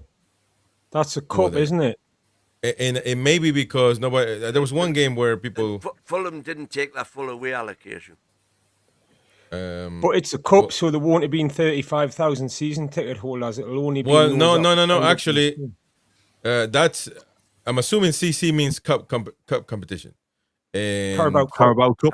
That's a cup, isn't it? And it may be because nobody. There was one game where people. Fulham didn't take that full away allocation. But it's a cup, so there won't have been 35,000 season ticket holders. It'll only be. Well, no. Actually, that's. I'm assuming CC means cup competition. And Carabao Cup.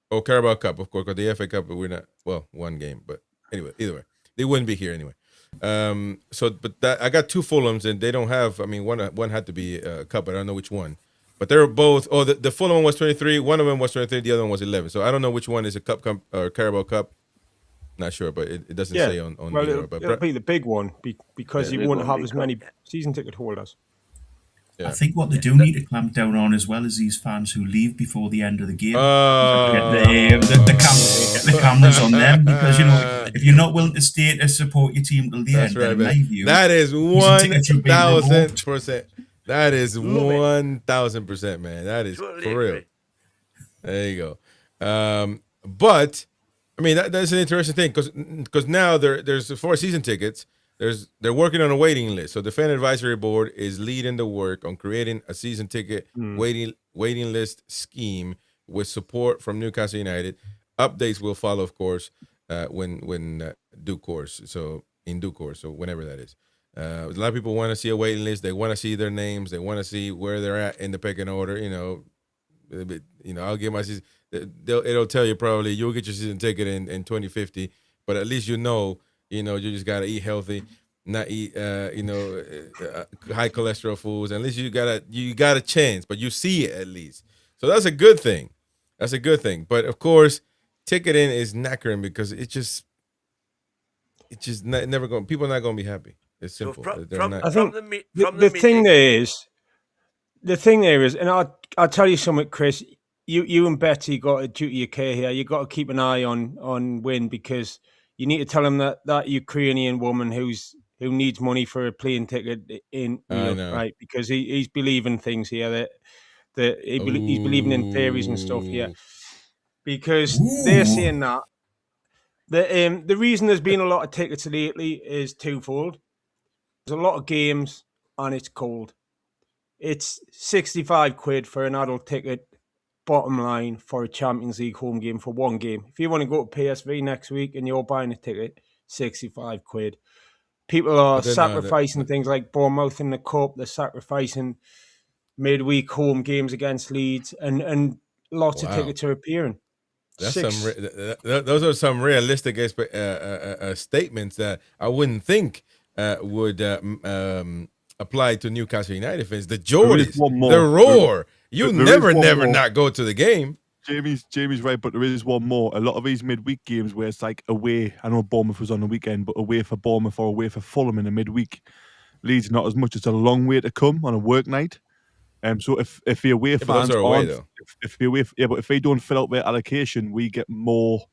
Oh, Carabao Cup, of course. Because the FA Cup, we're not. Well, one game, but anyway, either way, they wouldn't be here anyway. But I got two Fulhams, and they don't have. I mean, one had to be a cup, but I don't know which one. But they're both. Oh, the Fulham one was 23. One of them was 23. The other one was 11. So I don't know which one is a cup or Carabao Cup. Not sure, but it doesn't say on. Well, it'll be the big one because you won't have as many season ticket holders. Yeah. I think what they do need to clamp down on as well is these fans who leave before the end of the game. Get the cameras on them, because if you're not willing to stay to support your team till the end, right, then in my view, that is 1,000%. That is 1,000%, man. That is for real. There you go. But I mean that's an interesting thing, because now there's 4 season tickets. They're working on a waiting list. So the Fan Advisory Board is leading the work on creating a season ticket waiting list scheme with support from Newcastle United. Updates will follow, of course, when due course. So in due course, so whenever that is. A lot of people want to see a waiting list. They want to see their names. They want to see where they're at in the pecking order. I'll get my season. It'll tell you probably you'll get your season ticket in 2050, but at least you just got to eat healthy, not eat high cholesterol foods. At least you got a chance, but you see it at least. So that's a good thing. But of course, ticketing is knackering, because never going. People are not going to be happy. It's simple. I think the thing there is, and I'll tell you something, Chris. You and Betty got a duty of care here. You got to keep an eye on Win, because you need to tell him that Ukrainian woman who needs money for a plane ticket right, because he's believing things here that he's believing in theories and stuff here, because they're saying that the reason there's been a lot of tickets lately is twofold. There's a lot of games and it's cold. It's 65 quid for an adult ticket bottom line for a Champions League home game for one game. If you want to go to PSV next week and you're buying a ticket, 65 quid. People are sacrificing things like Bournemouth in the Cup. They're sacrificing midweek home games against Leeds, and lots of tickets are appearing. That's those are some realistic statements that I wouldn't think would apply to Newcastle United fans. The Geordies, the roar. You never not go to the game. Jamie's right, but there is one more. A lot of these midweek games where it's like away. I know Bournemouth was on the weekend, but away for Bournemouth or away for Fulham in a midweek. Leeds not as much. It's a long way to come on a work night. So if the away fans aren't, if the away, but if they don't fill out their allocation, we get more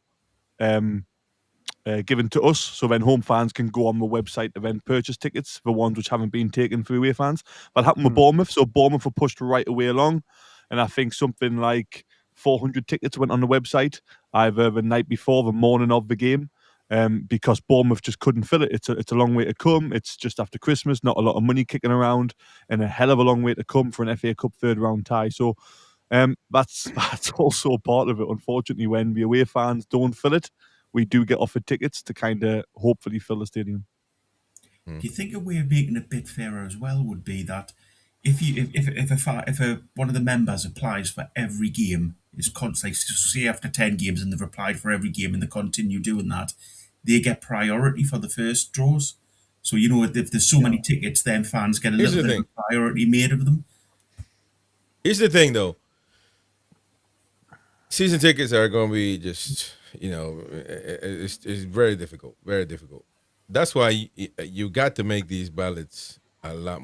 given to us. So then home fans can go on the website and then purchase tickets, the ones which haven't been taken for away fans. That happened with Bournemouth. So Bournemouth were pushed right away along, and I think something like 400 tickets went on the website either the night before, the morning of the game, because Bournemouth just couldn't fill it. It's a long way to come. It's just after Christmas, not a lot of money kicking around, and a hell of a long way to come for an FA Cup third round tie. So that's also part of it. Unfortunately, when the away fans don't fill it, we do get offered tickets to kind of hopefully fill the stadium. Do you think a way of making it a bit fairer as well would be that if one of the members applies for every game, is constantly, say after 10 games and they've applied for every game and they continue doing that, they get priority for the first draws. So, if there's so many tickets, then fans get a little bit of priority made of them. Here's the thing, though. Season tickets are going to be just, it's very difficult, very difficult. That's why you got to make these ballots a lot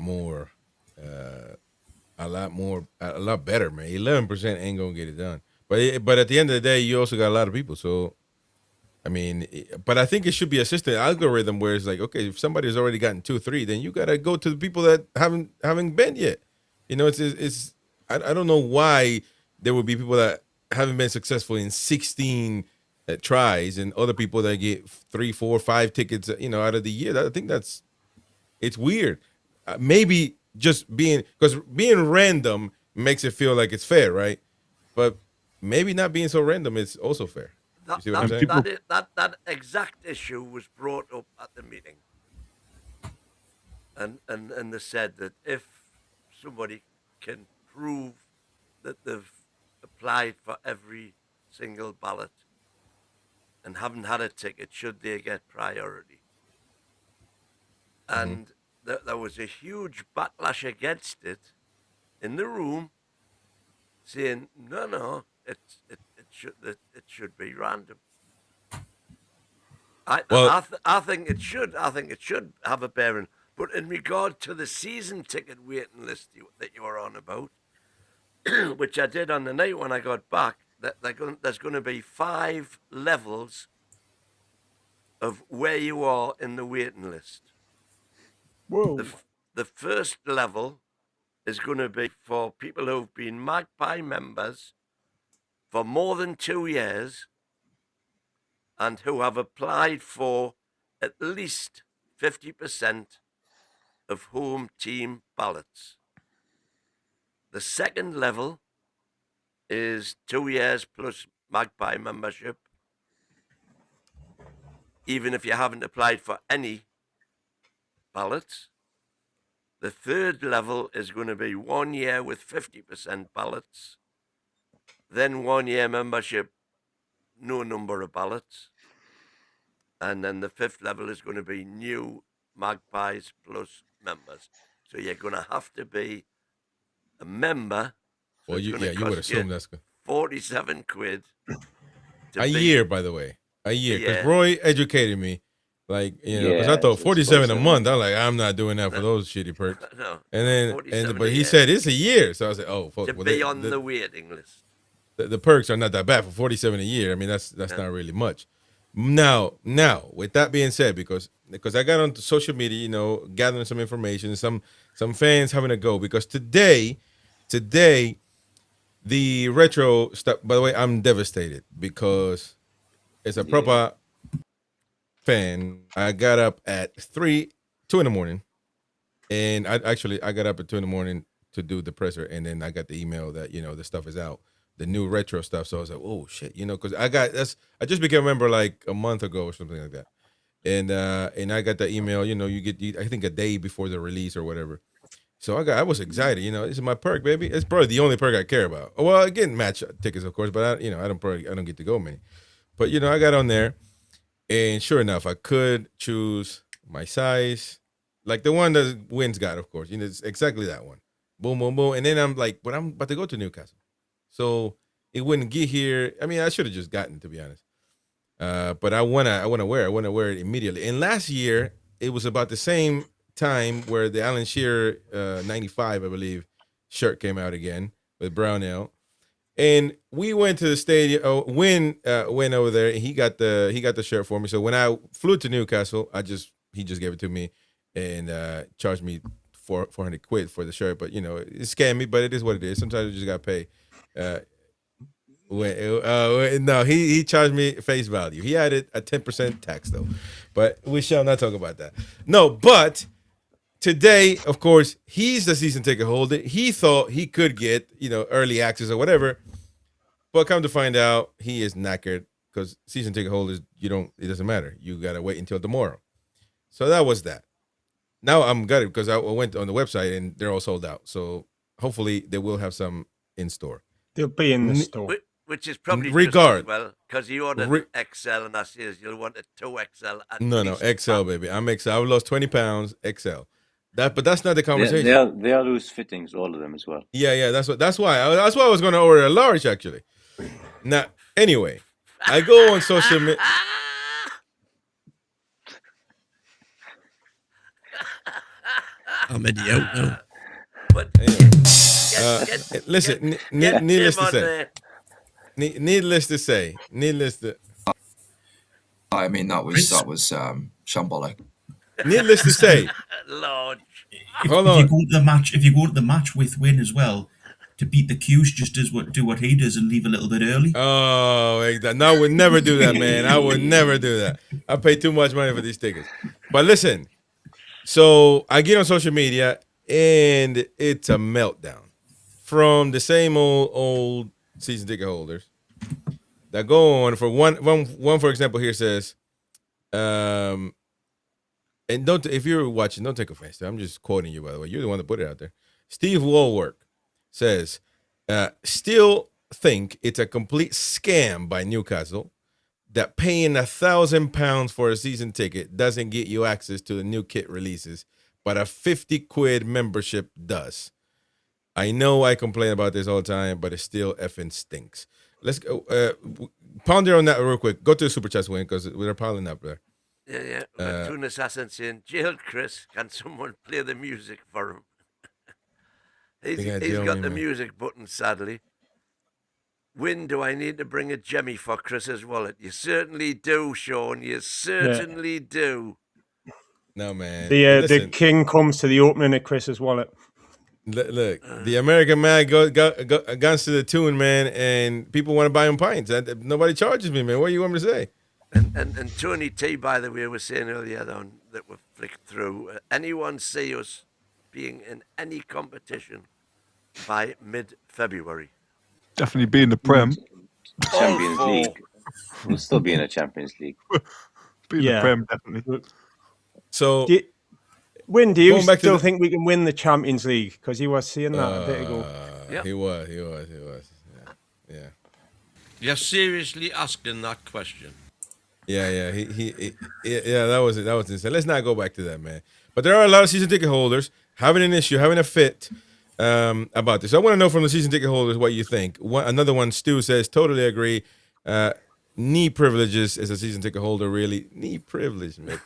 better, man. 11% ain't gonna get it done. But at the end of the day, you also got a lot of people. So, I mean, but I think it should be a system algorithm where it's like, okay, if somebody's already gotten 2, 3, then you gotta go to the people that haven't been yet. It's I don't know why there would be people that haven't been successful in 16 tries and other people that get 3, 4, 5 tickets, out of the year. I think it's weird. Maybe just being random makes it feel like it's fair, right? But maybe not being so random is also fair. You see what I'm saying? That exact issue was brought up at the meeting, and they said that if somebody can prove that they've applied for every single ballot and haven't had a ticket, should they get priority? And there was a huge backlash against it in the room, saying no, it should be random. I think it should. I think it should have a bearing. But in regard to the season ticket waiting list that you were on about, which I did on the night when I got back, there's going to be 5 levels of where you are in the waiting list. Whoa. The first level is going to be for people who've been Magpie members for more than 2 years and who have applied for at least 50% of home team ballots. The second level is 2 years plus Magpie membership, even if you haven't applied for any ballots. The third level is going to be 1 year with 50% ballots, then 1 year membership, no number of ballots, and then the fifth level is going to be new Magpies plus members. So you're going to have to be a member. So well, you would assume that's good. 47 quid a year, by the way, a year. Because Roy educated me. Like, because I thought 47 a month. I'm like, I'm not doing that for those shitty perks. No, and but he said it's a year. So I was like, oh, fuck. To be on the waiting list. The perks are not that bad for 47 a year. I mean, that's not really much. Now, with that being said, because I got onto social media, gathering some information, some fans having a go, because today, the retro stuff. By the way, I'm devastated because it's a proper fan. I got up at 2 in the morning, and I got up at 2 in the morning to do the presser, and then I got the email that the stuff is out. the new retro stuff. So I was like, oh shit, because I just became a member like a month ago or something like that, and I got the email. You get I think a day before the release or whatever. So I was excited. This is my perk, baby. It's probably the only perk I care about. Well, again, match tickets, of course, but I don't get to go many. But I got on there, and sure enough, I could choose my size, like the one that Wynn's got, of course. It's exactly that one. Boom, boom, boom. And then I'm like, but I'm about to go to Newcastle, so it wouldn't get here. I mean, I should have just gotten, to be honest. But I wanna wear it immediately. And last year, it was about the same time where the Alan Shearer 95, I believe, shirt came out again with Brownell, and we went to the stadium. Win went over there, and he got the shirt for me. So when I flew to Newcastle, he just gave it to me and charged me 400 quid for the shirt. But it scammed me, but it is what it is. Sometimes you just gotta pay. No, he charged me face value. He added a 10% tax though, but we shall not talk about that. No, but today, of course, he's the season ticket holder. He thought he could get, early access or whatever. But come to find out, he is knackered because season ticket holders, it doesn't matter. You got to wait until tomorrow. So that was that. Now I'm gutted because I went on the website and they're all sold out. So hopefully they will have some in store. They'll be in the store. Which is probably regard just as well, because you ordered XL and I says you'll want a 2XL. No, XL, baby. I'm XL. I've lost 20 pounds, XL. But that's not the conversation. They are loose fittings, all of them as well. Yeah. That's why I was going to order a large actually. Now, anyway, I go on social media. I'm idiot now. But anyway, listen. Needless to say. Needless to say. I mean, that was shambolic. Needless to say. Lord. If you go to the match with Win as well, to beat the queues, just do what he does and leave a little bit early. Oh, no, I would never do that, man. I would never do that. I pay too much money for these tickets. But listen, so I get on social media and it's a meltdown from the same old season ticket holders that go on. For one, for example, here says, and if you're watching, don't take offense. I'm just quoting you, by the way. You're the one that put it out there. Steve Woolwork says, still think it's a complete scam by Newcastle that paying £1,000 for a season ticket doesn't get you access to the new kit releases, but a 50 quid membership does. I know I complain about this all the time, but it still effing stinks. Let's go ponder on that real quick. Go to the super chat win because we're piling up there. Yeah. Toon Assassin saying, jailed Chris, can someone play the music for him? He's got the music button, sadly. Win, do I need to bring a Jemmy for Chris's wallet? You certainly do, Sean. You certainly do. No, man. The king comes to the opening of Chris's wallet. Look, the American man guns to the Toon, man, and people want to buy him pints. Nobody charges me, man. What do you want me to say? And Tony T, by the way, was saying earlier on that we flicked through. Anyone see us being in any competition by mid-February? Definitely be in the Prem. Champions League. We'll still be in a Champions League. Be in the Prem, definitely. So, Win, do you still think we can win the Champions League? Because he was saying that a bit ago. Yep. He was. Yeah. You're seriously asking that question? Yeah. That was it. That was insane. Let's not go back to that, man. But there are a lot of season ticket holders having an issue, having a fit about this. I want to know from the season ticket holders what you think. Another one, Stu says, totally agree. Knee privileges as a season ticket holder, really. Knee privilege, man.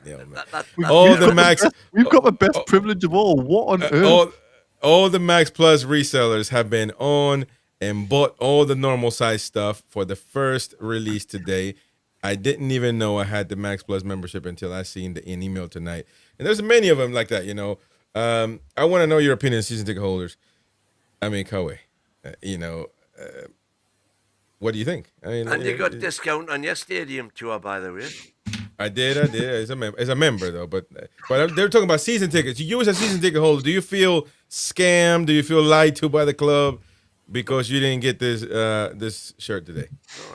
Yeah, man. We've got the best privilege of all. What on earth? All the Max Plus resellers have been on and bought all the normal size stuff for the first release today. I didn't even know I had the Max Plus membership until I seen an email tonight. And there's many of them like that, I want to know your opinion, season ticket holders. I mean, Kowe, what do you think? And you got discount on your stadium tour, by the way. I did. As a member, though. But they're talking about season tickets. You as a season ticket holder, do you feel scammed? Do you feel lied to by the club? because you didn't get this shirt today.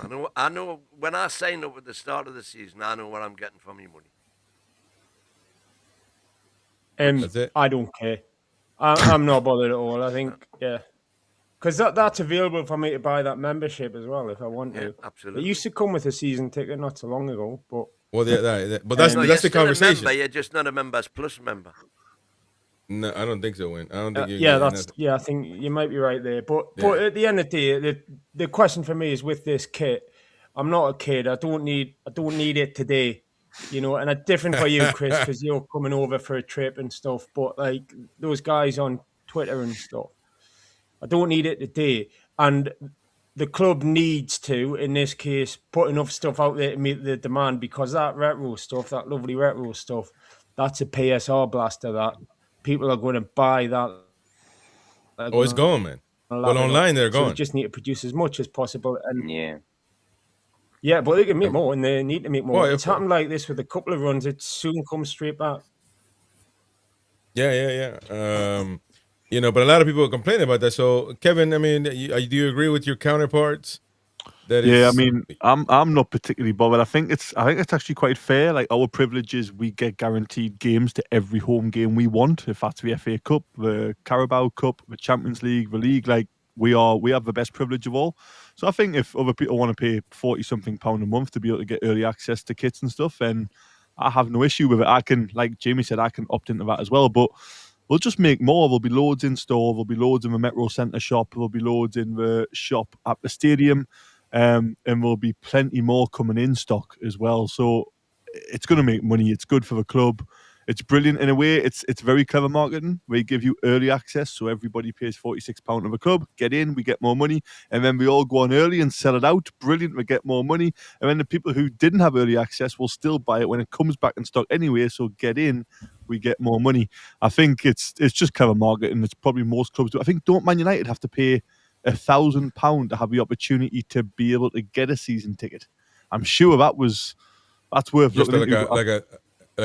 No, I know. When I signed up at the start of the season, I know what I'm getting for my money. That's it. I don't care. I'm not bothered at all. I think, yeah. Because that's available for me to buy that membership as well if I want to. Absolutely. It used to come with a season ticket not so long ago, but but that's the conversation. You're just not a Members Plus member. No, I don't think so. Win. I don't think. I think you might be right there. But at the end of the day, the question for me is with this kit. I'm not a kid. I don't need it today. And it's different for you, Chris, because you're coming over for a trip and stuff. But like those guys on Twitter and stuff, I don't need it today. And the club needs to, in this case, put enough stuff out there to meet the demand, because that retro stuff, that lovely retro stuff, that's a PSR blaster that people are going to buy that. It's gone, man. Well, online they're gone. So they just need to produce as much as possible. And yeah, but they can make more, and they need to make more. Well, it's happened like this with a couple of runs. It soon comes straight back. Yeah. But a lot of people complain about that. So, Kevin, I mean, do you agree with your counterparts? I mean, I'm not particularly bothered. I think it's actually quite fair. Like, our privilege is we get guaranteed games to every home game we want. If that's the FA Cup, the Carabao Cup, the Champions League, the league, like we have the best privilege of all. So I think if other people want to pay £40-something a month to be able to get early access to kits and stuff, then I have no issue with it. I can, like Jamie said, I can opt into that as well. But we'll just make more. There'll be loads in store. There'll be loads in the Metro Centre shop. There'll be loads in the shop at the stadium. And there'll be plenty more coming in stock as well. So it's going to make money. It's good for the club. It's brilliant in a way. It's very clever marketing. We give you early access, so everybody pays £46 of a club. Get in, we get more money, and then we all go on early and sell it out. Brilliant, we get more money. And then the people who didn't have early access will still buy it when it comes back in stock anyway. So get in, we get more money. I think it's just clever marketing. It's probably most clubs do. I think don't Man United have to pay £1,000 to have the opportunity to be able to get a season ticket. I'm sure that's worth just looking like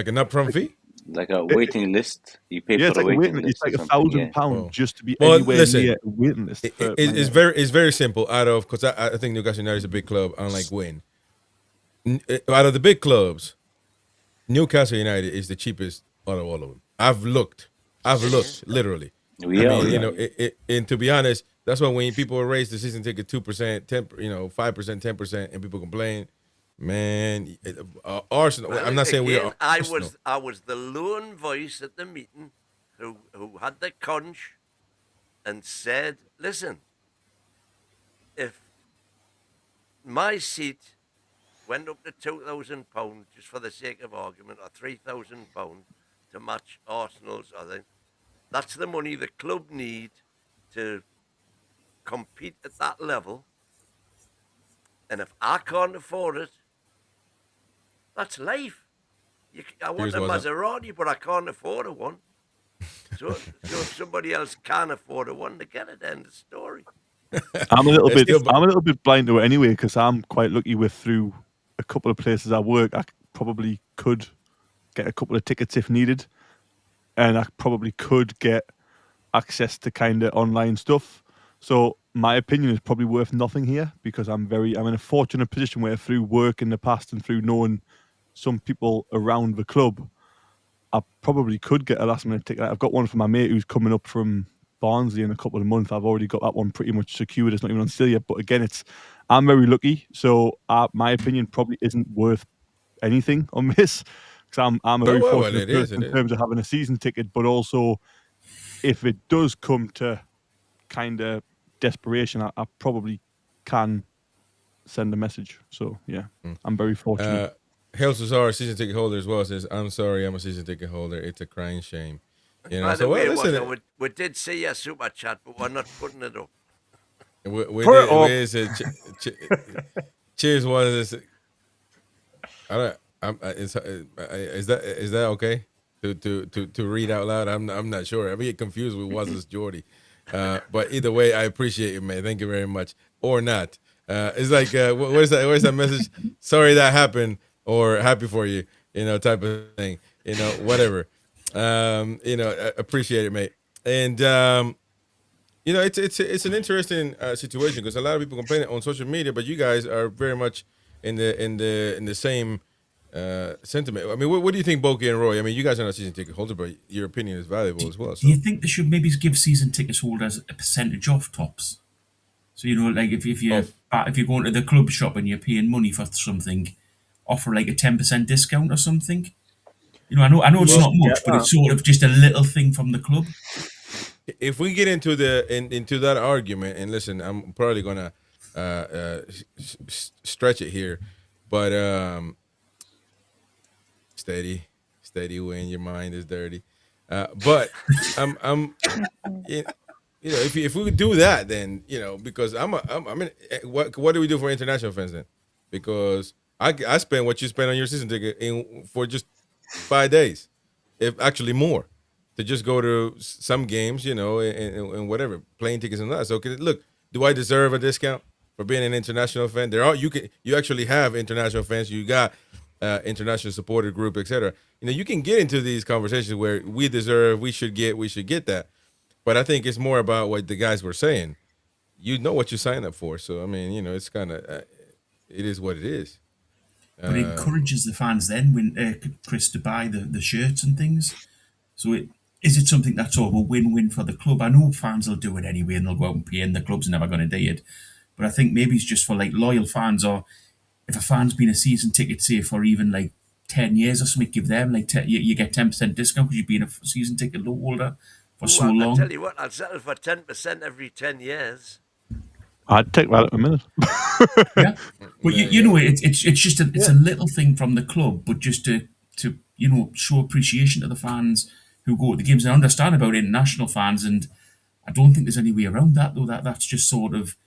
an upfront fee. Like a waiting list, you pay for it's a like waiting list. It's like £1,000 just to be Well, anywhere listen, near a waiting list. It's very simple. Because I think Newcastle United is a big club, unlike Wayne. Out of the big clubs, Newcastle United is the cheapest out of all of them. I've looked literally. And to be honest, that's why when people raise the season ticket 2%, 10%, 5%, 10%, and people complain. Man, Arsenal. Well, I'm not saying we are. I was the lone voice at the meeting who had the conch and said, "Listen, if my seat went up to £2,000 just for the sake of argument, or £3,000 to match Arsenal's, I think that's the money the club need to compete at that level. And if I can't afford it, that's life. I want a Maserati, but I can't afford a one. So if somebody else can afford a one, they get it. End of story. I'm a little bit blind to it anyway, because I'm quite lucky through a couple of places I work. I probably could get a couple of tickets if needed, and I probably could get access to kind of online stuff. So my opinion is probably worth nothing here, because I'm in a fortunate position where through work in the past and through knowing some people around the club, I probably could get a last minute ticket. I've got one for my mate who's coming up from Barnsley in a couple of months. I've already got that one pretty much secured. It's not even on sale yet. But again, I'm very lucky. So my opinion probably isn't worth anything on this, because I'm a very fortunate person in terms of having a season ticket. But also, if it does come to kind of desperation, I probably can send a message. So yeah, I'm very fortunate. Hail Cesar, season ticket holder as well, says, "I'm sorry, I'm a season ticket holder. It's a crying shame." By the way, we did see a super chat, but we're not putting it up. Cheers was. Is that okay to read out loud? I'm not sure. I get confused with was Jordy. But either way, I appreciate you, man. Thank you very much. Or not. It's like, where's that message? Sorry that happened, or happy for you, type of thing. Whatever. I appreciate it, mate. And, you know, it's an interesting situation because a lot of people complain on social media, but you guys are very much in the same sentiment. I mean, what do you think, Boki and Roy? I mean, you guys are not season ticket holders, but your opinion is valuable as well. Do you think they should maybe give season ticket holders a percentage off tops? So, you know, like if you're going to the club shop and you're paying money for something, offer like a 10% discount or something. You know, I know it's not much, but it's sort of just a little thing from the club. If we get into into that argument, and listen, I'm probably gonna stretch it here, but steady when your mind is dirty. But I'm you know, if we do that, then, you know, because I mean, what do we do for international fans then? Because I spend what you spend on your season ticket for just 5 days, if actually more, to just go to some games, you know, and whatever, plane tickets and that. So look, do I deserve a discount for being an international fan? You actually have international fans. You got international supporter group, etc. You know, you can get into these conversations where we should get that. But I think it's more about what the guys were saying. You know what you sign up for. So, I mean, you know, it's kind of, it is what it is. But it encourages the fans then, when Chris, to buy the shirts and things. So is it something that's sort of a win-win for the club? I know fans will do it anyway and they'll go out and pay and the club's never going to do it. But I think maybe it's just for like loyal fans, or if a fan's been a season ticket, say, for even like 10 years or something, give them like you get 10% discount because you've been a season ticket holder for so long. I'll tell you what, I'll settle for 10% every 10 years. I'd take that in a minute. Yeah, but you know, it's just a little thing from the club, but just to you know, show appreciation to the fans who go to the games. I understand about international fans, and I don't think there's any way around that, though. That's just sort of,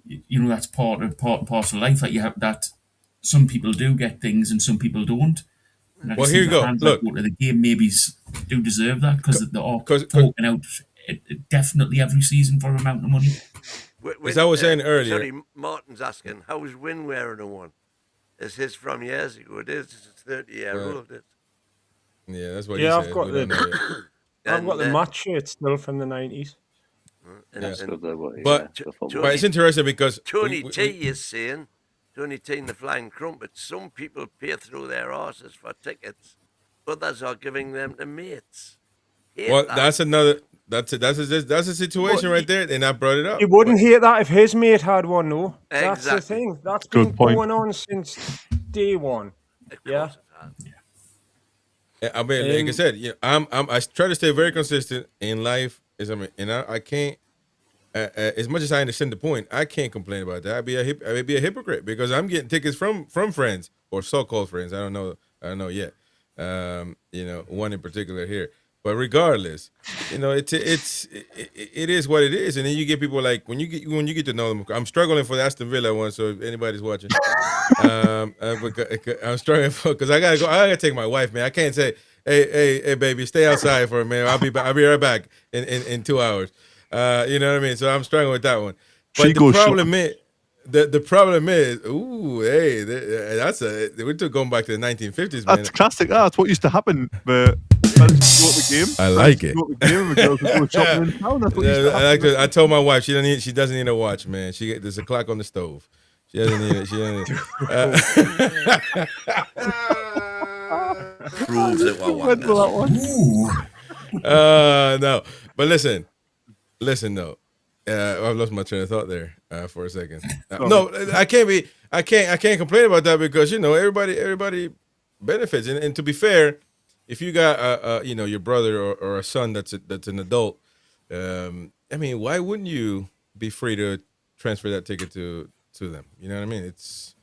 you know, that's part and parcel of life. Like, you have that, some people do get things and some people don't. Well, here you go. Look, go to the game maybe do deserve that because they are forking out definitely every season for an amount of money. As I was saying earlier, sorry, Martin's asking, how is Win wearing a one? Is his from years ago? It is. It's 30-year-old. Yeah, that's what he said. I've got the match shirt still from the 90s. But it's interesting because Tony T is saying, Tony T in the Flying Crumpets, some people pay through their arses for tickets, others are giving them to mates. Well, that's another. That's a situation right there, and I brought it up. You wouldn't hear that if his mate had one, though. Exactly. That's the thing. That's been going on since day one. Yeah. I mean, like I said, you know, I try to stay very consistent in life. I can't. As much as I understand the point, I can't complain about that. I would be a hypocrite because I'm getting tickets from friends or so-called friends. I don't know yet. You know, one in particular here. But regardless, you know, it is what it is. And then you get people like when you get to know them. I'm struggling for the Aston Villa one, so if anybody's watching, I'm struggling because I gotta take my wife, man. I can't say, hey, baby, stay outside for a minute. I'll be right back in 2 hours. You know what I mean? So I'm struggling with that one. But the problem is, ooh, hey, we're going back to the 1950s, man. That's classic. That's what used to happen. But the game. I like it. I told my wife she doesn't need a watch, man. There's a clock on the stove. She doesn't need it. She doesn't need it. Proves it. No, but listen though. I've lost my train of thought there for a second. No, I can't complain about that because, you know, everybody benefits, and to be fair, if you got you know, your brother or a son that's an adult, I mean, why wouldn't you be free to transfer that ticket to them? You know what I mean? It's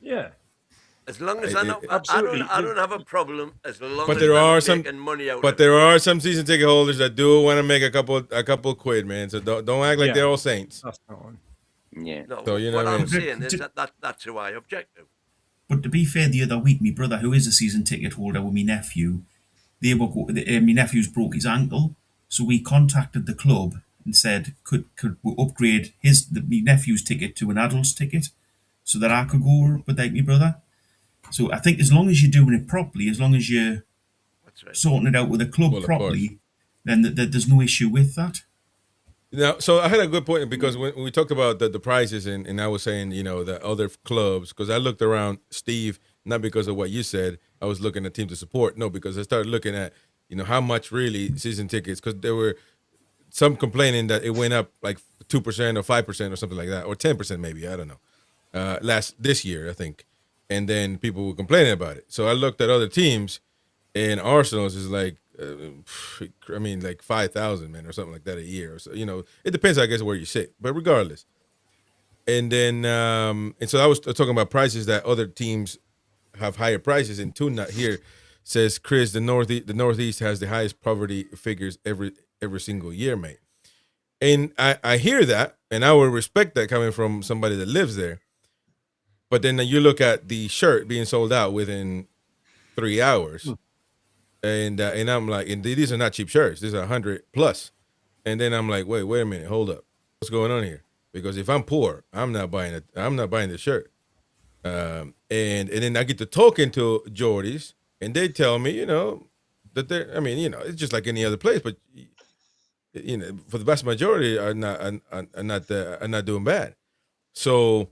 as long as I don't have a problem as long but as there are making some money out. But there are some season ticket holders that do want to make a couple quid, man. So don't act like they're all saints. That's not one. Yeah. No, so, you know what I'm I mean? saying is that's who I object to. But to be fair, the other week, my brother, who is a season ticket holder with my nephew, my nephew's broke his ankle, so we contacted the club and said, could we upgrade my nephew's ticket to an adult's ticket so that I could go without my brother. So I think as long as you're doing it properly, as long as you're sorting it out with the club properly, then there's no issue with that. Now, so I had a good point because when we talked about the prices, and I was saying, the other clubs, because I looked around, Steve, not because of what you said, I was looking at teams to support. No, because I started looking at, how much really season tickets, because there were some complaining that it went up like 2% or 5% or something like that, or 10% maybe, I don't know, this year, I think. And then people were complaining about it. So I looked at other teams, and Arsenal's is like, like 5,000, man, or something like that a year. So, it depends, I guess, where you sit. But regardless. And then, and so I was talking about prices that other teams have higher prices. And Toon here says, Chris, the Northeast has the highest poverty figures every single year, mate. And I hear that, and I would respect that coming from somebody that lives there. But then you look at the shirt being sold out within 3 hours. And I'm like, and these are not cheap shirts. These are 100+. And then I'm like, wait a minute, hold up, what's going on here? Because if I'm poor, I'm not buying it. I'm not buying the shirt. And then I get to talking to Geordies, and they tell me, that they're. It's just like any other place, but for the vast majority are not doing bad. So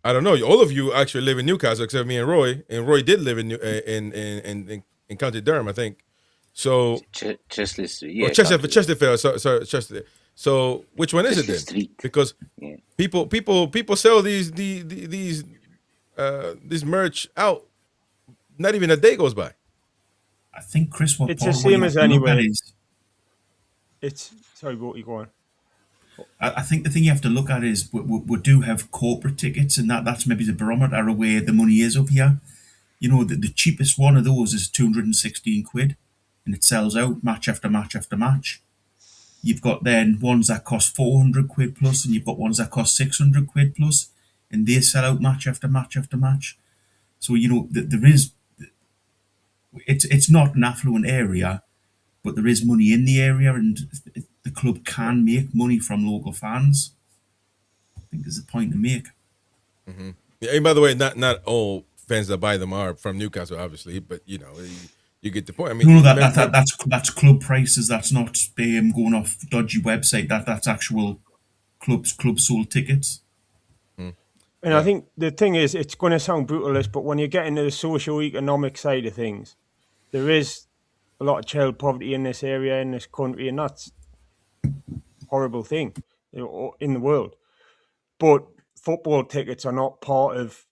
I don't know. All of you actually live in Newcastle, except me and Roy. And Roy did live in County Durham, I think. So Chesterfield. Sorry, Chester. So which one is it then? Street. Because people sell these merch out. Not even a day goes by. I think Chris, it's the same as anywhere. It's sorry, what you go on? I think the thing you have to look at is we do have corporate tickets, and that's maybe the barometer of where the money is up here. The cheapest one of those is 216 quid, and it sells out match after match after match. You've got then ones that cost 400 quid plus, and you've got ones that cost 600 quid plus, and they sell out match after match after match. So, there is, it's not an affluent area, but there is money in the area, and the club can make money from local fans. I think there's a point to make. Mm-hmm. Yeah, and by the way, not all fans that buy them are from Newcastle, obviously, but you get the point. That's club prices. That's not going off dodgy website. That's actual club sold tickets. And I think the thing is, it's going to sound brutalist, but when you get into the socio-economic side of things, there is a lot of child poverty in this area, in this country, and that's a horrible thing in the world. But football tickets are not part of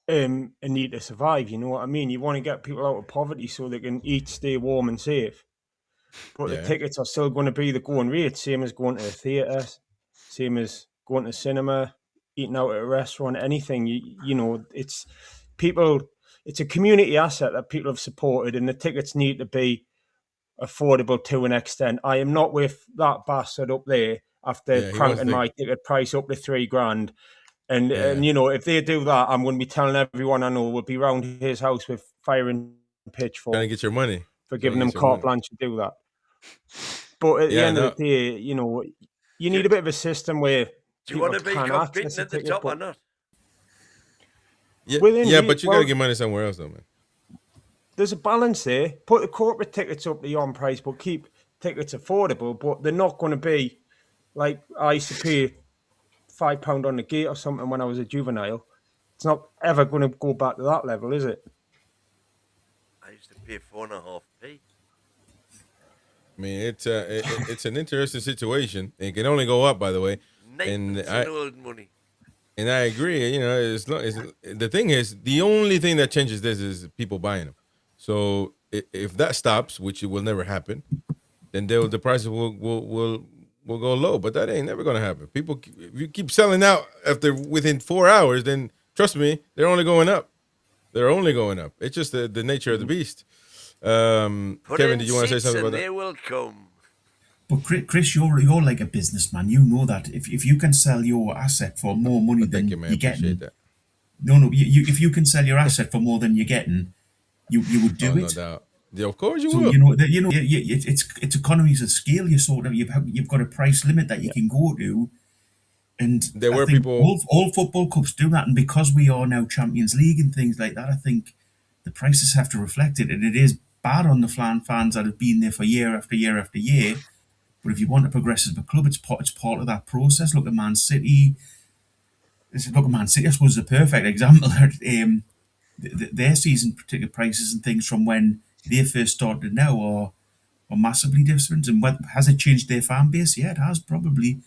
a need to survive, you know what I mean? You want to get people out of poverty so they can eat, stay warm and safe. But the tickets are still going to be the going rate, same as going to a theatre, same as going to cinema, eating out at a restaurant, anything. It's a community asset that people have supported, and the tickets need to be affordable to an extent. I am not with that bastard up there after cranking my ticket price up to $3,000. And if they do that, I'm going to be telling everyone I know will be round his house with fire and pitchforks. Trying to get your money. For giving them carte blanche to do that. But at the end of the day, you need a bit of a system where do you want to be competing at the top or not? Yeah, but you got to get money somewhere else, though, man. There's a balance there. Put the corporate tickets up the on price, but keep tickets affordable. But they're not going to be like I used to pay £5 on the gate or something when I was a juvenile. It's not ever going to go back to that level, is it? I used to pay 4.5p. I mean, it's an interesting situation. It can only go up, by the way. And old money. And I agree. The thing is, the only thing that changes this is people buying them. So if that stops, which it will never happen, then the prices will go low. But that ain't never going to happen. People, if you keep selling out within 4 hours, then trust me, they're only going up. They're only going up. It's just the nature of the beast. Kevin, did you want to say something about that? They will come. But Chris, you're like a businessman. You know that if you can sell your asset for more money than you're getting, if you can sell your asset for more than you're getting, you would do it. No doubt. Yeah, of course you so will. It's economies of scale. You've got a price limit that you can go to, and there were people. All football clubs do that, and because we are now Champions League and things like that, I think the prices have to reflect it, and it is bad on the fans that have been there for year after year after year. But if you want to progress as a club, it's part of that process. Look at Man City. Look at Man City, I suppose, is a perfect example. Their season ticket prices and things from when they first started now are massively different. And has it changed their fan base? Yeah, it has probably.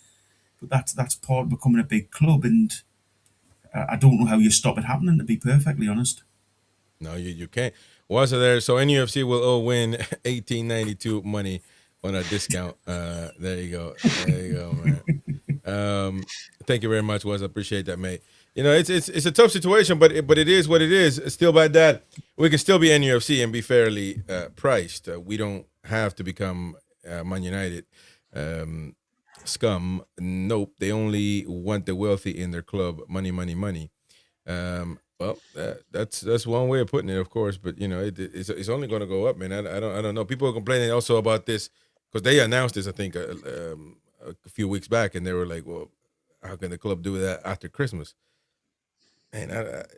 But that's part of becoming a big club, and I don't know how you stop it happening, to be perfectly honest. No, you can't. Was it there? So NUFC will owe win $18.92 money on a discount. There you go. There you go, man. Thank you very much, Wes. I appreciate that, mate. You know, it's a tough situation, but it is what it is. Still, by that, we can still be NUFC and be fairly priced. We don't have to become Man United scum. Nope. They only want the wealthy in their club. Money, money, money. Well, that's one way of putting it, of course. But you know, it's only going to go up, man. I don't know. People are complaining also about this because they announced this, I think, a few weeks back, and they were like, "Well, how can the club do that after Christmas?" And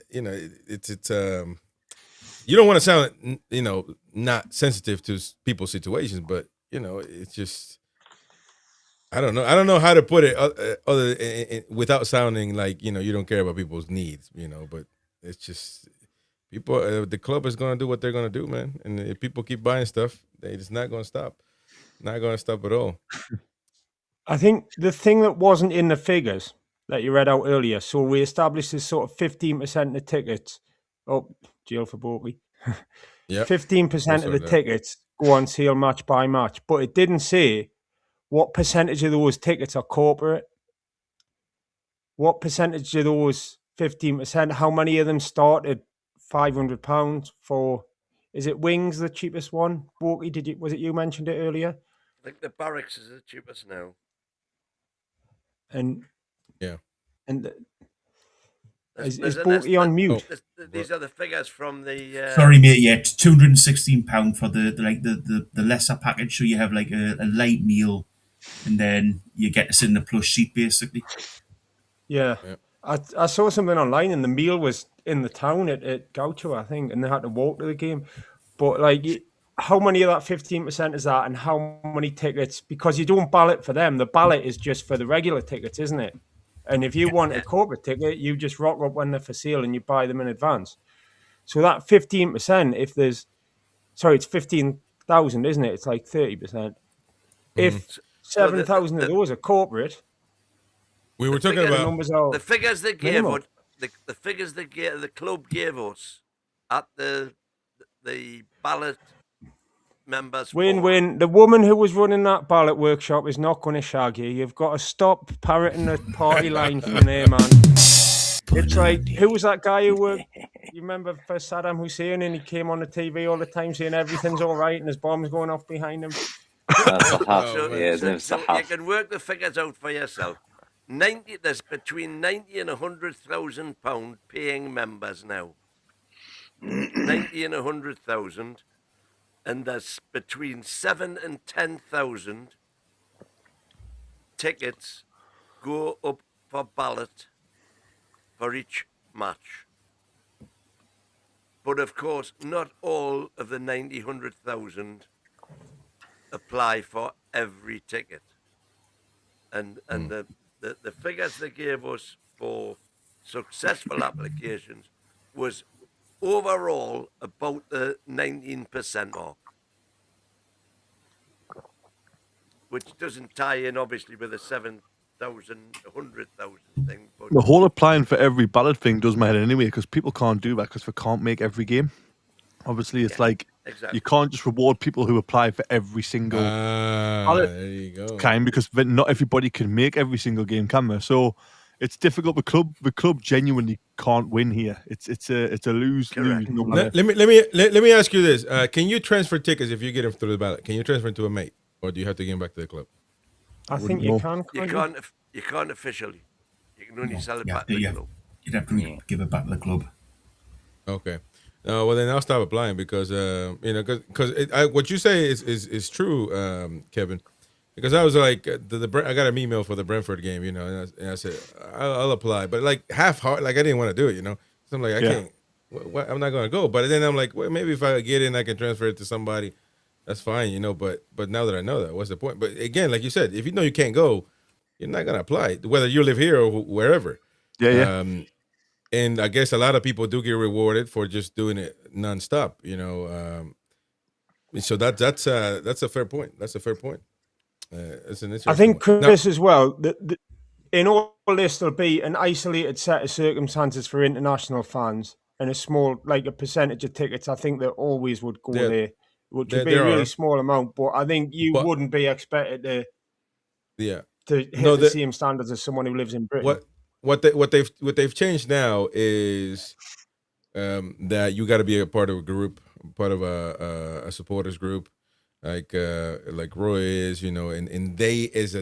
you know, it's you don't want to sound, you know, not sensitive to people's situations, but you know, it's just I don't know how to put it other without sounding like, you know, you don't care about people's needs, you know, but it's just people. The club is going to do what they're going to do, man, and if people keep buying stuff, it's not going to stop. Not going to stop at all. I think the thing that wasn't in the figures that you read out earlier, so we established this sort of 15% of the tickets. Oh, jail for Borky. Yeah, 15% of the tickets go on sale match by match, but it didn't say what percentage of those tickets are corporate. What percentage of those 15%? How many of them start at £500 for? Is it Wings the cheapest one? Borky, was it you mentioned it earlier? I think the Barracks is the cheapest now. And yeah, and is Borky on mute? These are the figures from the. Sorry, mate. Yeah, it's £216 for the lesser package. So you have like a light meal, and then you get to sit in a plush seat, basically. Yeah. I saw something online, and the meal was in the town at Gaucho, I think, and they had to walk to the game. But like, how many of that 15% is that, and how many tickets? Because you don't ballot for them. The ballot is just for the regular tickets, isn't it? And if you want a corporate ticket, you just rock up when they're for sale and you buy them in advance. So that 15%, it's 15,000, isn't it? It's like 30%. If 7,000 of those are corporate, we were talking about the figures they gave us. The figures the club gave us at the ballot members. Win. The woman who was running that ballot workshop is not going to shag you. You've got to stop parroting the party line from there, man. It's like, who was that guy who worked? You remember for Saddam Hussein, and he came on the TV all the time saying everything's all right and his bomb's going off behind him. So you can work the figures out for yourself. There's between 90 and £100,000 paying members now. 90 and 100,000, and there's between 7 and 10,000 tickets go up for ballot for each match. But of course, not all of the 90, 100,000 apply for every ticket, and the figures they gave us for successful applications was overall about the 19% mark, which doesn't tie in obviously with the 7,000, 100,000 thing. But the whole applying for every ballot thing does my head anyway, because people can't do that because they can't make every game. Obviously, it's you can't just reward people who apply for every single ballot there you go. Kind, because not everybody can make every single game, can they? So it's difficult. The club genuinely can't win here. It's a lose. Let me ask you this: can you transfer tickets if you get them through the ballot? Can you transfer them to a mate, or do you have to give them back to the club? I think you can. You can't officially. You can only sell it back to the club. You'd have to give it back to the club. Okay. Well, then I'll stop applying because because what you say is true, Kevin. Because I was like, I got an email for the Brentford game, and I said I'll apply, but like half heart, like I didn't want to do it, So I'm like, I can't. I'm not gonna go. But then I'm like, well, maybe if I get in, I can transfer it to somebody. That's fine, you know. But now that I know that, what's the point? But again, like you said, if you know you can't go, you're not gonna apply, whether you live here or wherever. Yeah. And I guess a lot of people do get rewarded for just doing it nonstop, you know. So that's a fair point. That's a fair point. It's an interesting. I think, one. Chris, as well, in all this, there'll be an isolated set of circumstances for international fans and a small, like a percentage of tickets. I think that always would go there, which would be a really small amount. But I think you wouldn't be expected to hit the same standards as someone who lives in Britain. What they've changed now is that you got to be a part of a group, part of a supporters group, like Roy is, you know, and they is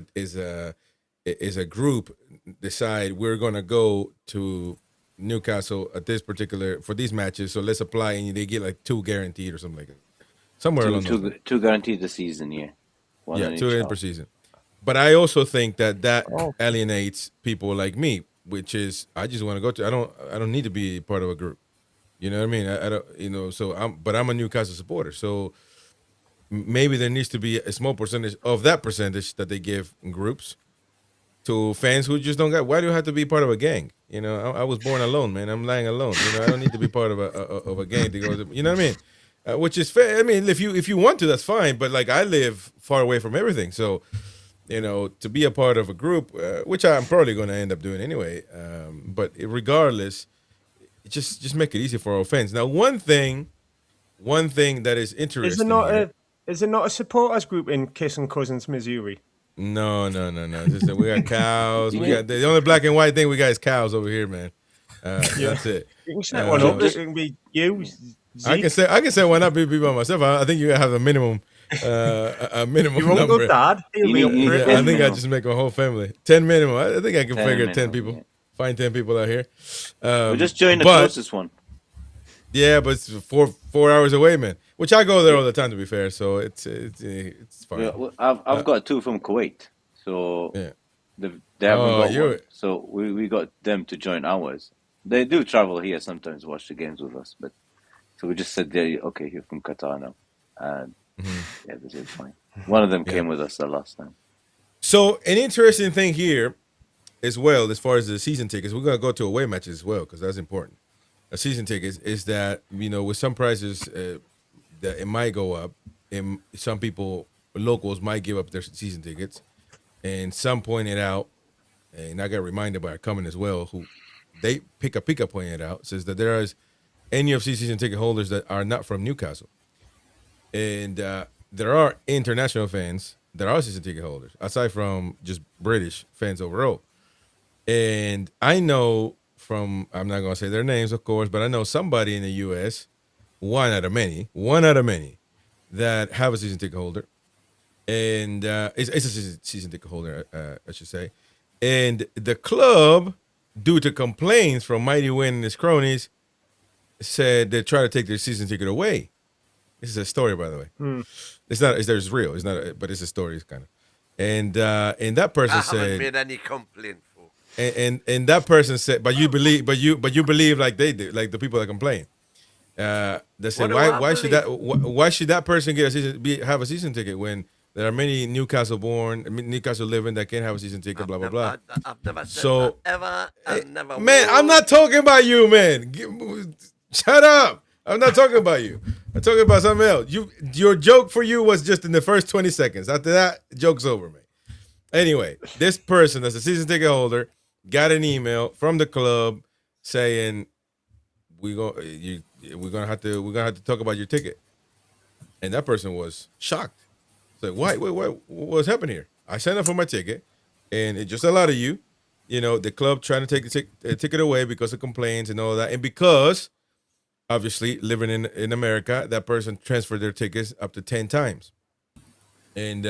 a group decide we're gonna go to Newcastle at this particular for these matches, so let's apply, and they get like 2 guaranteed or something like that. Somewhere along those lines. 2 guaranteed the season, yeah. 2 per season. But I also think that alienates people like me, which is I just want to go to. I don't need to be part of a group. You know what I mean? I don't. You know. So I'm a Newcastle supporter. So maybe there needs to be a small percentage of that percentage that they give in groups to fans who just don't get. Why do you have to be part of a gang? You know, I was born alone, man. I'm lying alone. You know, I don't need to be part of a gang to go. You know what I mean? Which is fair. I mean, if you want to, that's fine. But like I live far away from everything, so. You know, to be a part of a group, which I'm probably going to end up doing anyway. But regardless, just make it easy for our fans. Now, one thing that is interesting. Is it not a supporters group in Kissing Cousins, Missouri? No. We got cows. We got the only black and white thing we got is cows over here, man. That's it. You can set one up. It can be you. I can set one up. Be by myself. I think you have a minimum. A minimum you won't number. Go dad. I think I just make a whole family 10 minimum. I think I can figure 10 people. Yeah. Find 10 people out here. We'll just join the closest one. Yeah, but it's 4 hours away, man. Which I go there all the time, to be fair. So it's fine. Yeah, well, I've got 2 from Kuwait, so yeah. they haven't got one. So we got them to join ours. They do travel here sometimes, watch the games with us, but so we just said, "There, okay, you're from Qatar now," and. Yeah, this is fine. One of them came with us the last time. So an interesting thing here as well, as far as the season tickets, we're gonna go to away matches as well because that's important. A season tickets is that, you know, with some prices that it might go up, and some people, locals, might give up their season tickets, and some pointed out, and I got reminded by a comment as well, who they Pika pointed out, says that there is NUFC season ticket holders that are not from Newcastle. And there are international fans that are season ticket holders, aside from just British fans overall. And I know from, I'm not going to say their names, of course, but I know somebody in the U.S., one out of many, that have a season ticket holder. And it's a season ticket holder, I should say. And the club, due to complaints from Mighty Win and his cronies, said they try to take their season ticket away. This is a story, by the way. It's not. It's real. It's not. But it's a story. It's kind of. And that person said. I haven't made any complaint for. And that person said, but you believe like they do, like the people that complain. They said, why should that person get have a season ticket when there are many Newcastle living that can't have a season ticket, blah blah blah. I've never said that ever. Never. Man, I'm not talking about you, man. Shut up. I'm not talking about you. I'm talking about something else. Your joke for you was just in the first 20 seconds. After that, joke's over, man. Anyway, this person that's a season ticket holder got an email from the club saying we're gonna have to talk about your ticket. And that person was shocked. It's like, what's happening here? I signed up for my ticket, and it just a lot of you know, the club trying to take the ticket away because of complaints and all that, and because obviously, living in America, that person transferred their tickets up to 10 times. And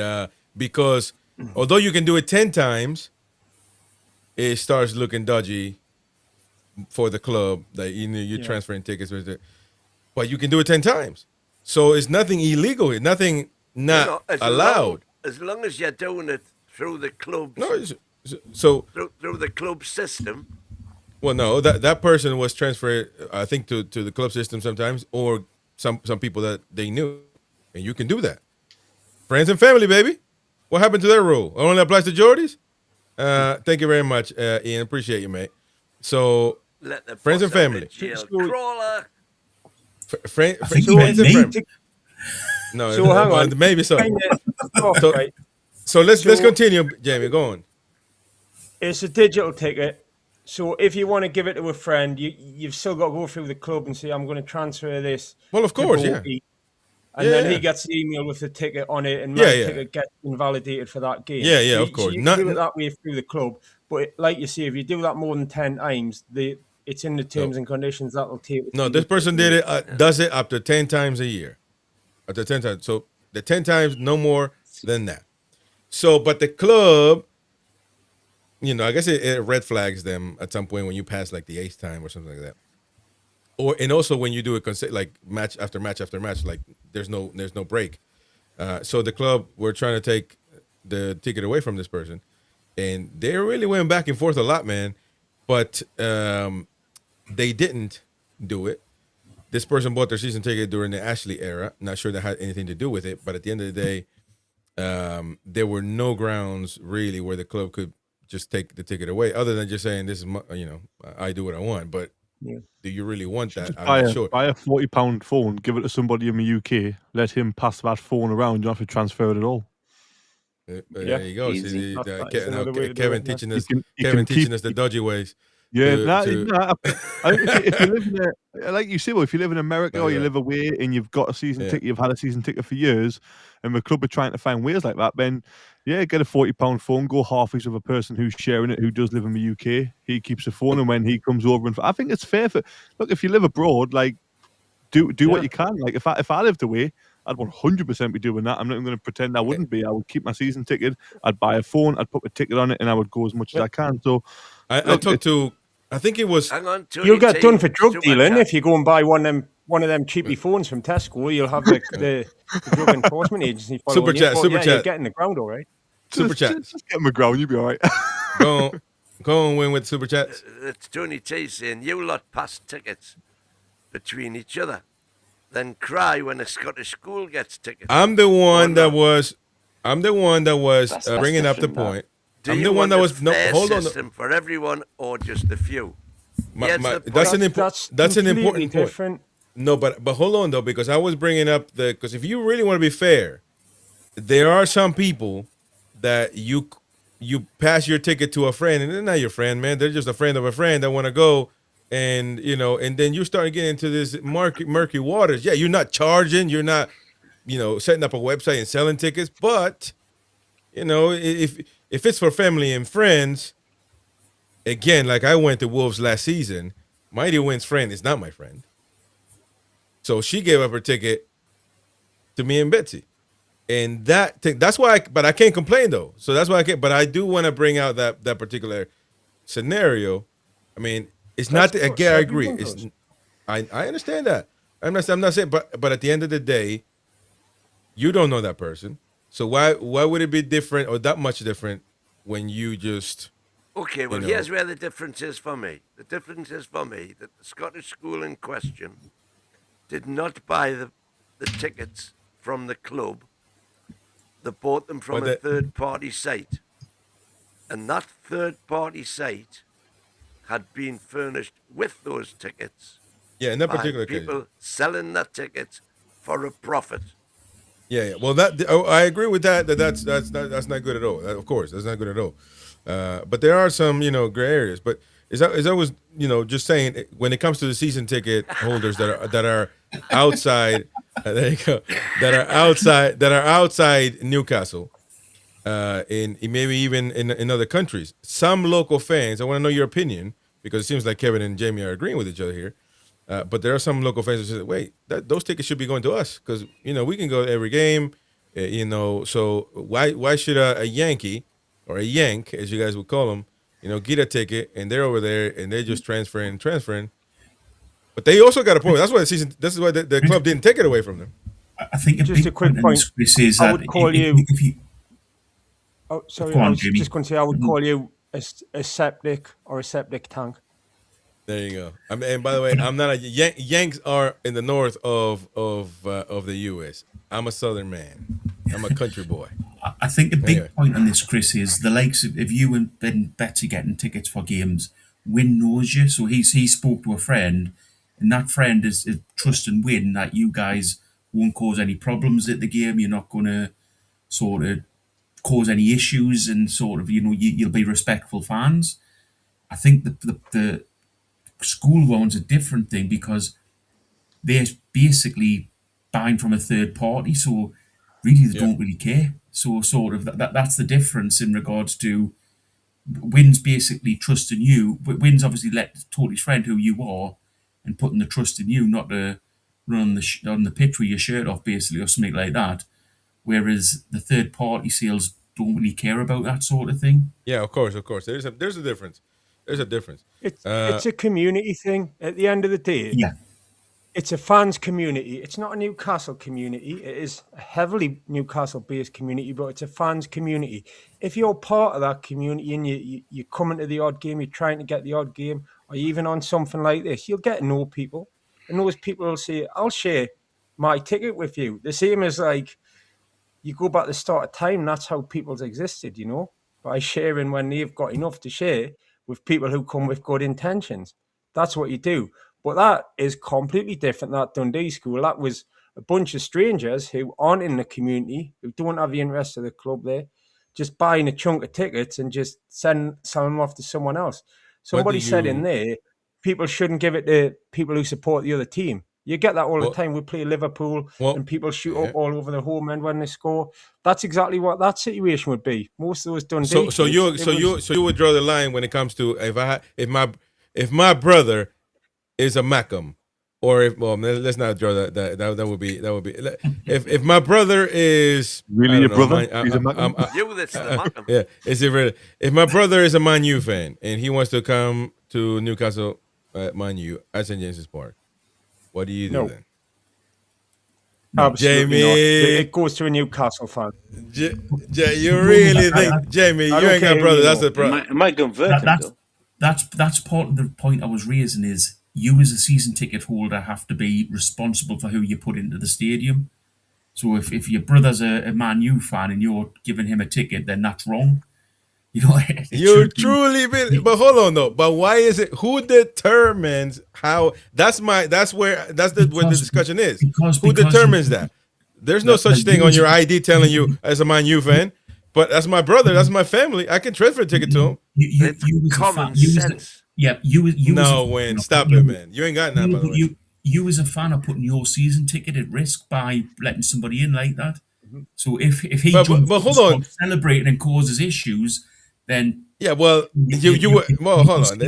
because although you can do it 10 times, it starts looking dodgy for the club that you're transferring tickets. But you can do it 10 times. So it's nothing illegal. Nothing not allowed. As long as you're doing it through the club. No, so through the club system. Well, no, that person was transferred, I think, to the club system sometimes, or some people that they knew. and you can do that. Friends and family, baby. What happened to their rule? It only applies to Geordies? Thank you very much, Ian. Appreciate you, mate. So, Let the friends and boss out of family. jail. Crawler. Friends and family. No, So hang on. maybe so. Okay. So let's continue, Jamie. Go on. It's a digital ticket. So if you want to give it to a friend, you've still got to go through the club and say, I'm going to transfer this. Well, of course, yeah. And then he gets the email with the ticket on it, and my ticket gets invalidated for that game. Yeah, so of course. So you can do it that way through the club. But like you say, if you do that more than 10 times, it's in the terms and conditions that will take. No, this person did it. Does it up to 10 times a year. Up to 10 times. So the 10 times, no more than that. So, but the club, I guess it red flags them at some point when you pass like the 8th time or something like that. And also when you do it like match after match after match, like there's no break. So the club were trying to take the ticket away from this person, and they really went back and forth a lot, man. But they didn't do it. This person bought their season ticket during the Ashley era. Not sure that had anything to do with it, but at the end of the day, there were no grounds really where the club could just take the ticket away, other than just saying this is I do what I want. But do you really want that? I'm not sure. Buy a £40 phone, give it to somebody in the UK, let him pass that phone around. You don't have to transfer it at all. There you go. Easy. Kevin teaching us the dodgy ways. Yeah, if you live in like you say, well, if you live in America or you live away and you've got a season ticket, you've had a season ticket for years, and the club are trying to find ways like that, then get a £40 phone, go half-each with a person who's sharing it, who does live in the UK. He keeps the phone, and when he comes over, and I think it's fair look, if you live abroad, like do what you can. Like if I lived away, I'd 100% be doing that. I'm not even going to pretend I wouldn't be. I would keep my season ticket. I'd buy a phone. I'd put a ticket on it, and I would go as much as I can. So I talked to. I think it was. You'll get done for drug dealing if you go and buy one of them cheapy phones from Tesco. You'll have the drug enforcement agency following Super chat. You'll get in the ground, all right. Super chat. Just get in the ground. You'll be all right. Go and win with super chats. It's Tony T saying you lot pass tickets between each other, then cry when a Scottish school gets tickets. I'm the one that was bringing up the point. I'm the one that was hold on. System for everyone or just a few? That's an important different point. No, but hold on though, because I was bringing up because if you really want to be fair, there are some people that you pass your ticket to a friend, and they're not your friend, man. They're just a friend of a friend that want to go, and and then you start getting into this murky waters. Yeah, you're not charging, you're not, setting up a website and selling tickets, but if it's for family and friends, again, like I went to Wolves last season, Mighty Wynn's friend is not my friend. So she gave up her ticket to me and Betsy. And that's why but I can't complain though. So that's why I can't, but I do want to bring out that particular scenario. I mean, it's not again, I agree. I understand that. I'm not saying, but at the end of the day, you don't know that person. So why would it be different or that much different when you just Okay, well, here's where the difference is for me. The difference is for me that the Scottish school in question did not buy the tickets from the club. They bought them from a third-party site. And that third-party site had been furnished with those tickets. Yeah, in that particular case. People case. selling their tickets for a profit. Yeah. Well, I agree with that. That's not good at all. Of course, that's not good at all. But there are some, gray areas. But as I was, just saying, when it comes to the season ticket holders that are outside, there you go, that are outside Newcastle, in maybe even in other countries, some local fans. I want to know your opinion because it seems like Kevin and Jamie are agreeing with each other here. But there are some local fans who say, "Wait, those tickets should be going to us because we can go to every game, So why should a Yankee or a Yank, as you guys would call them, get a ticket and they're over there and they're just transferring. But they also got a point. That's why the club didn't take it away from them. I think just a quick point. I would call you. Oh, sorry. I was just going to say I would call you a septic or a septic tank. There you go. And by the way, I'm not a Yanks are in the north of the U.S. I'm a Southern man. I'm a country boy. I think the big point on this, Chris, is the likes of you and Betsy getting tickets for games. Win knows you, so he spoke to a friend, and that friend is trusting Win that you guys won't cause any problems at the game. You're not going to sort of cause any issues, and sort of you'll be respectful fans. I think the school one's a different thing because they're basically buying from a third party, so really they don't really care. So sort of that's the difference in regards to Wynn's basically trusting you, but Wynn's obviously told his friend who you are and putting the trust in you, not to run on the pitch with your shirt off, basically, or something like that. Whereas the third party sales don't really care about that sort of thing. Yeah, of course. There's a difference. There's a difference. It's a community thing. At the end of the day, it's a fans community. It's not a Newcastle community. It is a heavily Newcastle-based community, but it's a fans community. If you're part of that community and you're coming to the odd game, you're trying to get the odd game, or even on something like this, you'll get to know people. And those people will say, I'll share my ticket with you. The same as like, you go back to the start of time, that's how people's existed, by sharing when they've got enough to share with people who come with good intentions. That's what you do. But that is completely different, that Dundee school. That was a bunch of strangers who aren't in the community, who don't have the interest of the club there, just buying a chunk of tickets and just selling them off to someone else. Somebody said in there, people shouldn't give it to people who support the other team. You get that all the time. We play Liverpool and people shoot up all over the home end when they score. That's exactly what that situation would be. Most of those Dundee. So you would draw the line when it comes to if my brother is a Mackham, or let's not draw that would be if my brother is really your brother, he's a Mackham. Yeah, is it really? If my brother is a Man U fan and he wants to come to Newcastle Man U at St James's Park, what do you do then? Absolutely Jamie, not. It goes to a Newcastle fan. You really think, Jamie, you ain't got brother? That's the problem. Am I converting? That's part of the point I was raising is you as a season ticket holder have to be responsible for who you put into the stadium. So if your brother's a Man U fan and you're giving him a ticket, then that's wrong. You're truly been, but hold on though. But why is it? Who determines how? Where the discussion is. Who determines that? There's no such thing on your ID telling you as a Man U fan. But that's my brother. That's my family. I can transfer a ticket to him. You common sense. Stop it, man. You ain't got nothing. By the way. You as a fan are putting your season ticket at risk by letting somebody in like that. So if he hold on, celebrating and causes issues, then hold on.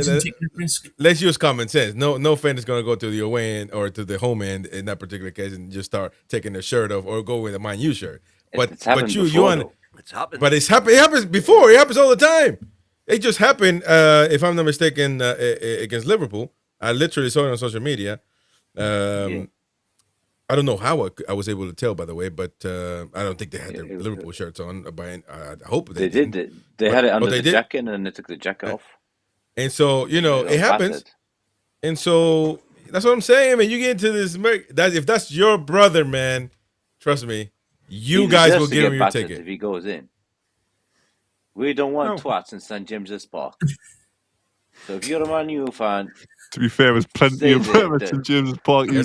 Let's use common sense. No fan is going to go to the away end or to the home end in that particular case and just start taking their shirt off or go with a Man U shirt. It's happened. But it's happened. It happens before. It happens all the time. It just happened. If I'm not mistaken, against Liverpool. I literally saw it on social media. I don't know how I was able to tell, by the way, but I don't think they had their Liverpool shirts on. I hope they did. They had it under the jacket, and then they took the jacket off. And so, it happens. And so that's what I'm saying, man. You get into this, if that's your brother, man, trust me, you guys will give him your ticket. If he goes in. We don't want twats in St James's Park. So if you're a Man U fan... To be fair, there's plenty of St James's Park. I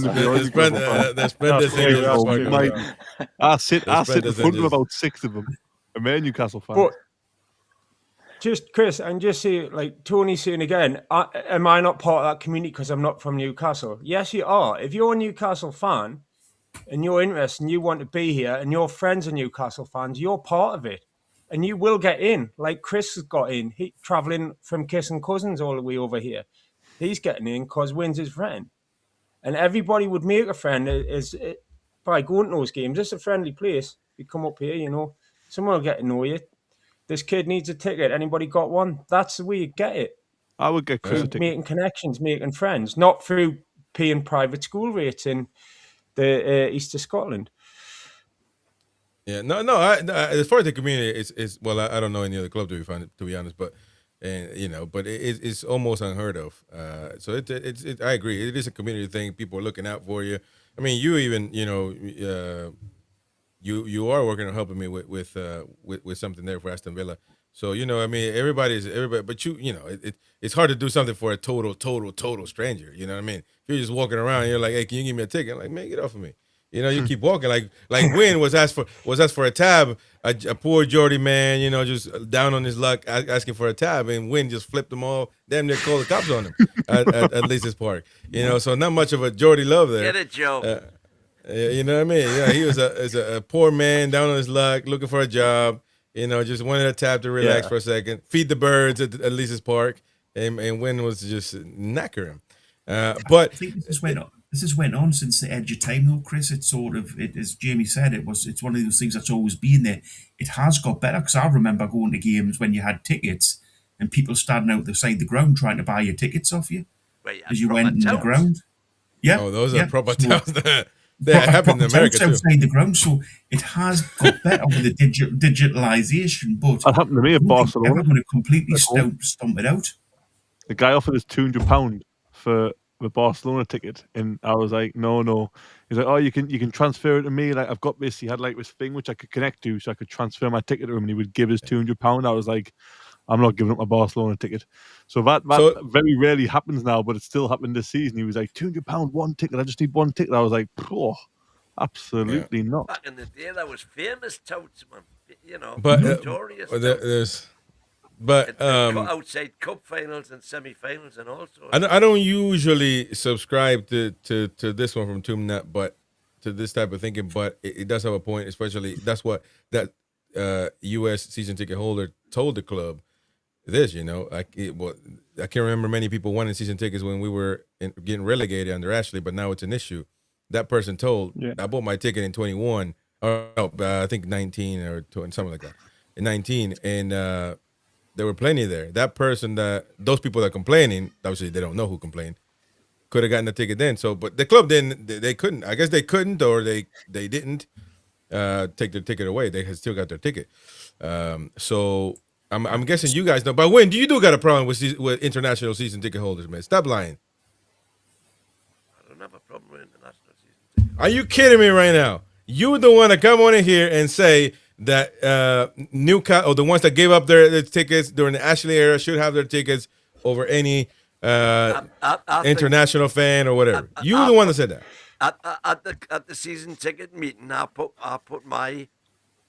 sit in front of about 6 of them. I'm a Newcastle fan. But just Chris, and just say, like Tony's saying again, am I not part of that community because I'm not from Newcastle? Yes, you are. If you're a Newcastle fan and you're interested and you want to be here and your friends are Newcastle fans, you're part of it. And you will get in, like Chris has got in. He travelling from kissing cousins all the way over here. He's getting in because Wynn's his friend. And everybody would make a friend by going to those games. It's a friendly place. You come up here, someone will get to know you. This kid needs a ticket. Anybody got one? That's the way you get it. I would get Chris a ticket. Making connections, making friends, not through paying private school rates in the east of Scotland. Yeah, no. As far as the community, is I don't know any other club to be honest, but and but it's almost unheard of. So I agree. It is a community thing. People are looking out for you. I mean, you even you are working on helping me with something there for Aston Villa. So I mean, everybody, but it's hard to do something for a total stranger. You know what I mean? If you're just walking around, and you're like, hey, can you give me a ticket? I'm like, man, get off of me. You keep walking. Like Wynn was asked for a tab, a poor Geordie man, just down on his luck, asking for a tab, and Wynn just flipped them all. Damn near called the cops on him at Leases Park. So not much of a Geordie love there. Get it, Joe. You know what I mean? Yeah, he was a poor man down on his luck, looking for a job. Just wanted a tap to relax for a second, feed the birds at Leases Park, and Wynn was just knacker him. But I think this has went on since the edge of time, though, Chris. It's sort of, as Jamie said, it's one of those things that's always been there. It has got better, because I remember going to games when you had tickets and people standing out the side of the ground trying to buy your tickets off you as you went in the ground. Yeah. Oh, those are proper towns. That happened in America too. Outside the ground, so it has got better with the digitalization. But that happened to me at Barcelona. We're going to completely stomp it out. The guy offered us £200 for the Barcelona ticket, and I was like, no. He's like, oh, you can transfer it to me. Like, I've got this. He had like this thing which I could connect to, so I could transfer my ticket to him, and he would give us £200. I was like, I'm not giving up my Barcelona ticket. So that very rarely happens now, but it still happened this season. He was like, £200, one ticket. I just need one ticket. I was like, absolutely not. Back in the day, that was famous touts, man. But notorious. But outside cup finals and semi-finals and all sorts. I don't usually subscribe to this one from Toon, but to this type of thinking. But it does have a point, especially that's what that U.S. season ticket holder told the club. I can't remember many people wanting season tickets when we were getting relegated under Ashley, but now it's an issue. That person told, I bought my ticket in 21, or I think 19 or 20, something like that, in 19, and there were plenty there. That person, those people that are complaining, obviously they don't know who complained, could have gotten the ticket then. So, but the club didn't. They couldn't. I guess they couldn't, or they didn't take their ticket away. They had still got their ticket. So. I'm guessing you guys know. But when do you got a problem with international season ticket holders, man? Stop lying. I don't have a problem with international season ticket holders. Are you kidding me right now? You're the one to come on in here and say that Newcastle, or the ones that gave up their tickets during the Ashley era, should have their tickets over any international fan or whatever. You're the one that said that. At the season ticket meeting, I put my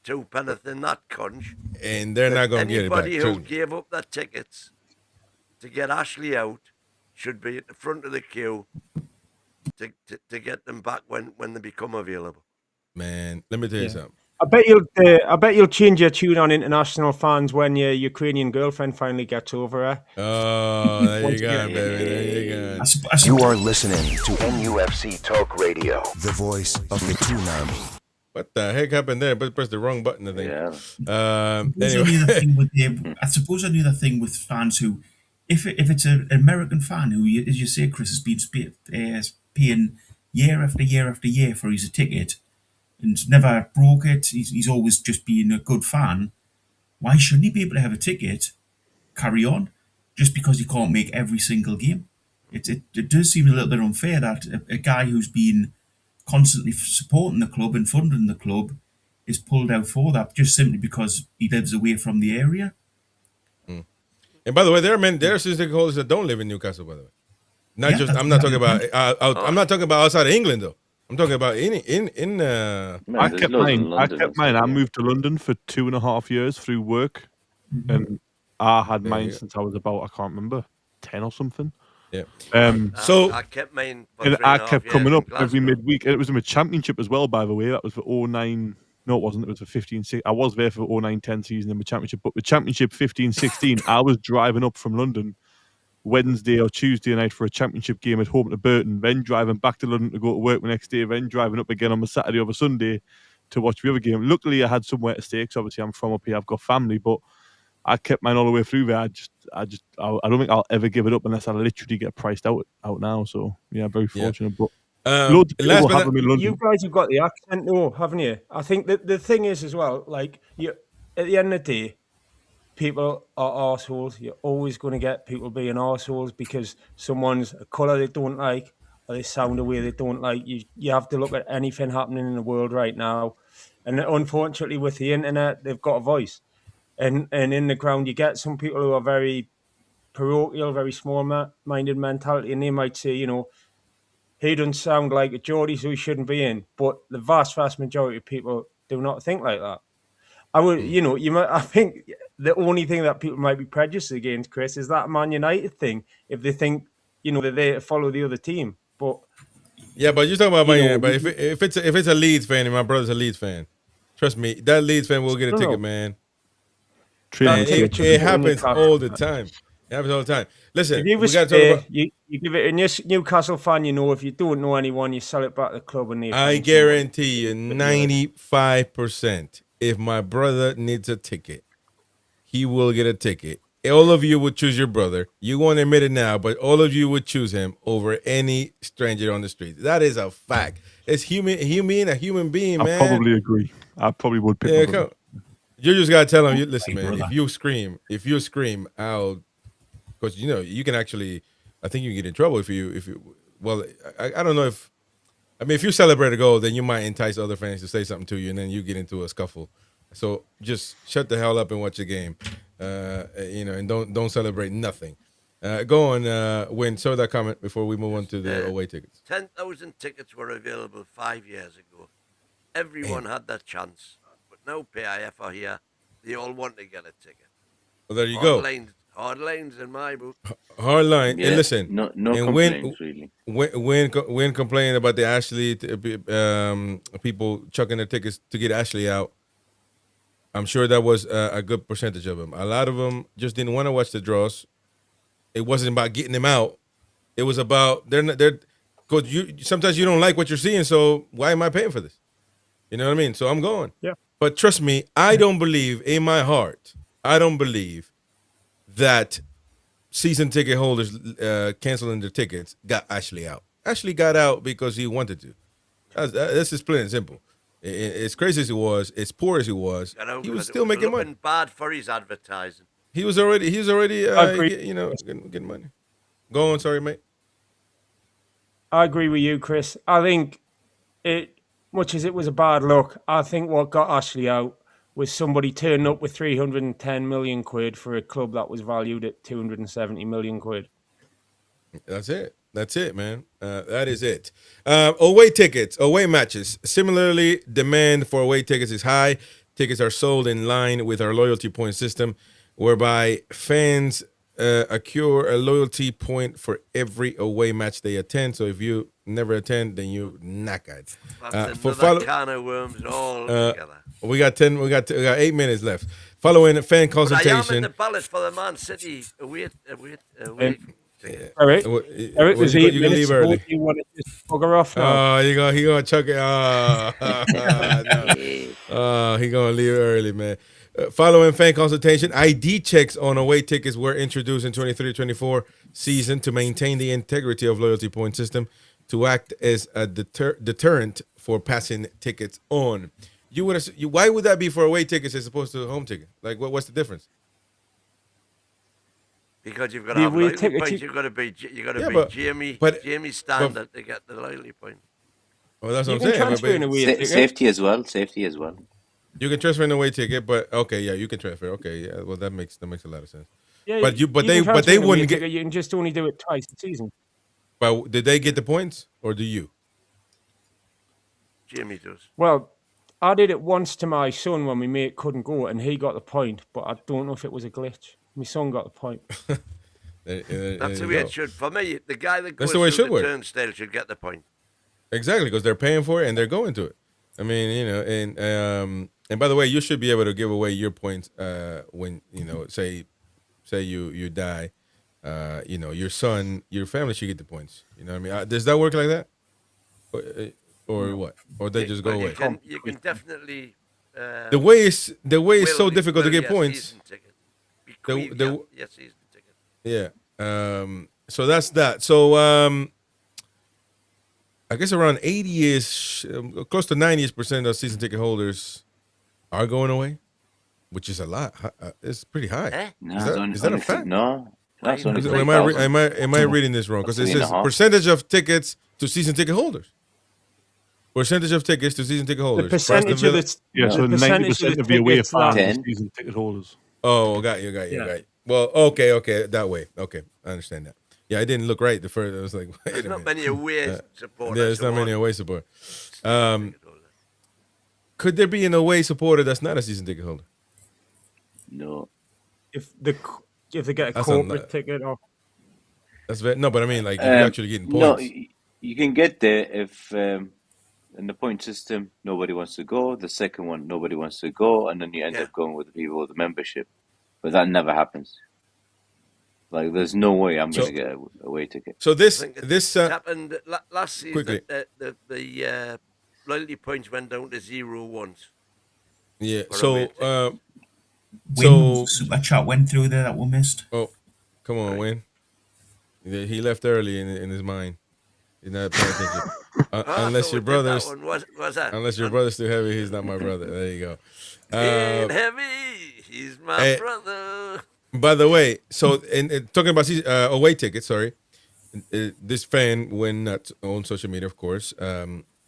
£2 in that conch, and they're not going to get it back. Anybody who gave up their tickets to get Ashley out should be at the front of the queue to get them back when they become available. Man, let me tell you something. I bet you'll change your tune on international fans when your Ukrainian girlfriend finally gets over her. Oh, there you go, baby. There you go. You are listening to NUFC Talk Radio, the voice of the Toon Army. What the heck happened there? But press the wrong button, I think. Anyway. I suppose another thing with fans who, if it's an American fan who, as you say, Chris, has been paying year after year after year for his ticket and never broke it, he's always just been a good fan, why shouldn't he be able to have a ticket, carry on, just because he can't make every single game? It does seem a little bit unfair that a guy who's been constantly supporting the club and funding the club is pulled out for that just simply because he lives away from the area. And by the way, there are season ticket holders that don't live in Newcastle. By the way, I'm not talking about I'm not talking about outside of England though. I'm talking about in. I kept mine. I moved to London for 2.5 years through work, and I had mine since I was about, I can't remember, 10 or something. Yeah. So I kept mine. And I kept coming up every midweek. It was in the championship as well, by the way. That was for 09. No, it wasn't. It was for 15-16. I was there for the 09-10 season in the championship, but the championship 15-16, I was driving up from London Wednesday or Tuesday night for a championship game at home to Burton, then driving back to London to go to work the next day, then driving up again on the Saturday or the Sunday to watch the other game. Luckily, I had somewhere to stay because obviously I'm from up here. I've got family, but I kept mine all the way through there. I don't think I'll ever give it up unless I literally get priced out now. So yeah, very fortunate. But loads of people have them in London. You guys have got the accent, though, haven't you? I think that the thing is as well, like, you at the end of the day, people are arseholes. You're always going to get people being arseholes because someone's a colour they don't like or they sound a way they don't like. You have to look at anything happening in the world right now. And unfortunately, with the internet, they've got a voice. And in the ground, you get some people who are very parochial, very small-minded mentality, and they might say, you know, he doesn't sound like a Geordie, so he shouldn't be in. But the vast majority of people do not think like that. I would, you know, I think the only thing that people might be prejudiced against, Chris, is that Man United thing. If they think, you know, they're there to follow the other team, but yeah, but you're talking about Man United. But if it's a Leeds fan and my brother's a Leeds fan, trust me, that Leeds fan will get a ticket, man. It happens all the time. It happens all the time. Listen, if we got to talk about. You give it a Newcastle fan, you know, if you don't know anyone, you sell it back to the club and I guarantee you 95%. If my brother needs a ticket, he will get a ticket. All of you would choose your brother. You won't admit it now, but all of you would choose him over any stranger on the street. That is a fact. It's a human being, man. I probably agree. I probably would pick my brother. You just gotta tell him, listen, man, if you scream, I'll, because you know, you can actually, I think you can get in trouble if you, well, I don't know if, I mean, if you celebrate a goal, then you might entice other fans to say something to you, and then you get into a scuffle. So just shut the hell up and watch the game, you know, and don't celebrate nothing. Go on, Win. Show that comment before we move on to the away tickets. 10,000 tickets were available 5 years ago. Everyone had that chance, but now PIF are here. They all want to get a ticket. Well, there you go. Hard lines in my book. Hard line. Yeah, and listen, no and complaints, really. When complaining about the Ashley people chucking their tickets to get Ashley out, I'm sure that was a good percentage of them. A lot of them just didn't want to watch the draws. It wasn't about getting them out. It was about they're because sometimes you don't like what you're seeing. So why am I paying for this? You know what I mean? So I'm going. Yeah. But trust me, I don't believe in my heart. I don't believe that season ticket holders canceling their tickets got Ashley out. Ashley got out because he wanted to. That's just plain and simple. As crazy as he was, as poor as he was still making money. Bad for his advertising. He was already getting money. Go on, sorry, mate. I agree with you, Chris. I think much as it was a bad look, I think what got Ashley out was somebody turning up with 310 million quid for a club that was valued at 270 million quid. That's it. That's it, man. That is it. Away tickets, away matches. Similarly, demand for away tickets is high. Tickets are sold in line with our loyalty point system, whereby fans accrue a loyalty point for every away match they attend. So if you never attend, then you're knackered. That's another can of worms all together. We got 8 minutes left. Following fan consultation. But I am in the ballot for the Man City away ticket. Eric, there's 8 you can leave early. You want to just bugger off now? Oh, he gonna chuck it. No. He gonna leave early, man. Following fan consultation, ID checks on away tickets were introduced in 23-24 season to maintain the integrity of loyalty point system, to act as a deterrent for passing tickets on. Why would that be for away tickets as opposed to home ticket? Like, what's the difference? Because you've got to have loyalty points. You've got to be Jamie standard to get the loyalty point. Well, that's what I'm saying. Safety as well. You can transfer an away ticket, but okay, yeah, you can transfer. Okay, yeah, well that makes a lot of sense. Yeah, but they wouldn't get. You can just only do it twice a season. But did they get the points, or do you? Jamie does. Well, I did it once to my son when my mate couldn't go, and he got the point. But I don't know if it was a glitch. My son got the point. That's the way it should. For me, the guy that goes through the turnstile should get the point. Exactly, because they're paying for it and they're going to it. I mean, you know, and by the way, you should be able to give away your points when, you know, say you die, you know, your son, your family should get the points. You know what I mean? Does that work like that? Or what? Or they just go away? You can definitely. The way is so difficult to get points. Yes, season ticket. Yeah. So that's that. So I guess around 80-ish, close to 90% of season ticket holders are going away. which is a lot. It's pretty high. Eh? No, Is that a fact? No, that's only Am I reading this wrong? Because it says percentage of tickets to season ticket holders. Percentage of tickets to season ticket holders. The percentage of the so 90% of the away fans are season ticket holders. Oh, got you. Well, okay, that way. Okay, I understand that. Yeah, I didn't look right the first. I was like, wait There's a not minute. many away supporters. Yeah, there's not many away support. Could there be an away supporter that's not a season ticket holder? No. If they get a corporate ticket or no, but I mean, like, if you're actually getting points. No, you can get there if in the point system nobody wants to go. The second one nobody wants to go, and then you end up going with the people with the membership. But that never happens. Like, there's no way I'm going to get a away ticket. So this happened last season. Quickly. The loyalty points went down to 0 once. Yeah. Super chat went through there that we missed. Oh, come on, Win. He left early in his mind. He's not paying attention. Unless your brother's unless your brother's too heavy, he's not my brother. There you go. Ain't heavy, he's my brother. By the way, so in talking about away tickets, sorry, this fan went on social media, of course,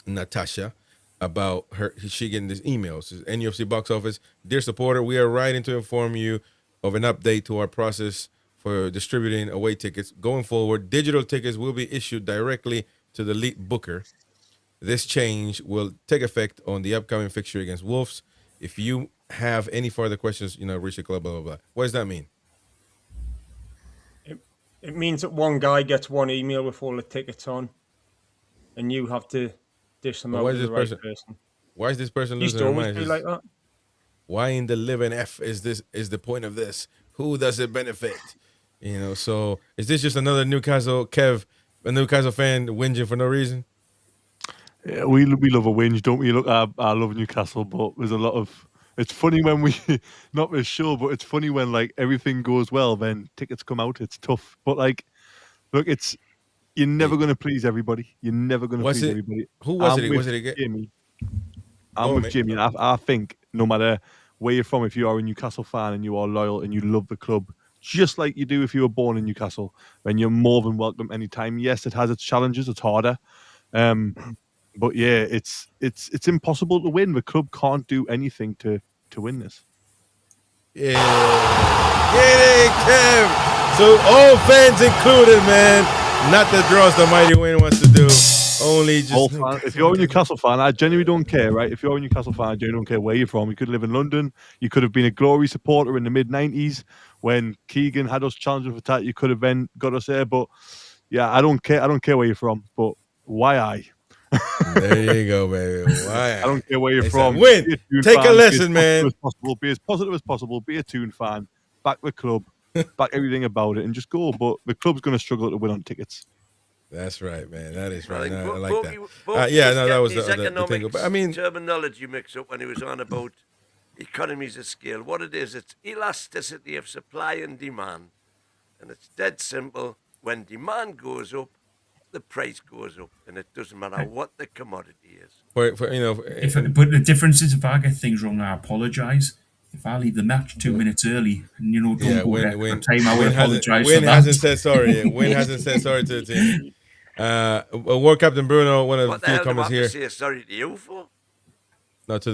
Natasha, about she getting this email. Says, NUFC box office, dear supporter, we are writing to inform you of an update to our process for distributing away tickets. Going forward, digital tickets will be issued directly to the lead booker. This change will take effect on the upcoming fixture against Wolves. If you have any further questions, reach the club, blah, blah, blah. What does that mean? It means that one guy gets one email with all the tickets on, and you have to dish them out to the right person. Why is this person losing their mind? Like that? Why in the living F is the point of this? Who does it benefit? So is this just another Newcastle fan whinging for no reason? Yeah, we love a whinge, don't we? Look, I love Newcastle, but there's a lot of. It's funny when we, not for sure, but it's funny when like everything goes well, then tickets come out. It's tough, but like, look, you're never going to please everybody. You're never going to please everybody. Who was it? Was it again? Jimmy. I'm with Jimmy, and I think no matter where you're from, if you are a Newcastle fan and you are loyal and you love the club, just like you do if you were born in Newcastle, then you're more than welcome anytime. Yes, it has its challenges. It's harder. But yeah, it's impossible to win. The club can't do anything to win this. Yeah, get it, Kev. So all fans included, man. Not the draws the mighty Wayne wants to do. Only just if you're a Newcastle fan, I genuinely don't care, right? If you're a Newcastle fan, I genuinely don't care where you're from. You could live in London. You could have been a Glory supporter in the mid-90s when Keegan had us challenging for that. You could have then got us there. But yeah, I don't care. I don't care where you're from. But why I? There you go, baby. Why? I don't care where you're from. Win. Take a lesson, man. Be as positive as possible. Be a Toon fan. Back the club. Back everything about it, and just go. But the club's going to struggle to win on tickets. That's right, man. That is right. I like that. That was the thing. But I mean, terminology mix up when he was on about economies of scale. What it is, it's elasticity of supply and demand, and it's dead simple. When demand goes up, the price goes up, and it doesn't matter what the commodity is. But the difference is, if I get things wrong, I apologise. If I leave the match 2 minutes early, and don't go back for time, I will apologise. Win hasn't said sorry yet. Win hasn't said sorry to the team. World Captain Bruno, one of the few comments here. What the hell do I have to say sorry to you for? No, to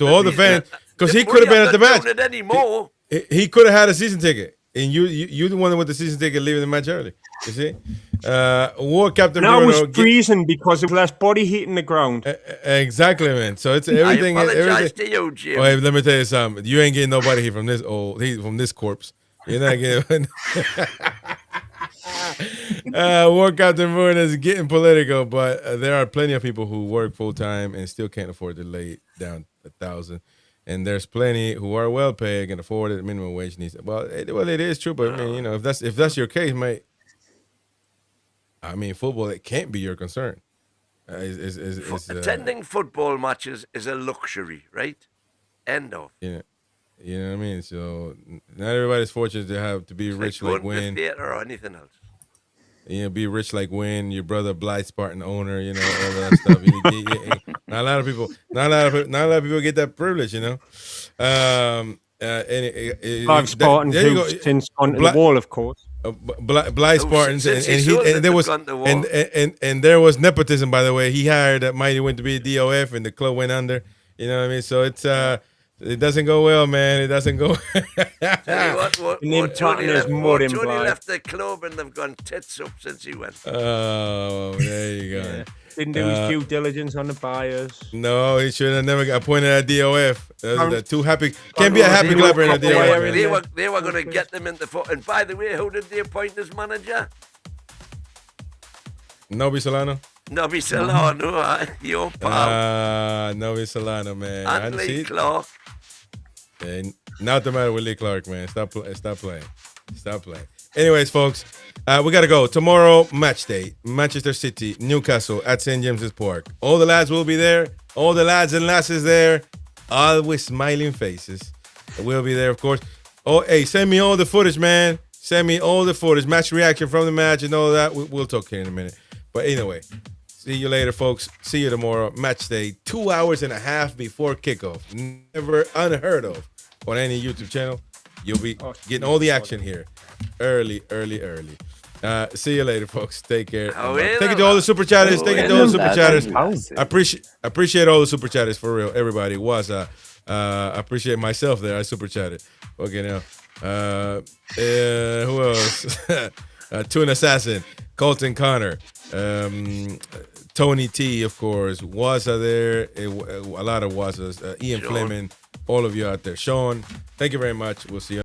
all the fans, because he could have been at the match. Anymore. He could have had a season ticket, and you the one with the season ticket leaving the match early. You see, World Captain Bruno. Now it was freezing because it was less body heat in the ground. Exactly, man. So it's everything. I apologize to you, Jim. Wait, let me tell you something. You ain't getting nobody here from this from this corpse. You're not getting. World Captain Bruno is getting political, but there are plenty of people who work full time and still can't afford to lay down $1,000. And there's plenty who are well paid and afford it. Minimum wage needs. Well, it is true, but I mean, if that's your case, mate. I mean, football, it can't be your concern. Attending football matches is a luxury, right? End of. Yeah, you know what I mean. So not everybody's fortunate to be it's rich like Wayne. Theater or anything else. You know, be rich like Win, your brother Blythe Spartan owner, you know, all that stuff. Not a lot of people get that privilege, you know. Five Spartans who've since gone to the wall, of course. Blythe Spartans, and there was nepotism, by the way. He hired that Mighty Win to be a DOF, and the club went under. You know what I mean? So it's it doesn't go well, man. It doesn't go. Tell you what, Tony left the club and they've gone tits up since he went. Oh, there you go. Yeah. Didn't do his due diligence on the buyers. No, he should have never appointed a DOF. Too happy. Can't be a happy clubber in a DOF. They were going to get them in the foot. And by the way, who did they appoint as manager? Nobi Solano. Nobi Solano, your pal. Nobi Solano, man. And Lee Clark. And not the matter with Lee Clark, man. Stop playing. Anyways, folks, we got to go. Tomorrow, match day. Manchester City, Newcastle at St. James's Park. All the lads will be there. All the lads and lasses there. All with smiling faces. We'll be there, of course. Oh, hey, send me all the footage, man. Send me all the footage. Match reaction from the match and all that. We'll talk here in a minute. But anyway, see you later, folks. See you tomorrow. Match day, 2 hours and a half before kickoff. Never unheard of on any YouTube channel. You'll be getting all the action here. Early. See you later, folks. Take care. Thank you to all the super chatters. Thank you to all the super chatters. Appreciate all the super chatters for real. Everybody was. I appreciate myself there. I super chatted. Okay, now. Who else? Toon Assassin, Colton Connor, Tony T, of course. Waza there. A lot of Wazas. Ian Fleming. All of you out there. Sean, thank you very much. We'll see you.